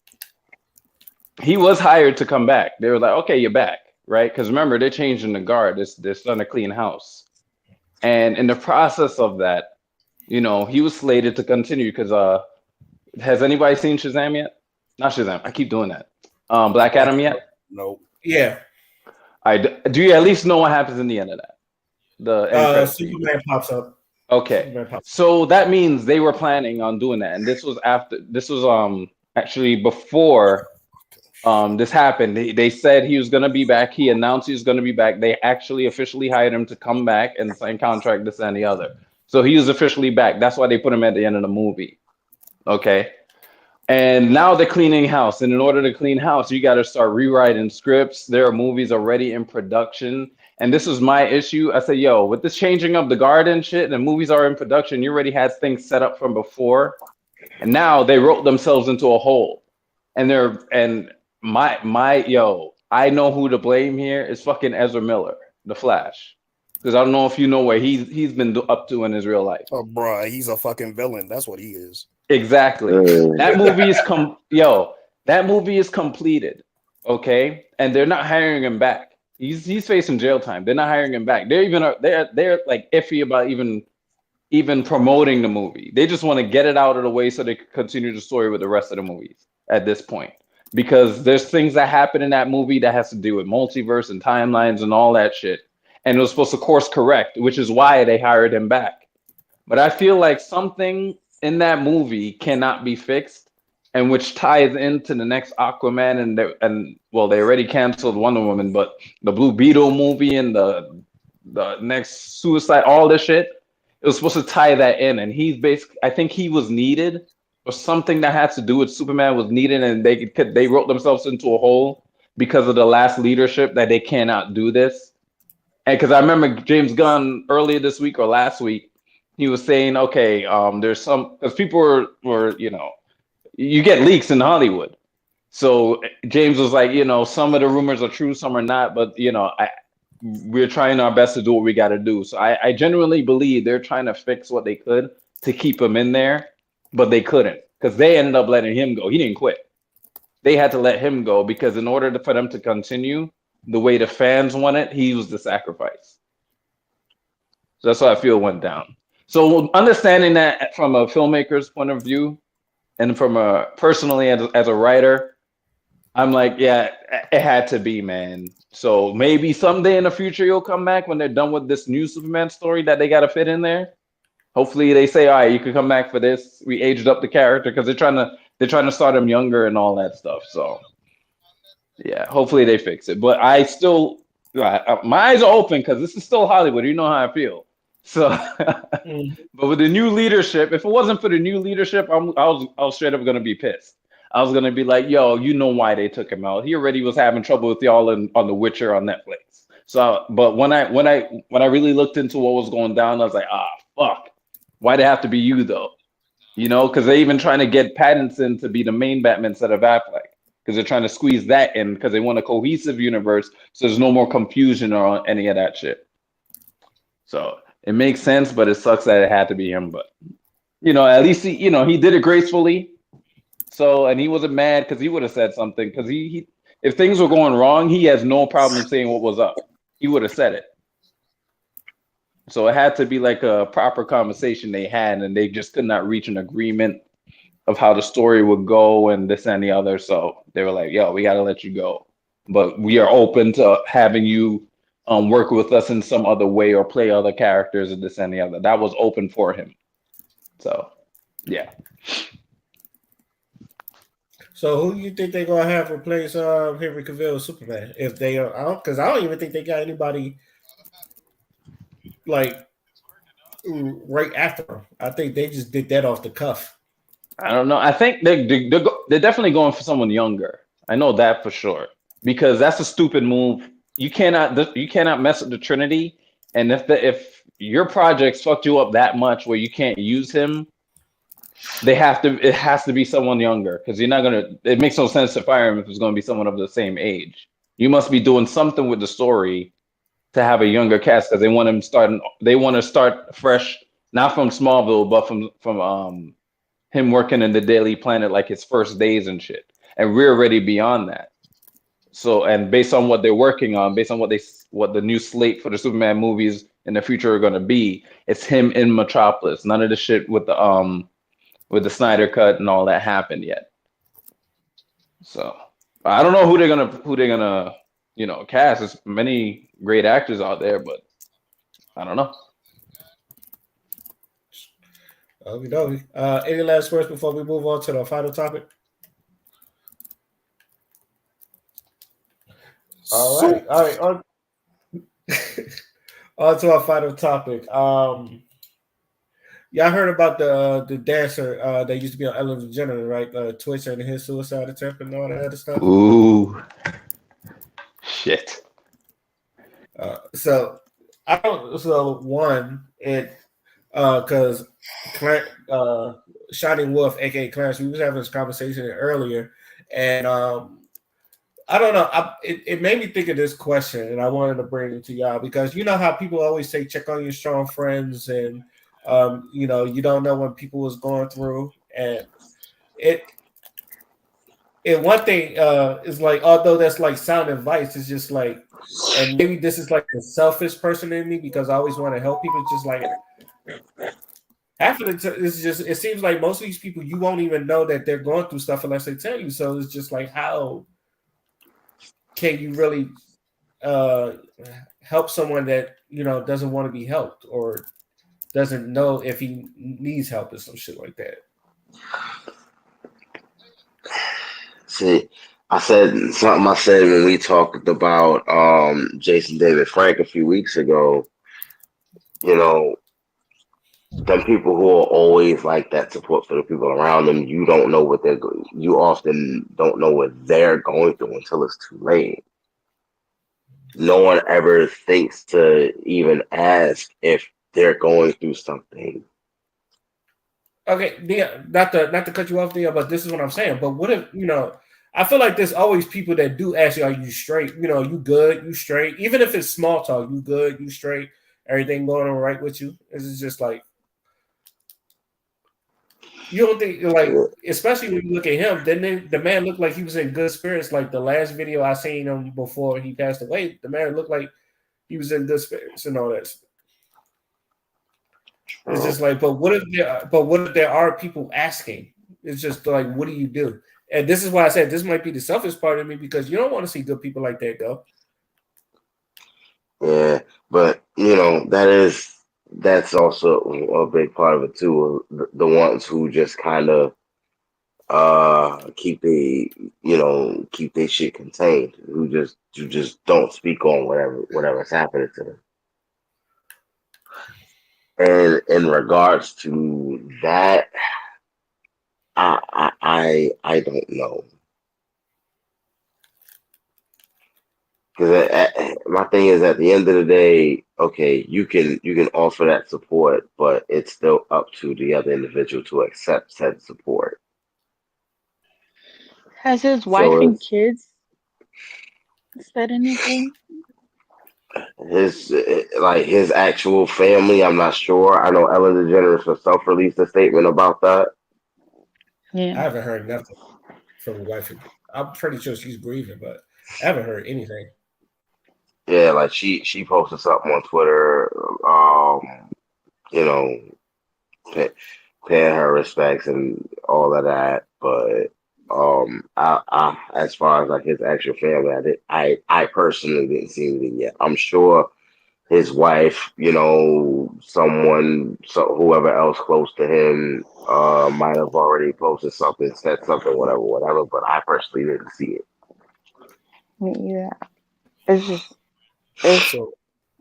Speaker 13: he was hired to come back. They were like, okay, you're back, right? Because remember, they're changing the guard. They're starting to clean house. And in the process of that, he was slated to continue because has anybody seen Shazam yet? Not Shazam. I keep doing that. Black Adam yet?
Speaker 3: No.
Speaker 2: Yeah.
Speaker 13: Do you at least know what happens in the end of that? The end credits scene.
Speaker 2: Superman pops up.
Speaker 13: Okay. So that means they were planning on doing that. And this was actually before this happened. They said he was going to be back. He announced he was going to be back. They actually officially hired him to come back and sign contract, this and the other. So he was officially back. That's why they put him at the end of the movie. Okay. And now they're cleaning house. And in order to clean house, you got to start rewriting scripts. There are movies already in production. And this was my issue. I said, yo, with this changing of the guard and shit, and movies are in production, you already had things set up from before. And now they wrote themselves into a hole. And I know who to blame here is fucking Ezra Miller, The Flash. Because I don't know if you know where he's been up to in his real life.
Speaker 3: Oh, bro, he's a fucking villain. That's what he is.
Speaker 13: Exactly. That movie is that movie is completed. Okay, and they're not hiring him back. He's facing jail time. They're not hiring him back. They're like iffy about even even promoting the movie. They just want to get it out of the way so they can continue the story with the rest of the movies at this point. Because there's things that happen in that movie that has to do with multiverse and timelines and all that shit. And it was supposed to course correct, which is why they hired him back. But I feel like something in that movie cannot be fixed, and which ties into the next Aquaman and well, they already canceled Wonder Woman, but the Blue Beetle movie and the next Suicide, all this shit, it was supposed to tie that in, and he's basically, I think he was needed, or something that had to do with Superman was needed, and they wrote themselves into a hole because of the last leadership that they cannot do this. And because I remember James Gunn earlier this week or last week, he was saying, okay, there's some, because people were you get leaks in Hollywood. So James was like, some of the rumors are true, some are not, but we're trying our best to do what we got to do. So I genuinely believe they're trying to fix what they could to keep him in there, but they couldn't because they ended up letting him go. He didn't quit. They had to let him go because in order for them to continue the way the fans want it, he was the sacrifice. So that's how I feel went down. So understanding that from a filmmaker's point of view and from a personally as a writer, I'm like, yeah, it had to be, man. So maybe someday in the future you'll come back when they're done with this new Superman story that they got to fit in there. Hopefully they say, all right, you can come back for this. We aged up the character because they're trying to start him younger and all that stuff. So yeah, hopefully they fix it. But I still, my eyes are open because this is still Hollywood. You know how I feel. So, but with the new leadership, if it wasn't for the new leadership, I was straight up gonna be pissed. I was gonna be like, yo, you know why they took him out? He already was having trouble with y'all on The Witcher on Netflix. So, but when I really looked into what was going down, I was like, fuck, why'd it have to be you though? Because they even trying to get Pattinson to be the main Batman instead of Affleck, because they're trying to squeeze that in because they want a cohesive universe, so there's no more confusion or any of that shit. So it makes sense, but it sucks that it had to be him. But at least he did it gracefully. So, and he wasn't mad because he would have said something. Because he if things were going wrong, he has no problem saying what was up. He would have said it. So it had to be like a proper conversation they had, and they just could not reach an agreement of how the story would go and this and the other. So they were like, yo, we got to let you go. But we are open to having you work with us in some other way or play other characters and this and the other. That was open for him. So, yeah.
Speaker 2: So who do you think they're gonna have replace Henry Cavill as Superman? If they because I don't even think they got anybody like right after him. I think they just did that off the cuff.
Speaker 13: I don't know. I think they're definitely going for someone younger. I know that for sure because that's a stupid move. You cannot mess with the Trinity, and if your projects fucked you up that much where you can't use him, it has to be someone younger because you're not gonna. It makes no sense to fire him if it's going to be someone of the same age. You must be doing something with the story to have a younger cast because they want him starting. They want to start fresh, not from Smallville, but from him working in the Daily Planet like his first days and shit. And we're already beyond that. So, and based on what they're working on, based on what the new slate for the Superman movies in the future are going to be, it's him in Metropolis. None of the shit with the Snyder cut and all that happened yet. So I don't know who they're gonna cast. There's many great actors out there, but I don't know.
Speaker 2: Okay. Any last words before we move on to the final topic? All right. On to our final topic. Y'all heard about the dancer that used to be on Ellen DeGeneres, right? Twitch and his suicide attempt and all that other stuff.
Speaker 13: Ooh, shit.
Speaker 2: So one, because Shining Wolf, aka Clarence, we was having this conversation earlier, and I don't know. It made me think of this question, and I wanted to bring it to y'all because you know how people always say check on your strong friends, and you don't know what people was going through, and one thing is like, although that's like sound advice, it's just like, and maybe this is like the selfish person in me because I always want to help people. Just like half of it's just it seems like most of these people you won't even know that they're going through stuff unless they tell you. So it's just like how can you really uh, help someone that doesn't want to be helped or doesn't know if he needs help or some shit like that.
Speaker 5: See, I said something I said when we talked about Jason David Frank a few weeks ago. You know, them people who are always like that support for the people around them, you don't know what you often don't know what they're going through until it's too late. No one ever thinks to even ask if they're going through something.
Speaker 2: Okay, Dia, not to cut you off, Dia, but this is what I'm saying. But what if I feel like there's always people that do ask you, "Are you straight? You good? You straight?" Even if it's small talk, you good? You straight? Everything going all right with you? It's just like you don't think like, especially when you look at him. Then the man looked like he was in good spirits. Like the last video I seen him before he passed away, the man looked like he was in good spirits and all that. It's just like, but what if there are people asking? It's just like, what do you do? And this is why I said this might be the selfish part of me because you don't want to see good people like that go.
Speaker 5: Yeah, but that's also a big part of it too. The ones who just kind of keep their shit contained, who just don't speak on whatever's happening to them. And in regards to that, I don't know. Because my thing is, at the end of the day, okay, you can offer that support, but it's still up to the other individual to accept said support.
Speaker 6: Has his wife
Speaker 5: So
Speaker 6: and
Speaker 5: it's
Speaker 6: kids said anything?
Speaker 5: his actual family. I'm not sure. I know Ellen DeGeneres herself released a statement about that.
Speaker 6: Yeah.
Speaker 2: I haven't heard nothing from the wife. I'm pretty sure she's grieving, but I haven't heard anything.
Speaker 5: Yeah, like she posted something on Twitter. You know, pay, paying her respects and all of that. But as far as like his actual family, I personally didn't see anything yet. I'm sure his wife, whoever else close to him, might have already posted something, said something, whatever. But I personally didn't see it.
Speaker 6: Yeah. It's just it's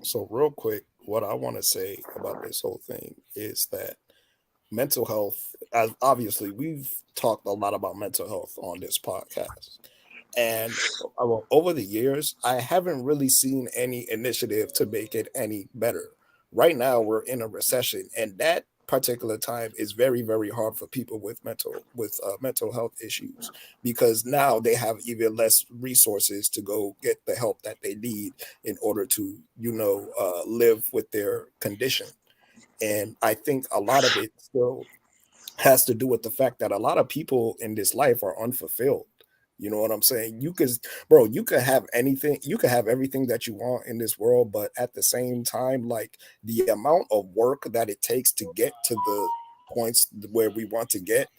Speaker 3: So real quick, what I want to say about this whole thing is that mental health, as obviously we've talked a lot about mental health on this podcast. And over the years, I haven't really seen any initiative to make it any better. Right now, we're in a recession, and that particular time is very, very hard for people with mental health issues because now they have even less resources to go get the help that they need in order to, live with their condition. And I think a lot of it still has to do with the fact that a lot of people in this life are unfulfilled. You know what I'm saying? You could have anything, you could have everything that you want in this world, but at the same time, like the amount of work that it takes to get to the points where we want to get,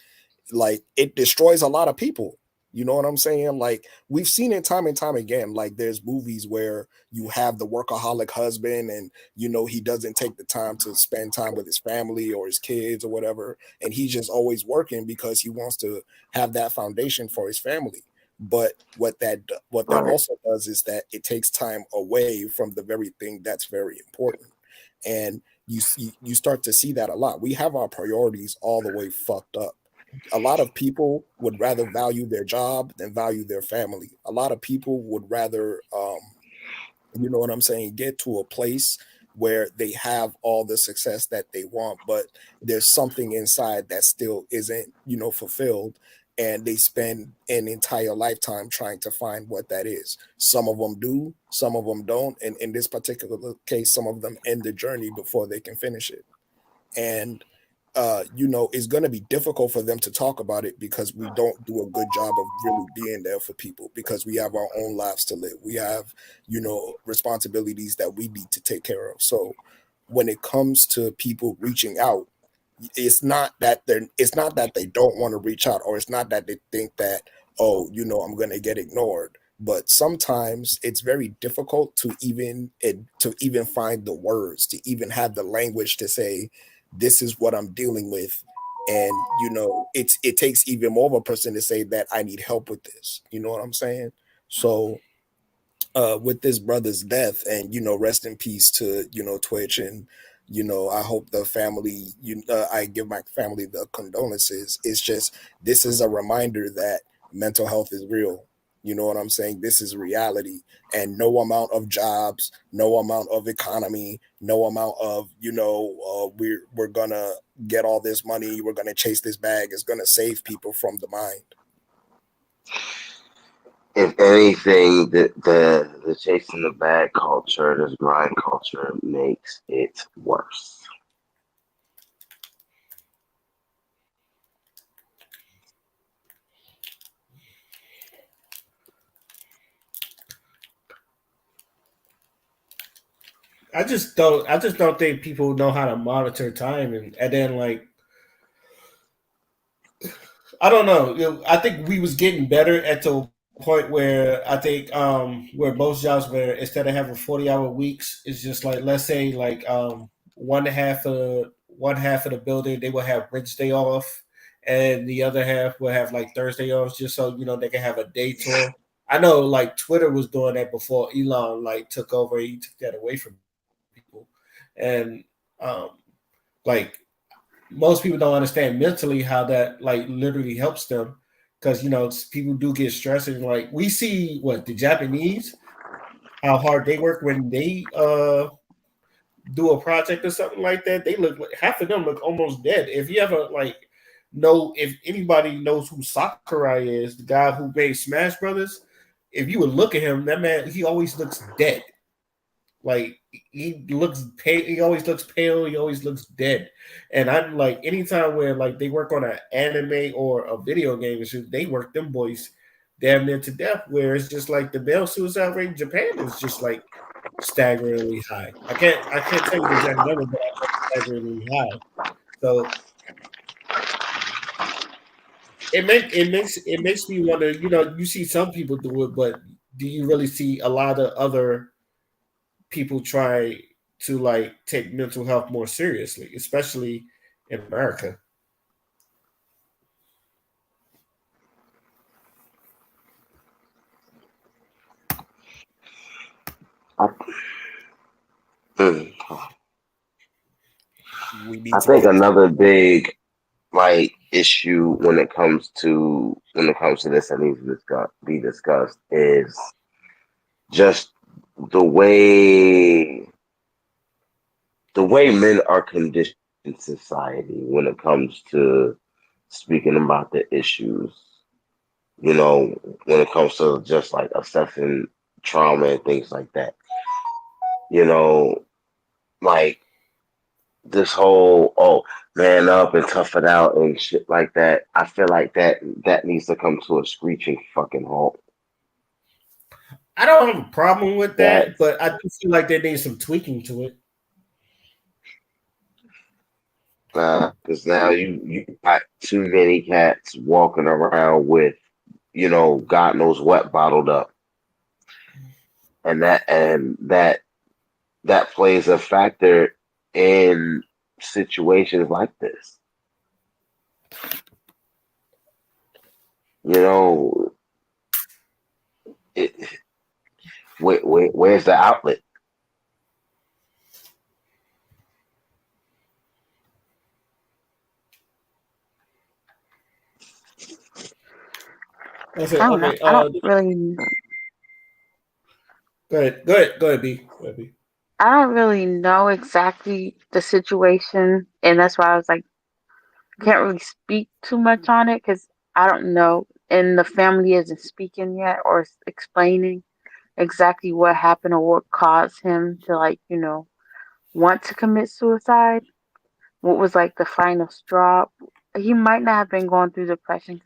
Speaker 3: like it destroys a lot of people. You know what I'm saying? Like we've seen it time and time again. Like there's movies where you have the workaholic husband and he doesn't take the time to spend time with his family or his kids or whatever, and he's just always working because he wants to have that foundation for his family. But what that
Speaker 5: Right.
Speaker 3: also does is that it takes time away from the very thing that's very important. And you start to see that a lot. We have our priorities all the way fucked up. A lot of people would rather value their job than value their family. A lot of people would rather, you know what I'm saying, get to a place where they have all the success that they want, but there's something inside that still isn't, fulfilled. And they spend an entire lifetime trying to find what that is. Some of them do, some of them don't. And in this particular case, some of them end the journey before they can finish it. And it's going to be difficult for them to talk about it because we don't do a good job of really being there for people because we have our own lives to live. We have, responsibilities that we need to take care of. So when it comes to people reaching out, it's not that they don't want to reach out, or it's not that they think that, oh, I'm going to get ignored. But sometimes it's very difficult to even find the words, to even have the language to say, this is what I'm dealing with. And it takes even more of a person to say that I need help with this. You know what I'm saying? So with this brother's death, and rest in peace to Twitch, and I hope the family, I give my family the condolences. It's just, this is a reminder that mental health is real. You know what I'm saying? This is reality, and no amount of jobs, no amount of economy, no amount of we're gonna get all this money, we're gonna chase this bag, is gonna save people from the mind.
Speaker 5: If anything, the chasing the bag culture, this grind culture, makes it worse.
Speaker 2: I just don't think people know how to monitor time, and then like I don't know. I think we was getting better at the point where I think where most jobs where instead of having 40-hour weeks, it's just like, let's say like one half of the building they will have Wednesday off, and the other half will have like Thursday off, just so they can have a day tour. I know like Twitter was doing that before Elon like took over. He took that away from people, and um, like most people don't understand mentally how that like literally helps them, because people do get stressed, and like we see what the Japanese, how hard they work when they do a project or something like that. They look like half of them look almost dead. If you ever like know, if anybody knows who Sakurai is, the guy who made Smash Brothers, if you would look at him, that man, he always looks dead. Like he looks pale. He always looks pale. He always looks dead. And I'm like, anytime where like they work on an anime or a video game, they work them boys damn near to death. Where it's just like the male suicide rate in Japan is just like staggeringly high. I can't tell you the exact number, but I know it's staggeringly high. So it makes me wonder. You see some people do it, but do you really see a lot of other people try to like take mental health more seriously, especially in America?
Speaker 5: I, mm,
Speaker 3: We need
Speaker 5: I
Speaker 3: to
Speaker 5: think
Speaker 3: get
Speaker 5: another big like issue when it comes to this that needs to be discussed is just the way the way men are conditioned in society when it comes to speaking about the issues. You know, when it comes to just like assessing trauma and things like that. You know, like this whole man up and tough it out and shit like that. I feel like that needs to come to a screeching fucking halt.
Speaker 2: I don't have a problem with
Speaker 5: That
Speaker 2: that, but I do feel like there needs some tweaking to it.
Speaker 5: because now you got too many cats walking around with God knows what bottled up, and that plays a factor in situations like this. You know, it, where's the outlet?
Speaker 2: I said,
Speaker 6: I don't know.
Speaker 2: okay,
Speaker 6: I don't really.
Speaker 2: go ahead, B. Go ahead, B.
Speaker 6: I don't really know exactly the situation, and that's why I was like, can't really speak too much on it because I don't know, and the family isn't speaking yet or explaining exactly what happened or what caused him to want to commit suicide. What was like the final straw? He might not have been going through depression,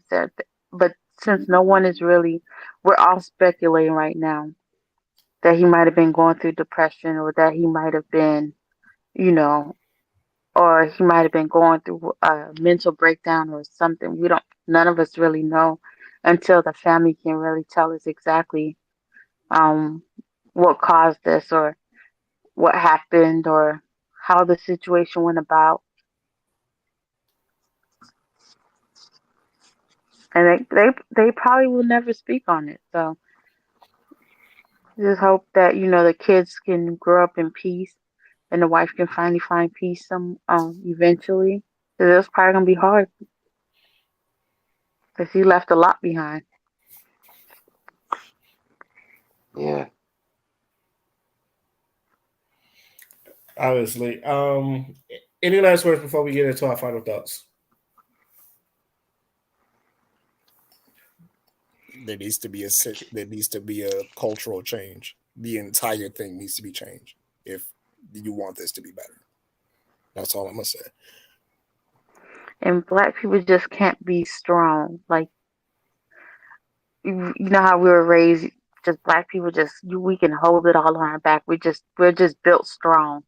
Speaker 6: but since no one is really, we're all speculating right now that he might have been going through depression or that he might have been, you know, or he might have been going through a mental breakdown or something. None of us really know until the family can really tell us exactly um, what caused this or what happened or how the situation went about. And they probably will never speak on it. So just hope that, the kids can grow up in peace and the wife can finally find peace eventually. 'Cause it's probably gonna be hard because he left a lot behind.
Speaker 5: Yeah.
Speaker 2: Obviously. Any last words before we get into our final thoughts?
Speaker 3: There needs to be a cultural change. The entire thing needs to be changed if you want this to be better. That's all I'm gonna say.
Speaker 6: And black people just can't be strong. Like you know how we were raised, just black people we can hold it all on our back. We're just built strong.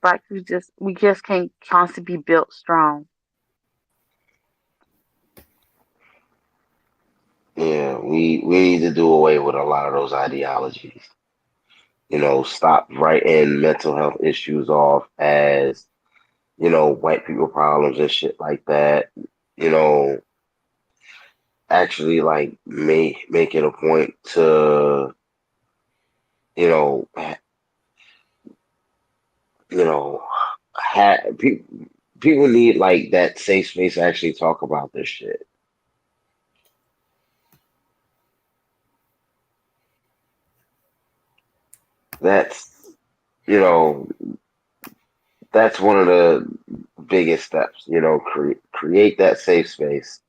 Speaker 6: Black people we just can't constantly be built strong.
Speaker 5: Yeah, we need to do away with a lot of those ideologies. Stop writing mental health issues off as, white people problems and shit like that. You know, actually like make it a point to, you know, ha- you know, people need like that safe space to actually talk about this shit. That's, you know, that's one of the biggest steps. Create that safe space.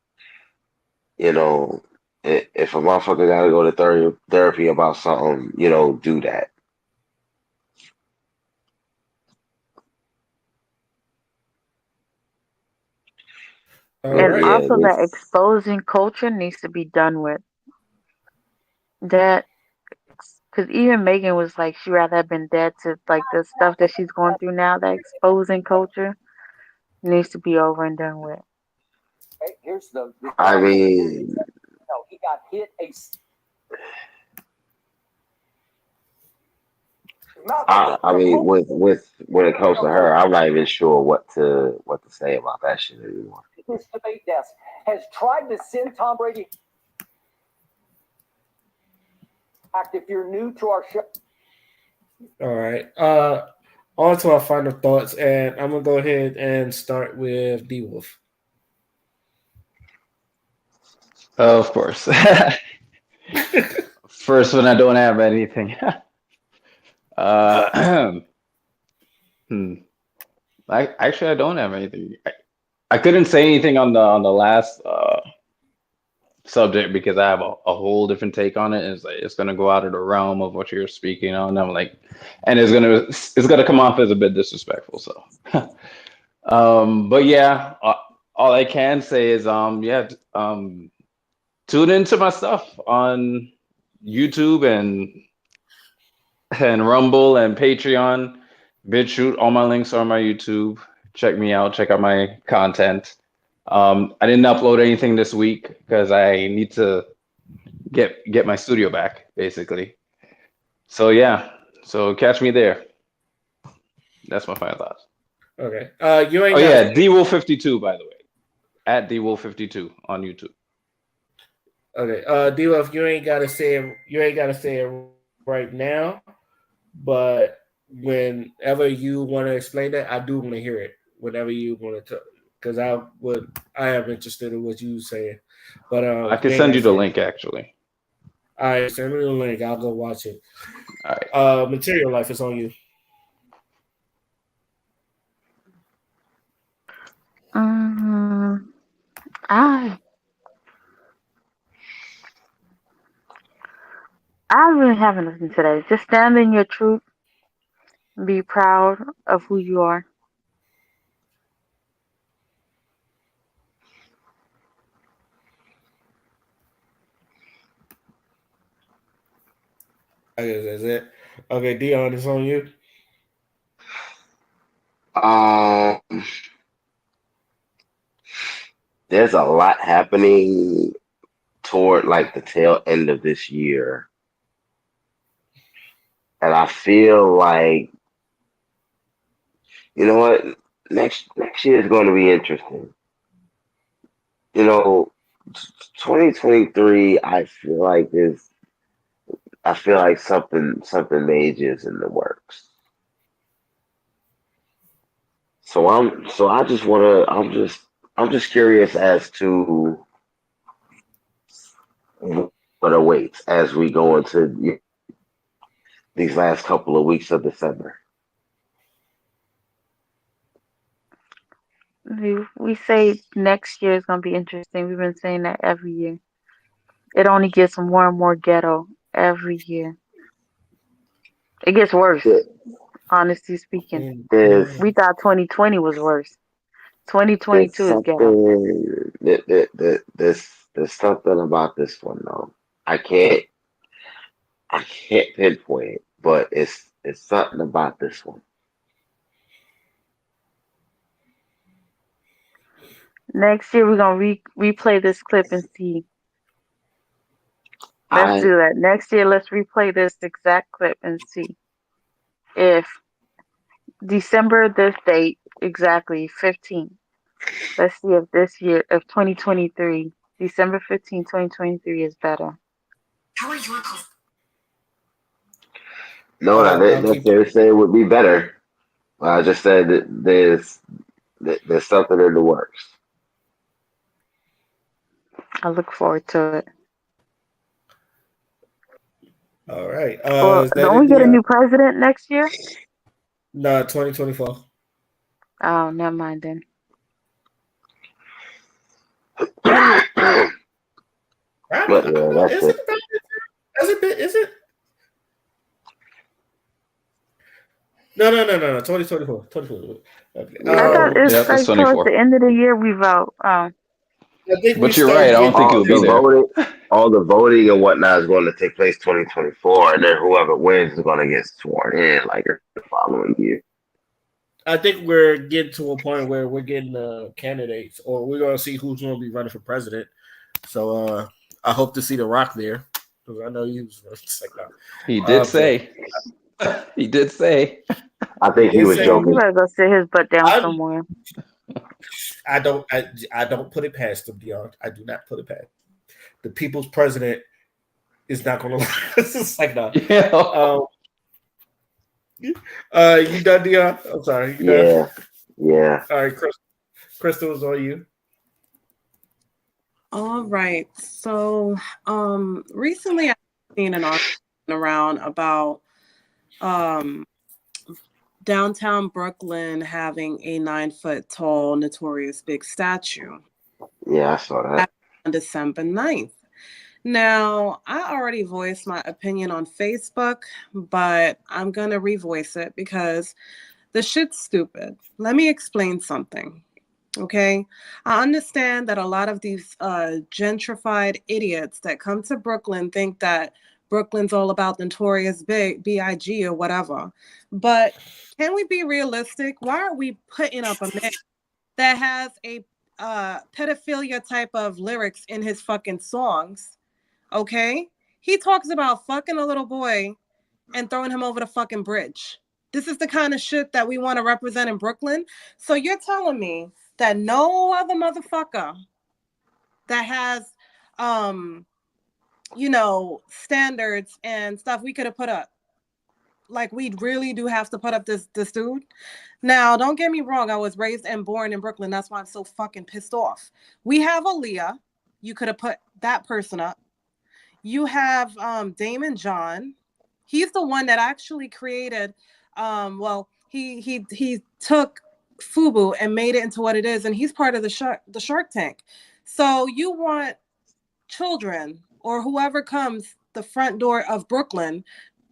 Speaker 5: You know, if a motherfucker gotta go to therapy about something, do that.
Speaker 2: All
Speaker 5: But
Speaker 6: And
Speaker 2: right.
Speaker 5: yeah,
Speaker 6: also that exposing culture needs to be done with. That because even Megan was like she rather have been dead to like the stuff that she's going through now. That exposing culture needs to be over and done with.
Speaker 15: Here's the
Speaker 5: I mean,
Speaker 15: no, he got hit
Speaker 5: I mean, with when it comes to her, I'm not even sure what to say about that shit anymore.
Speaker 15: This debate desk has tried to send Tom Brady. If you're new to our show.
Speaker 2: All right. On to our final thoughts, and I'm gonna go ahead and start with D Wolf.
Speaker 13: Of course. First one, I don't have anything. uh, I don't have anything. I couldn't say anything on the last subject because I have a whole different take on it. It's gonna go out of the realm of what you're speaking on. I'm like, and it's gonna come off as a bit disrespectful. So, but yeah, all I can say is tune into my stuff on YouTube and Rumble and Patreon, BitChute. All my links are on my YouTube. Check me out. Check out my content. I didn't upload anything this week because I need to get my studio back, basically. So yeah, so catch me there. That's my final thoughts.
Speaker 2: Okay. You ain't
Speaker 13: Oh
Speaker 2: got.
Speaker 13: yeah, DWolf52 by the way, at DWolf52 on YouTube.
Speaker 2: Okay. D Wolf, you ain't gotta say it. You ain't gotta say it right now, but whenever you want to explain that, I do want to hear it. Whenever you want to, because I am interested in what you saying. But
Speaker 13: I can
Speaker 2: you ain't
Speaker 13: send
Speaker 2: gotta
Speaker 13: you the
Speaker 2: say it.
Speaker 13: link actually.
Speaker 2: All right, send me the link. I'll go watch it.
Speaker 13: All right.
Speaker 2: Material Life is on you.
Speaker 6: Um, I I really haven't listened today. Just stand in your truth. Be proud of who you are.
Speaker 2: I guess that's it. Okay, Dion, it's on you.
Speaker 5: Um, there's a lot happening toward like the tail end of this year, and I feel like you know what next year is going to be interesting. You know, 2023. I feel like something major is in the works. So I just wanna I'm just curious as to what awaits as we go into these last couple of weeks of December.
Speaker 6: We say next year is gonna be interesting. We've been saying that every year. It only gets more and more ghetto every year. It gets worse,
Speaker 5: There-
Speaker 6: honestly speaking.
Speaker 5: There's
Speaker 6: We thought 2020 was worse.
Speaker 5: there's
Speaker 6: 2022 is ghetto.
Speaker 5: something there's something about this one though. I can't pinpoint it, but it's something about this one.
Speaker 6: Next year we're gonna replay this clip and see. Let's
Speaker 5: I
Speaker 6: do that. Next year, let's replay this exact clip and see if December this date exactly 15. Let's see if this year, if 2023, December 15, 2023 is better.
Speaker 5: no, I didn't
Speaker 2: I'll keep.
Speaker 5: necessarily say it would be better. I just said that there's something in the works.
Speaker 6: I look forward to it.
Speaker 2: All right.
Speaker 6: Well,
Speaker 2: Is that
Speaker 6: don't
Speaker 2: it,
Speaker 6: we get a
Speaker 2: Dion?
Speaker 6: new president next year?
Speaker 2: No, 2024.
Speaker 6: Oh, never mind then.
Speaker 2: Right?
Speaker 5: But yeah, that's
Speaker 2: Is it
Speaker 5: it.
Speaker 2: about? Has it been? Is it? No. 2024. 2024. Okay.
Speaker 6: I thought it's
Speaker 13: Yep, it's
Speaker 6: like towards
Speaker 13: 24.
Speaker 6: the end of the year we vote. Oh,
Speaker 2: I think we
Speaker 13: But you're right.
Speaker 2: start
Speaker 13: I don't think
Speaker 2: getting
Speaker 13: it
Speaker 5: all
Speaker 13: will be
Speaker 5: the
Speaker 2: into.
Speaker 13: there.
Speaker 5: voting, all the voting and whatnot is going to take place 2024, and then whoever wins is going to get sworn in like the following year.
Speaker 2: I think we're getting to a point where we're getting candidates, or we're gonna see who's gonna be running for president. So I hope to see The Rock there because I know he was just like that.
Speaker 13: He did
Speaker 2: But
Speaker 13: say. He did say.
Speaker 5: I
Speaker 2: he
Speaker 5: think he
Speaker 2: did
Speaker 5: was
Speaker 2: say
Speaker 6: yeah, he
Speaker 5: joking.
Speaker 6: better go sit his butt down
Speaker 2: I,
Speaker 6: somewhere.
Speaker 2: I don't put it past him, Dion. I do not put it past. The people's president is not gonna. It's just like that.
Speaker 13: Yeah.
Speaker 2: You done, Dion? I'm sorry. You done?
Speaker 5: Yeah, yeah.
Speaker 2: All right, Crystal is on you.
Speaker 7: All right. So recently I've seen an article around about um downtown Brooklyn having a 9 foot tall Notorious Big statue
Speaker 5: Yeah, I saw that.
Speaker 7: on December 9th. Now, I already voiced my opinion on Facebook, but I'm going to revoice it because the shit's stupid. Let me explain something. Okay. I understand that a lot of these gentrified idiots that come to Brooklyn think that Brooklyn's all about Notorious B.I.G. or whatever. But can we be realistic? Why are we putting up a man that has a pedophilia type of lyrics in his fucking songs? Okay. He talks about fucking a little boy and throwing him over the fucking bridge. This is the kind of shit that we want to represent in Brooklyn. So you're telling me that no other motherfucker that has standards and stuff we could have put up. Like we really do have to put up this dude. Now, don't get me wrong, I was raised and born in Brooklyn. That's why I'm so fucking pissed off. We have Aaliyah. You could have put that person up. You have Damon John. He's the one that actually created he took Fubu and made it into what it is, and he's part of the Shark Tank. So you want children or whoever comes the front door of Brooklyn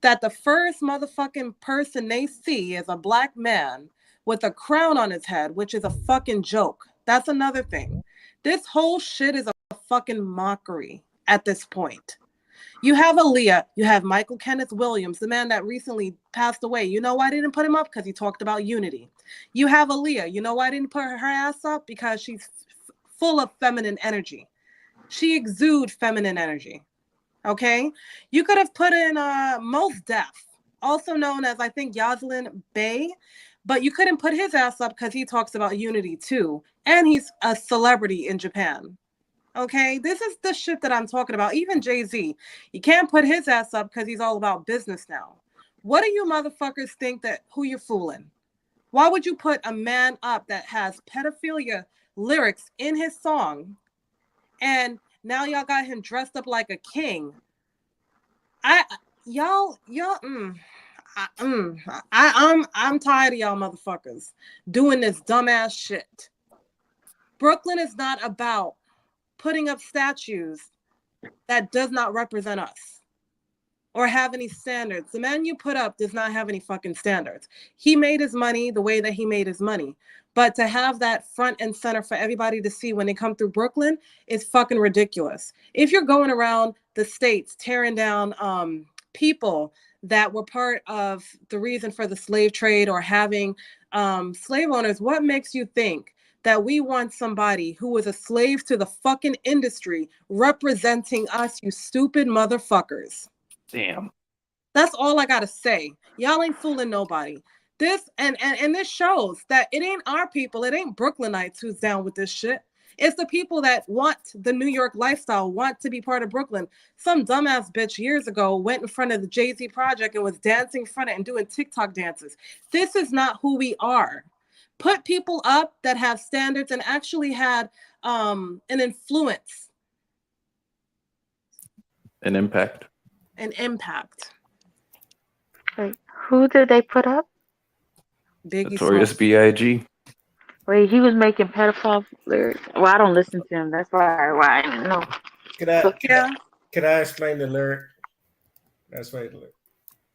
Speaker 7: that the first motherfucking person they see is a black man with a crown on his head, which is a fucking joke. That's another thing. This whole shit is a fucking mockery at this point. You have Aaliyah. You have Michael Kenneth Williams, the man that recently passed away. You know why I didn't put him up? Because he talked about unity. You have Aaliyah. You know why I didn't put her ass up? Because she's full of feminine energy. She exudes feminine energy. Okay? You could have put in Mos Def, also known as, I think, Yaslin Bey, but you couldn't put his ass up because he talks about unity too. And he's a celebrity in Japan. Okay, this is the shit that I'm talking about. Even Jay-Z, you can't put his ass up because he's all about business now. What do you motherfuckers think that who you're fooling? Why would you put a man up that has pedophilia lyrics in his song, and now y'all got him dressed up like a king? I'm tired of y'all motherfuckers doing this dumbass shit. Brooklyn is not about putting up statues that does not represent us or have any standards. The man you put up does not have any fucking standards. He made his money the way that he made his money. But to have that front and center for everybody to see when they come through Brooklyn is fucking ridiculous. If you're going around the states tearing down people that were part of the reason for the slave trade or having slave owners, what makes you think that we want somebody who was a slave to the fucking industry representing us, you stupid motherfuckers?
Speaker 13: Damn.
Speaker 7: That's all I gotta say. Y'all ain't fooling nobody. This and this shows that it ain't our people, it ain't Brooklynites who's down with this shit. It's the people that want the New York lifestyle, want to be part of Brooklyn. Some dumbass bitch years ago went in front of the Jay-Z project and was dancing in front of it and doing TikTok dances. This is not who we are. Put people up that have standards and actually had an influence.
Speaker 13: An impact.
Speaker 7: An impact.
Speaker 6: Wait, who did they put up?
Speaker 7: Biggie
Speaker 13: Notorious
Speaker 7: Smalls.
Speaker 13: B.I.G.
Speaker 6: Wait, he was making pedophile lyrics. Well, I don't listen to him. That's why I didn't know.
Speaker 2: Can I explain the lyric? That's right.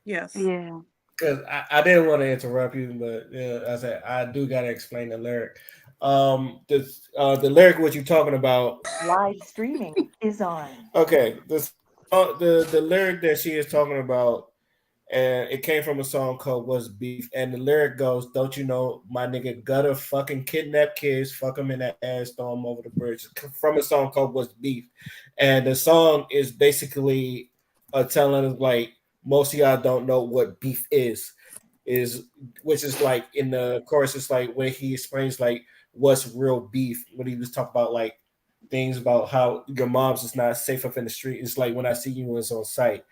Speaker 7: Yes.
Speaker 6: Yeah.
Speaker 2: Because I didn't want to interrupt you, but I said I do gotta explain the lyric. The lyric what you talking about?
Speaker 14: Live streaming is on.
Speaker 2: Okay, the lyric that she is talking about, and it came from a song called "What's Beef," and the lyric goes, "Don't you know my nigga gutter fucking kidnap kids, fuck them in that ass, throw them over the bridge." From a song called "What's Beef," and the song is basically telling us like most of y'all don't know what beef is which is like in the chorus, it's like when he explains like what's real beef, when he was talking about like things about how your mom's is not safe up in the street. It's like when I see you, it's on sight.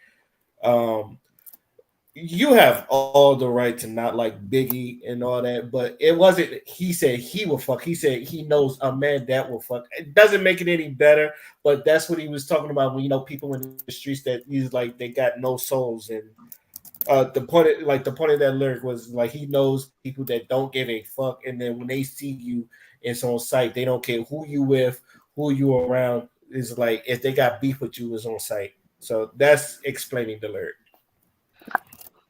Speaker 2: You have all the right to not like Biggie and all that, but it wasn't. He said he will fuck. He said he knows a man that will fuck. It doesn't make it any better, but that's what he was talking about when people in the streets that he's like they got no souls. And the point of that lyric was like he knows people that don't give a fuck, and then when they see you, it's on sight. They don't care who you with, who you around. Is like if they got beef with you, is on sight. So that's explaining the lyric.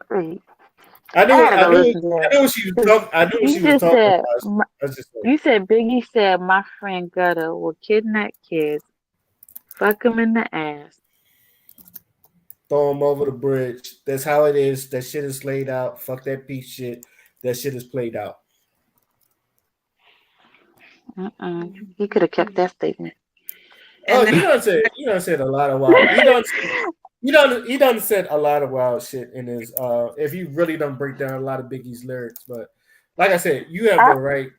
Speaker 6: Great.
Speaker 2: I knew what she was talking. I knew what she was talking about.
Speaker 6: You said Biggie said my friend Gutter will kidnap kids, fuck them in the ass,
Speaker 2: throw them over the bridge. That's how it is. That shit is laid out. Fuck that piece shit. That shit is played out.
Speaker 6: He could have kept that statement.
Speaker 2: Oh, you done said a lot of wild. You done said a lot of wild shit in his. If you really don't break down a lot of Biggie's lyrics, but like I said, you have the right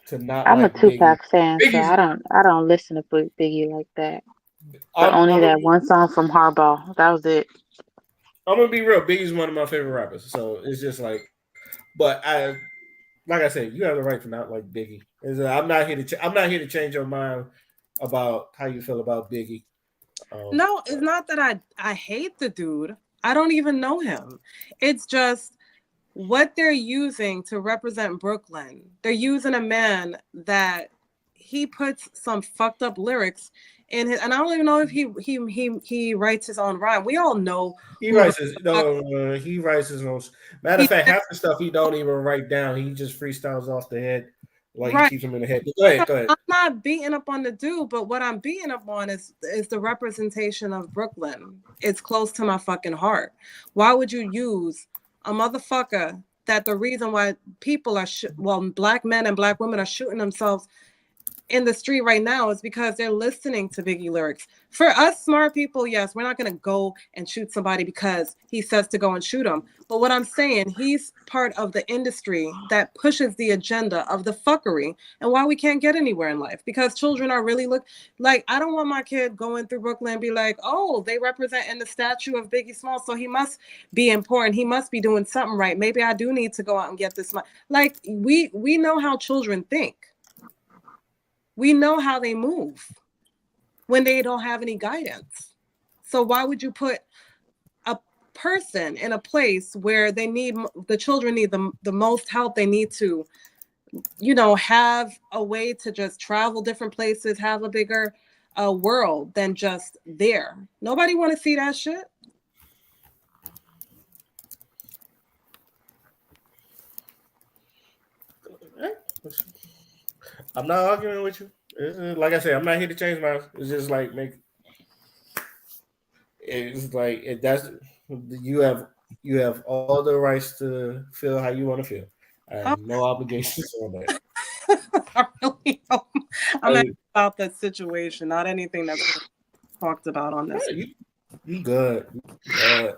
Speaker 2: to not.
Speaker 6: I'm
Speaker 2: like
Speaker 6: a Tupac fan, so
Speaker 2: Biggie's,
Speaker 6: I don't listen to Biggie like that. But only that one song from Hardball. That was it.
Speaker 2: I'm gonna be real. Biggie's one of my favorite rappers, so it's just like. But like I said, you have the right to not like Biggie. I'm not here to change your mind about how you feel about Biggie.
Speaker 7: No, it's not that I hate the dude. I don't even know him. It's just what they're using to represent Brooklyn. They're using a man that he puts some fucked up lyrics in his, and I don't even know if he writes his own rhyme. We all know
Speaker 2: he writes his own. Matter of fact, half the stuff he don't even write down. He just freestyles off the head. Like he
Speaker 7: Right.
Speaker 2: keeps him in the head. But go ahead, go ahead.
Speaker 7: I'm not beating up on the dude, but what I'm beating up on is the representation of Brooklyn. It's close to my fucking heart. Why would you use a motherfucker that the reason why people are black men and black women are shooting themselves in the street right now is because they're listening to Biggie lyrics. For us smart people, yes, we're not going to go and shoot somebody because he says to go and shoot him. But what I'm saying, he's part of the industry that pushes the agenda of the fuckery and why we can't get anywhere in life, because children are really like, I don't want my kid going through Brooklyn and be like, oh, they represent in the statue of Biggie Smalls, so he must be important. He must be doing something right. Maybe I do need to go out and get this money. Like we know how children think. We know how they move when they don't have any guidance. So why would you put a person in a place where the children need the most help? They need to, have a way to just travel different places, have a bigger world than just there. Nobody want to see that shit.
Speaker 2: I'm not arguing with you. Like I said, I'm not here to change minds. It's just like that's you have all the rights to feel how you want to feel. I have no obligations on that.
Speaker 7: I really don't. I'm asking about that situation, not anything that's talked about on this.
Speaker 2: You good. Is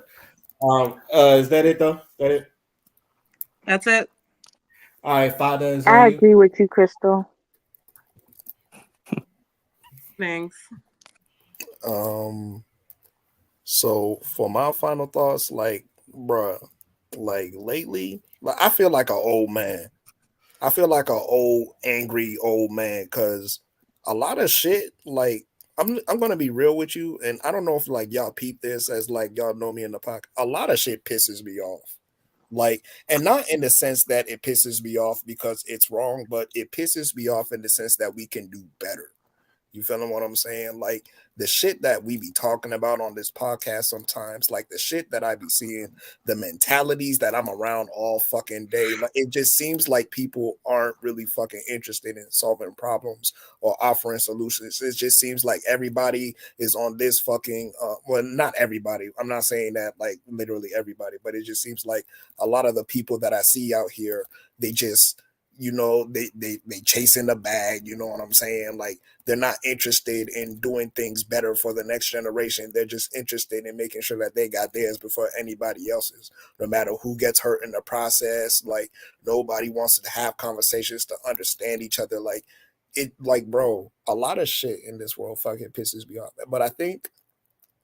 Speaker 2: that it though? That it?
Speaker 7: That's it.
Speaker 2: All right, Father is
Speaker 6: I
Speaker 2: on you.
Speaker 6: agree with you, Crystal.
Speaker 7: Thanks.
Speaker 3: So for my final thoughts, like, bruh, like lately, like I feel like an old man. I feel like an old, angry old man because a lot of shit, like, I'm gonna be real with you, and I don't know if like y'all peep this as like y'all know me in the pocket. A lot of shit pisses me off. Like, and not in the sense that it pisses me off because it's wrong, but it pisses me off in the sense that we can do better. You feeling what I'm saying? Like the shit that we be talking about on this podcast sometimes, like the shit that I be seeing, the mentalities that I'm around all fucking day. Like it just seems like people aren't really fucking interested in solving problems or offering solutions. It just seems like everybody is on this fucking well, not everybody. I'm not saying that like literally everybody, but it just seems like a lot of the people that I see out here, they just they chasing the bag, you know what I'm saying? Like they're not interested in doing things better for the next generation. They're just interested in making sure that they got theirs before anybody else's, no matter who gets hurt in the process. Like nobody wants to have conversations to understand each other. Like bro, a lot of shit in this world fucking pisses me off. But I think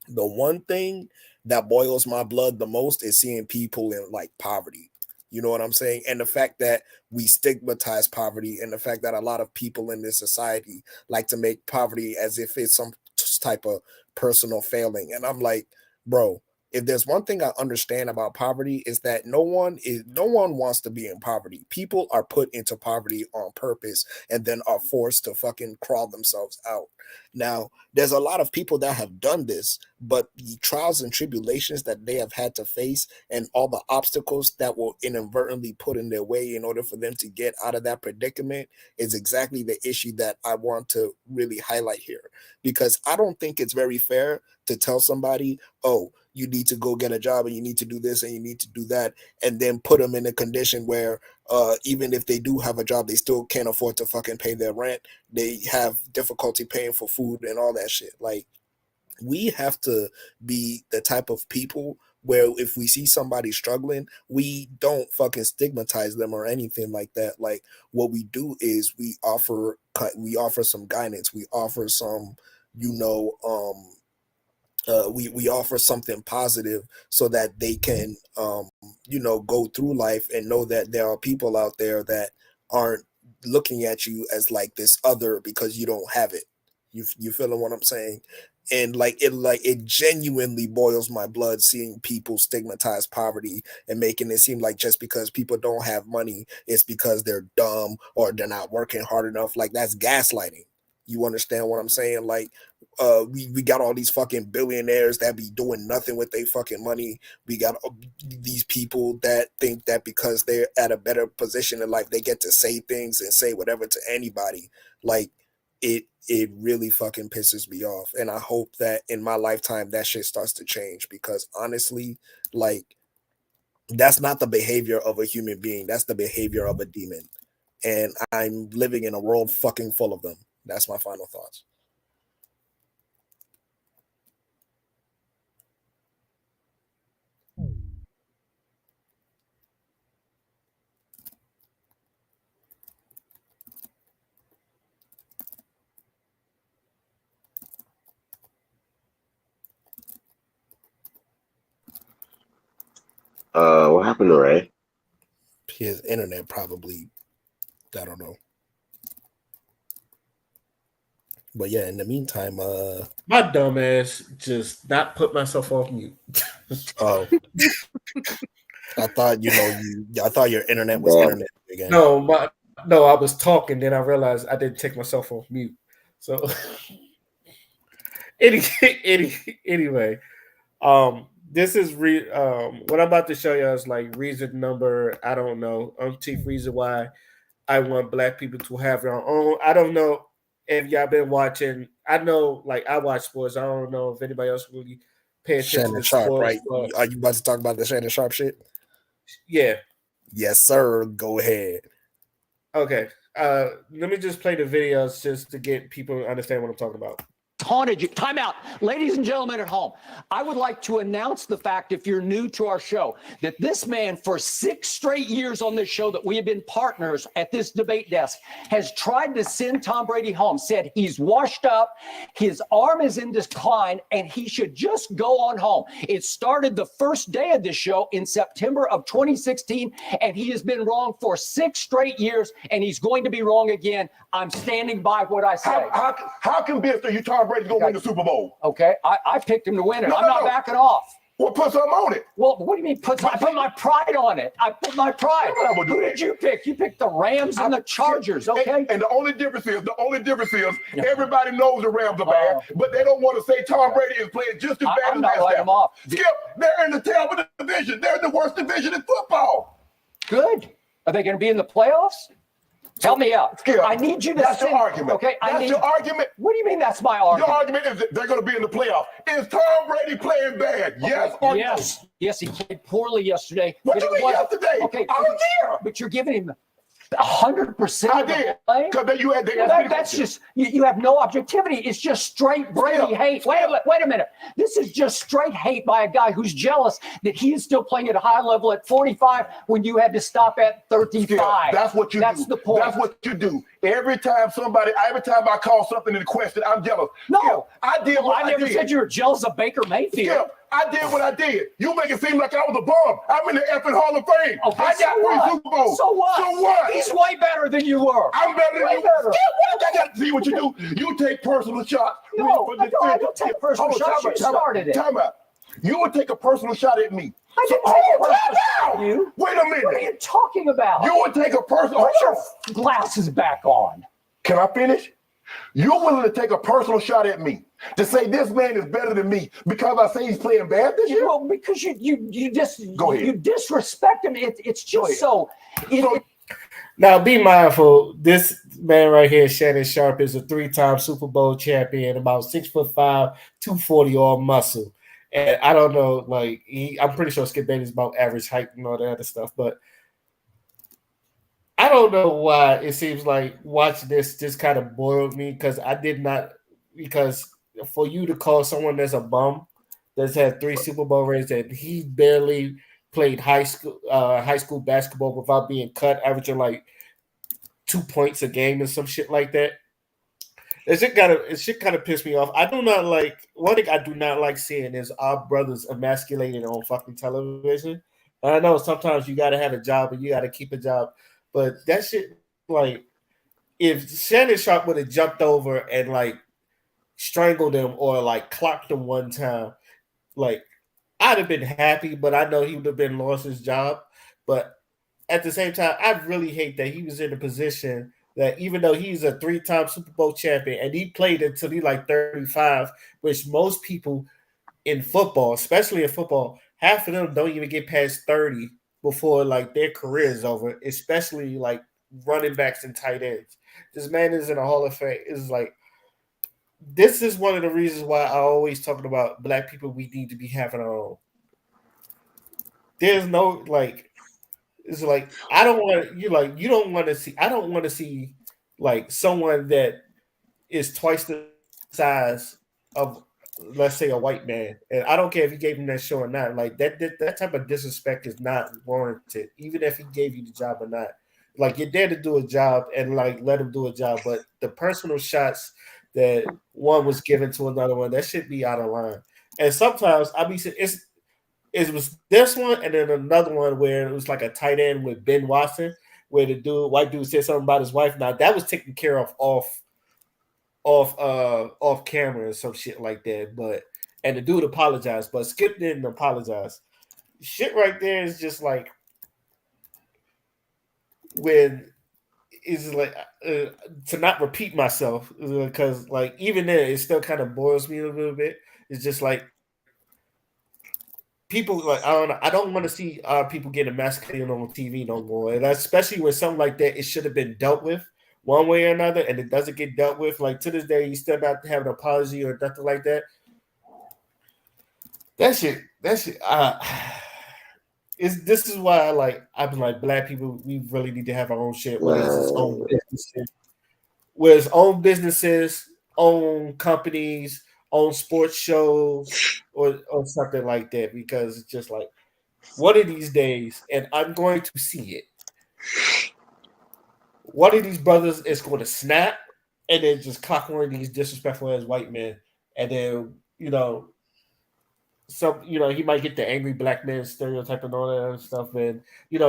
Speaker 3: the one thing that boils my blood the most is seeing people in like poverty. You know what I'm saying? And the fact that we stigmatize poverty and the fact that a lot of people in this society like to make poverty as if it's some type of personal failing. And I'm like, bro, if there's one thing I understand about poverty is that no one wants to be in poverty. People are put into poverty on purpose and then are forced to fucking crawl themselves out. Now, there's a lot of people that have done this, but the trials and tribulations that they have had to face and all the obstacles that will inadvertently put in their way in order for them to get out of that predicament is exactly the issue that I want to really highlight here. Because I don't think it's very fair to tell somebody, oh, you need to go get a job and you need to do this and you need to do that, and then put them in a condition where even if they do have a job, they still can't afford to fucking pay their rent. They have difficulty paying for food and all that shit. Like, we have to be the type of people where if we see somebody struggling, we don't fucking stigmatize them or anything like that. Like what we do is we offer some guidance. We offer some, we offer something positive so that they can go through life and know that there are people out there that aren't looking at you as like this other because you don't have it. You feeling what I'm saying? And it genuinely boils my blood seeing people stigmatize poverty and making it seem like just because people don't have money it's because they're dumb or they're not working hard enough. Like that's gaslighting. You understand what I'm saying? Like, we got all these fucking billionaires that be doing nothing with their fucking money. We got these people that think that because they're at a better position in life, they get to say things and say whatever to anybody. Like, it really fucking pisses me off. And I hope that in my lifetime that shit starts to change, because honestly, like, that's not the behavior of a human being. That's the behavior of a demon. And I'm living in a world fucking full of them. That's my final thoughts.
Speaker 5: What happened to Ray?
Speaker 3: His internet probably, I don't know. But yeah, in the meantime,
Speaker 2: my dumb ass just not put myself off mute.
Speaker 3: Oh, I thought I thought your internet was internet again.
Speaker 2: No, I was talking, then I realized I didn't take myself off mute. So anyway, this is what I'm about to show you is like reason number, I don't know, umpteenth reason why I want black people to have their own. I don't know if y'all been watching. I know, like, I watch sports. I don't know if anybody else really pay attention
Speaker 3: Shannon
Speaker 2: to
Speaker 3: Sharp,
Speaker 2: sports.
Speaker 3: right?
Speaker 2: But
Speaker 3: Are you about to talk about the Shannon Sharp shit?
Speaker 2: Yeah.
Speaker 3: Yes, sir. Go ahead.
Speaker 2: Okay. Let me just play the videos just to get people to understand what I'm talking about.
Speaker 16: Haunted you. Time out. Ladies and gentlemen at home, I would like to announce the fact, if you're new to our show, that this man, for 6 straight years on this show that we have been partners at this debate desk, has tried to send Tom Brady home, said he's washed up, his arm is in decline, and he should just go on home. It started the first day of this show in September of 2016, and he has been wrong for 6 straight years, and he's going to be wrong again. I'm standing by what I say.
Speaker 17: How convinced are you Tom Brady's going to win the Super Bowl?
Speaker 16: Okay, I picked him to win it. I'm not backing off.
Speaker 17: Well, put something on it.
Speaker 16: Well, what do you mean I put my pride on it. I put my pride. Who did you pick? You picked the Rams and the Chargers, okay?
Speaker 17: And the only difference is, everybody knows the Rams are bad, but they don't want to say Tom Brady is playing just as bad as
Speaker 16: I'm not letting them off.
Speaker 17: Skip, they're in the terrible division. They're in the worst division in football.
Speaker 16: Good. Are they going to be in the playoffs? Help me out.
Speaker 17: Skip,
Speaker 16: I need you to
Speaker 17: That's your argument.
Speaker 16: Okay,
Speaker 17: That's your argument.
Speaker 16: What do you mean that's my argument?
Speaker 17: Your argument is that they're going to be in the playoffs. Is Tom Brady playing bad? Yes or no?
Speaker 16: Yes, he played poorly yesterday.
Speaker 17: What do you mean yesterday?
Speaker 16: Okay,
Speaker 17: I was there.
Speaker 16: But you're giving him 100%.
Speaker 17: I did. Because you had
Speaker 16: that's just you have no objectivity. It's just straight Brady hate. Wait a minute. This is just straight hate by a guy who's jealous that he is still playing at a high level at 45 when you had to stop at 35.
Speaker 17: That's what you do.
Speaker 16: That's the point.
Speaker 17: That's what you do. Every time I call something into question, I'm jealous.
Speaker 16: No,
Speaker 17: I did what I
Speaker 16: never
Speaker 17: did.
Speaker 16: said you were jealous of Baker Mayfield.
Speaker 17: I did what I did. You make it seem like I was a bum. I'm in the effing Hall of Fame.
Speaker 16: Okay,
Speaker 17: I got 3 Super Bowls.
Speaker 16: So what?
Speaker 17: So what?
Speaker 16: He's way better than you were.
Speaker 17: I'm better than
Speaker 16: Way
Speaker 17: you.
Speaker 16: better.
Speaker 17: See what you do? You take personal shots.
Speaker 16: No, I don't take personal shots. You started it.
Speaker 17: Time out. You would take a personal shot at me.
Speaker 16: I didn't take a personal shot at you.
Speaker 17: Wait a minute.
Speaker 16: What are you talking about?
Speaker 17: You would take a personal
Speaker 16: Put your glasses back on.
Speaker 17: Can I finish? You're willing to take a personal shot at me to say this man is better than me because I say he's playing bad this year?
Speaker 16: Well, because you just
Speaker 17: Go ahead.
Speaker 16: you disrespect him. It's just so.
Speaker 2: Now, be mindful. This man right here, Shannon Sharp, is a 3-time Super Bowl champion, about 6'5", 240 all muscle. And I don't know, like, I'm pretty sure Skip Bayless about average height and all that other stuff, but I don't know why it seems like watching this just kind of boiled me because for you to call someone that's a bum that's had 3 Super Bowl rings and he barely played high school basketball without being cut, averaging like 2 points a game and some shit like that. It should kind of piss me off. I do not like one thing I do not like seeing is our brothers emasculated on fucking television. And I know sometimes you got to have a job and you got to keep a job, but that shit, like, if Shannon Sharp would have jumped over and like strangled him or like clocked him one time, like, I'd have been happy, but I know he would have been lost his job. But at the same time, I really hate that he was in a position that even though he's a 3-time Super Bowl champion and he played until he like 35, which most people in football, especially in football, half of them don't even get past 30 before like their career is over, especially like running backs and tight ends. This man is in a Hall of Fame. Is like this is one of the reasons why I always talking about black people. We need to be having our own. There's no like it's like I don't want you like you don't want to see. I don't want to see like someone that is twice the size of let's say a white man, and I don't care if he gave him that show or not. Like that type of disrespect is not warranted, even if he gave you the job or not. Like you're there to do a job and like let him do a job, but the personal shots that one was given to another one that should be out of line. And sometimes I be it was this one and then another one where it was like a tight end with Ben Watson, where the white dude said something about his wife. Now that was taken care of off camera and some shit like that. But and the dude apologized, but Skip didn't apologize. Shit right there is just like when is like to not repeat myself because like even then it still kind of boils me a little bit. It's just like people like I don't want to see people getting emasculated on TV no more, and especially with something like that, it should have been dealt with one way or another, and it doesn't get dealt with. Like to this day, you still not have an apology or nothing like that. That shit. This is why I've been like black people. We really need to have our own shit, whether it's its own businesses, where its own businesses, own companies, own sports shows, or something like that. Because it's just like one of these days, and I'm going to see it. One of these brothers is going to snap and then just clock one of these disrespectful ass white men, and then he might get the angry black man stereotype and all that other stuff, and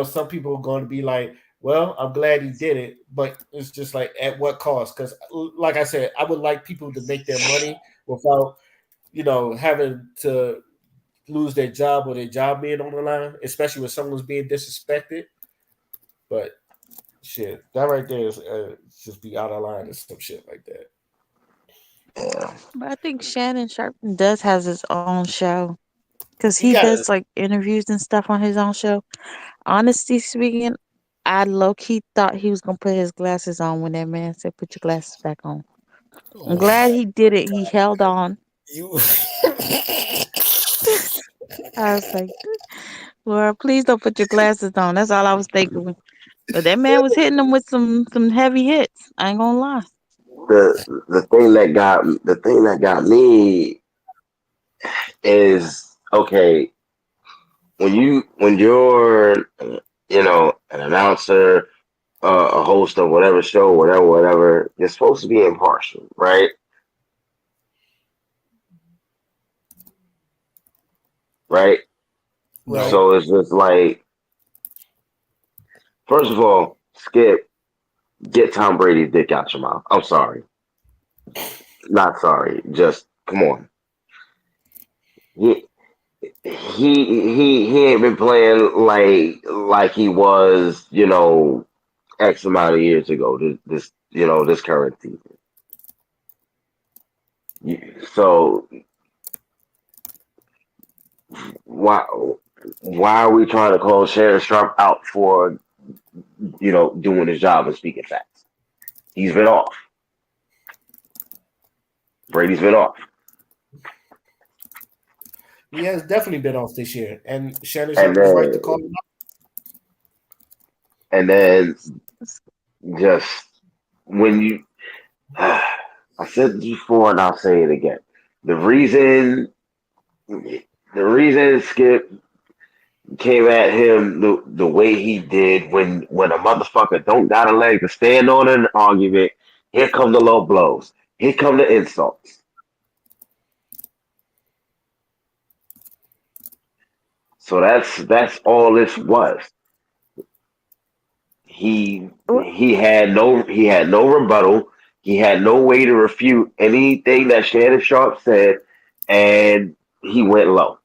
Speaker 2: some people are going to be like, well, I'm glad he did it, but it's just like at what cost? Because like I said, I would like people to make their money without having to lose their job or their job being on the line, especially when someone's being disrespected. But shit, that right there is just be out of line and some shit like that.
Speaker 6: But I think Shannon Sharpton does has his own show because
Speaker 2: He
Speaker 6: he
Speaker 2: got
Speaker 6: does like interviews and stuff on his own show. Honestly speaking, I low key thought he was gonna put his glasses on when that man said, "Put your glasses back on." I'm glad he did it. He held on.
Speaker 3: You
Speaker 6: I was like, Lord, please don't put your glasses on. That's all I was thinking. But that man was hitting him with some heavy hits. I ain't gonna lie.
Speaker 5: The thing that got me is okay when you're an announcer, a host of whatever show, whatever, you're supposed to be impartial, right? Right.
Speaker 2: right.
Speaker 5: So it's just like, first of all, Skip, get Tom Brady's dick out your mouth. I'm sorry, not sorry. Just come on. He he ain't been playing like he was, X amount of years ago. This current season. So why why are we trying to call Shannon Sharp out for doing his job and speaking facts? He's been off. Brady's been off.
Speaker 2: He has definitely been off this year, and Shannon
Speaker 5: And
Speaker 2: Sharp was right to
Speaker 5: then
Speaker 2: call him out.
Speaker 5: and then just when you I said it before and I'll say it again. The reason Skip came at him the way he did when a motherfucker don't got a leg to stand on in an argument, here come the low blows. Here come the insults. So that's all this was. He had no rebuttal. He had no way to refute anything that Shannon Sharp said, and he went low.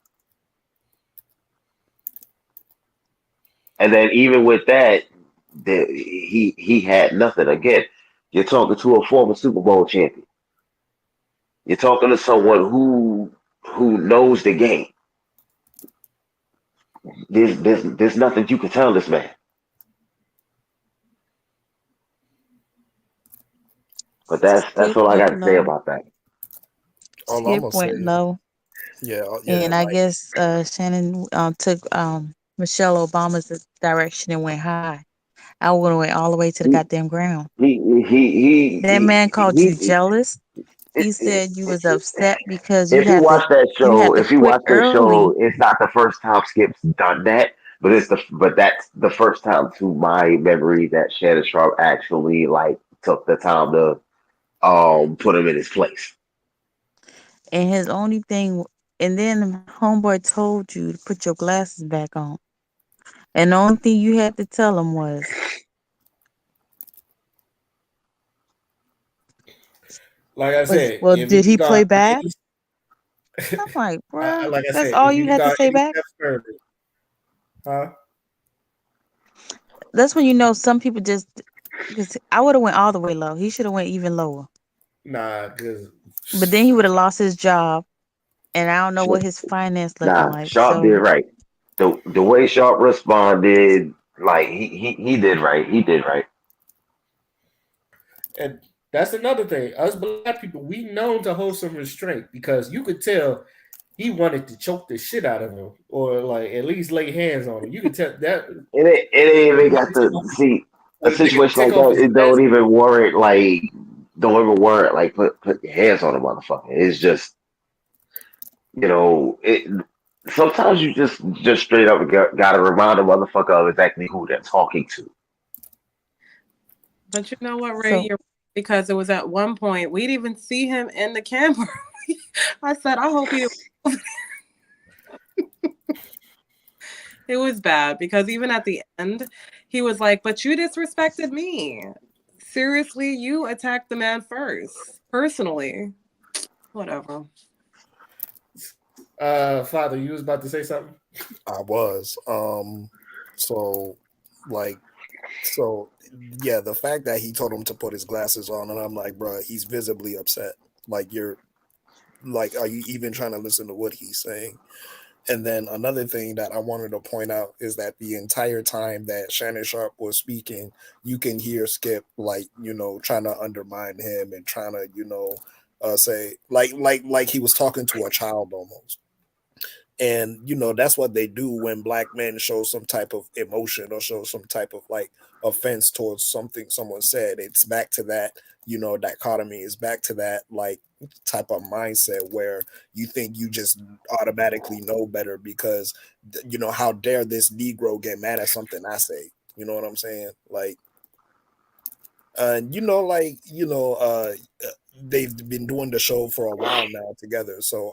Speaker 5: And then even with that, he had nothing. Again,
Speaker 4: You're talking to a former Super Bowl champion. You're talking to someone who knows the game. There's nothing you can tell this man. But that's
Speaker 6: Skip
Speaker 4: all I got
Speaker 6: went
Speaker 4: to say
Speaker 6: low.
Speaker 4: about that.
Speaker 3: All I'm
Speaker 6: Skip
Speaker 3: gonna
Speaker 6: went
Speaker 3: say,
Speaker 6: low.
Speaker 3: yeah,
Speaker 6: And I
Speaker 3: like
Speaker 6: guess Shannon took Michelle Obama's direction and went high. I would have went all the way to the
Speaker 4: He
Speaker 6: goddamn ground.
Speaker 4: he he
Speaker 6: That man called you
Speaker 4: he.
Speaker 6: jealous. He said you was upset because
Speaker 4: If you watch that
Speaker 6: you
Speaker 4: show,
Speaker 6: had to quit early.
Speaker 4: it's not the first time Skip's done that, but that's the first time to my memory that Shannon Sharp actually like took the time to put him in his place.
Speaker 6: And his only thing, and then homeboy told you to put your glasses back on. And the only thing you had to tell him
Speaker 2: Like I
Speaker 6: was,
Speaker 2: said,
Speaker 6: well,
Speaker 2: if you
Speaker 6: did he play
Speaker 2: got
Speaker 6: bad?
Speaker 2: any,
Speaker 6: I'm like, bruh,
Speaker 2: like I
Speaker 6: that's
Speaker 2: said,
Speaker 6: all
Speaker 2: if
Speaker 6: you
Speaker 2: you
Speaker 6: had to
Speaker 2: got
Speaker 6: say
Speaker 2: any
Speaker 6: back.
Speaker 2: steps further, huh?
Speaker 6: That's when you know some people just. Because I would have went all the way low. He should have went even lower.
Speaker 2: Nah, because
Speaker 6: But then he would have lost his job, and I don't know what his finance looking
Speaker 4: Nah,
Speaker 6: like.
Speaker 4: Sharp did
Speaker 6: So
Speaker 4: right. The way Sharp responded, like he did right. He did right.
Speaker 2: and that's another thing. Us black people, we known to hold some restraint because you could tell he wanted to choke the shit out of him or like at least lay hands on him. You could tell that
Speaker 4: It ain't even got to see a
Speaker 2: like nigga
Speaker 4: situation
Speaker 2: take
Speaker 4: like
Speaker 2: off
Speaker 4: that.
Speaker 2: his
Speaker 4: It
Speaker 2: mask.
Speaker 4: don't even warrant like put your hands on a motherfucker. It's just it. Sometimes you just straight up gotta remind a motherfucker of exactly who they're talking to.
Speaker 7: But you know what, Ray?
Speaker 6: so
Speaker 7: You're because it was at one point we'd even see him in the camera. I said, I hope he. It was bad because even at the end, he was like, "But you disrespected me. Seriously, you attacked the man first, personally. Whatever."
Speaker 2: Father, you was about to say something?
Speaker 3: I was. So like so yeah, the fact that he told him to put his glasses on, and I'm like, bro, he's visibly upset. Like you're like, are you even trying to listen to what he's saying? And then another thing that I wanted to point out is that the entire time that Shannon Sharp was speaking, you can hear Skip like, trying to undermine him and trying to, say like he was talking to a child almost. And that's what they do when black men show some type of emotion or show some type of like offense towards something someone said. It's back to that dichotomy, is back to that like type of mindset where you think you just automatically know better because how dare this Negro get mad at something I say. You know what I'm saying? Like they've been doing the show for a while now together, so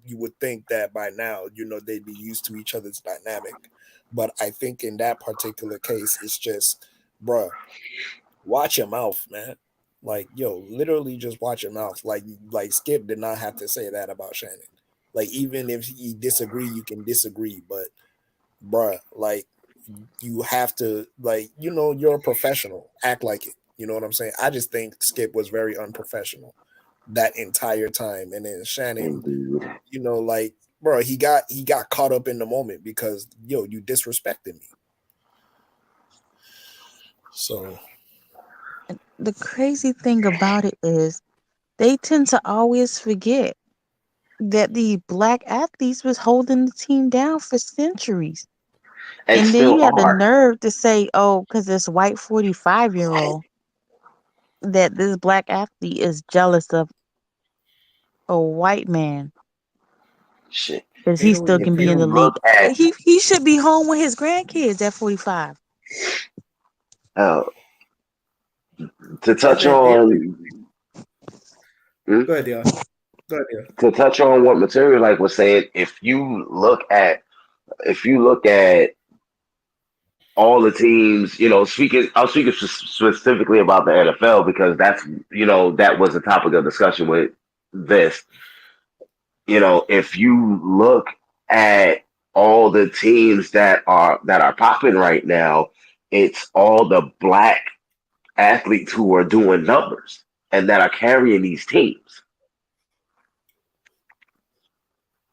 Speaker 3: you would think that by now they'd be used to each other's dynamic. But I think in that particular case, it's just, bruh, watch your mouth, man. Like, yo, literally just watch your mouth. Like Skip did not have to say that about Shannon. Like, even if you disagree, you can disagree, but bruh, like, you have to, like, you're a professional. Act like it. You know what I'm saying? I just think Skip was very unprofessional that entire time. And then Shannon,
Speaker 4: Indeed.
Speaker 3: like, bro, he got caught up in the moment because you disrespected me. So
Speaker 6: the crazy thing about it is they tend to always forget that the black athletes was holding the team down for centuries.
Speaker 4: And
Speaker 6: And then
Speaker 4: still
Speaker 6: you have the
Speaker 4: are.
Speaker 6: nerve to say, oh, because this white 45-year-old, that this black athlete is jealous of a white man
Speaker 4: Shit.
Speaker 6: because
Speaker 2: They
Speaker 6: he
Speaker 2: don't
Speaker 6: still
Speaker 2: even
Speaker 6: can
Speaker 4: If
Speaker 6: be
Speaker 2: pay
Speaker 6: in
Speaker 4: you
Speaker 6: the
Speaker 2: him.
Speaker 6: league.
Speaker 4: look at
Speaker 6: He should be home with his grandkids at 45.
Speaker 4: uh, to
Speaker 2: And
Speaker 4: touch
Speaker 2: then
Speaker 4: on hmm?
Speaker 2: go ahead, y'all. Go ahead, y'all.
Speaker 4: To touch on what Material like was saying, if you look at all the teams, I'm speaking specifically about the NFL because that was the topic of discussion with this. If you look at all the teams that are popping right now, it's all the black athletes who are doing numbers and that are carrying these teams.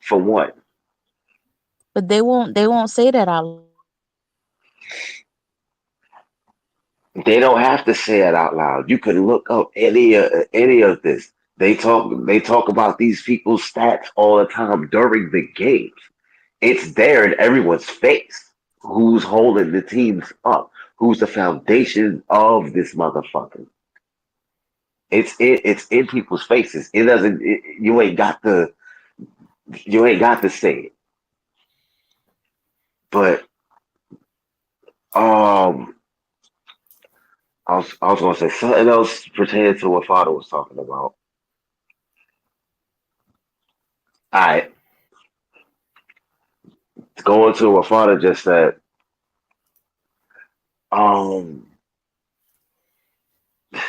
Speaker 4: For what?
Speaker 6: But they won't say that out.
Speaker 4: They don't have to say it out loud. You can look up any of this. They talk about these people's stats all the time during the games. It's there in everyone's face. Who's holding the teams up? Who's the foundation of this motherfucker? It's in people's faces. It doesn't. You ain't got to say it. But I was gonna say something else pertaining to what Father was talking about. All right, going to what Father just said. Um,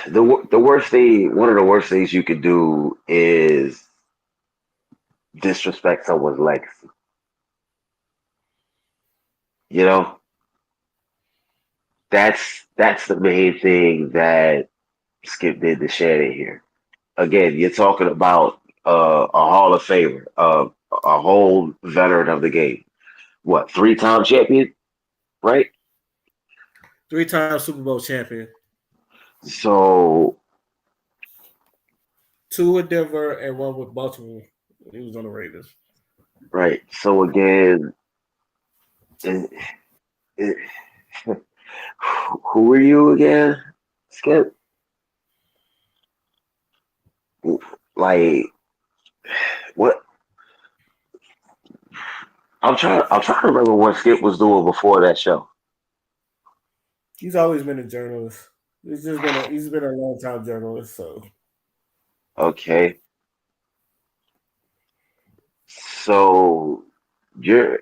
Speaker 4: the worst thing, one of the worst things you could do is disrespect someone's legacy. You know, that's the main thing that Skip did to Shannon here. Again, you're talking about a Hall of Famer, a whole veteran of the game. What, 3-time champion, right?
Speaker 2: 3-time Super Bowl champion.
Speaker 4: So
Speaker 2: 2 with Denver and 1 with Baltimore. He was on the Ravens.
Speaker 4: right. So again, it, it, who are you again, Skip? Like what? I'm trying to remember what Skip was doing before that show.
Speaker 2: He's always been a journalist. He's been a long time journalist. So
Speaker 4: Okay. So you're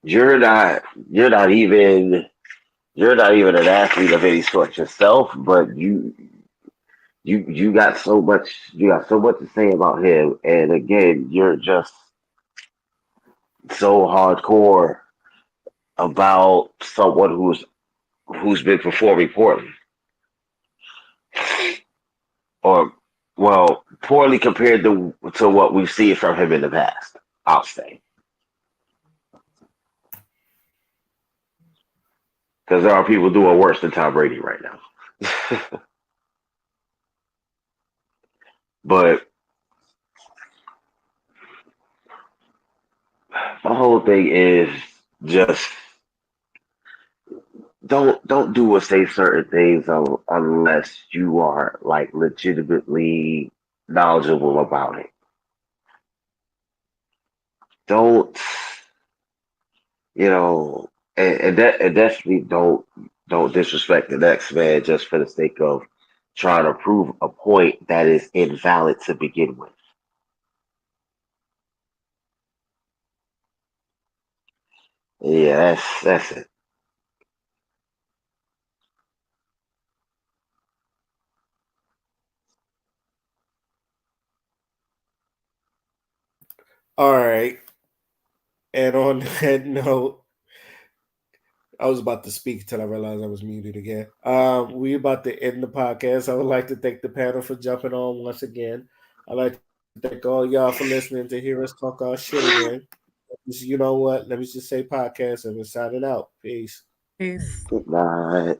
Speaker 4: you're not even an athlete of any sort yourself, but you got so much to say about him, and again, you're just so hardcore about someone who's been performing poorly, or well, poorly compared to what we've seen from him in the past. I'll say because there are people doing worse than Tom Brady right now. But my whole thing is just don't do or say certain things unless you are like legitimately knowledgeable about it. Don't and definitely don't disrespect the next man just for the sake of trying to prove a point that is invalid to begin with. Yeah, that's it.
Speaker 2: all right. And on that note, I was about to speak until I realized I was muted again. We about to end the podcast. I would like to thank the panel for jumping on once again. I'd like to thank all y'all for listening to hear us talk our shit again. You know what? Let me just say podcast and we're signing out. Peace.
Speaker 7: Peace.
Speaker 4: Good night.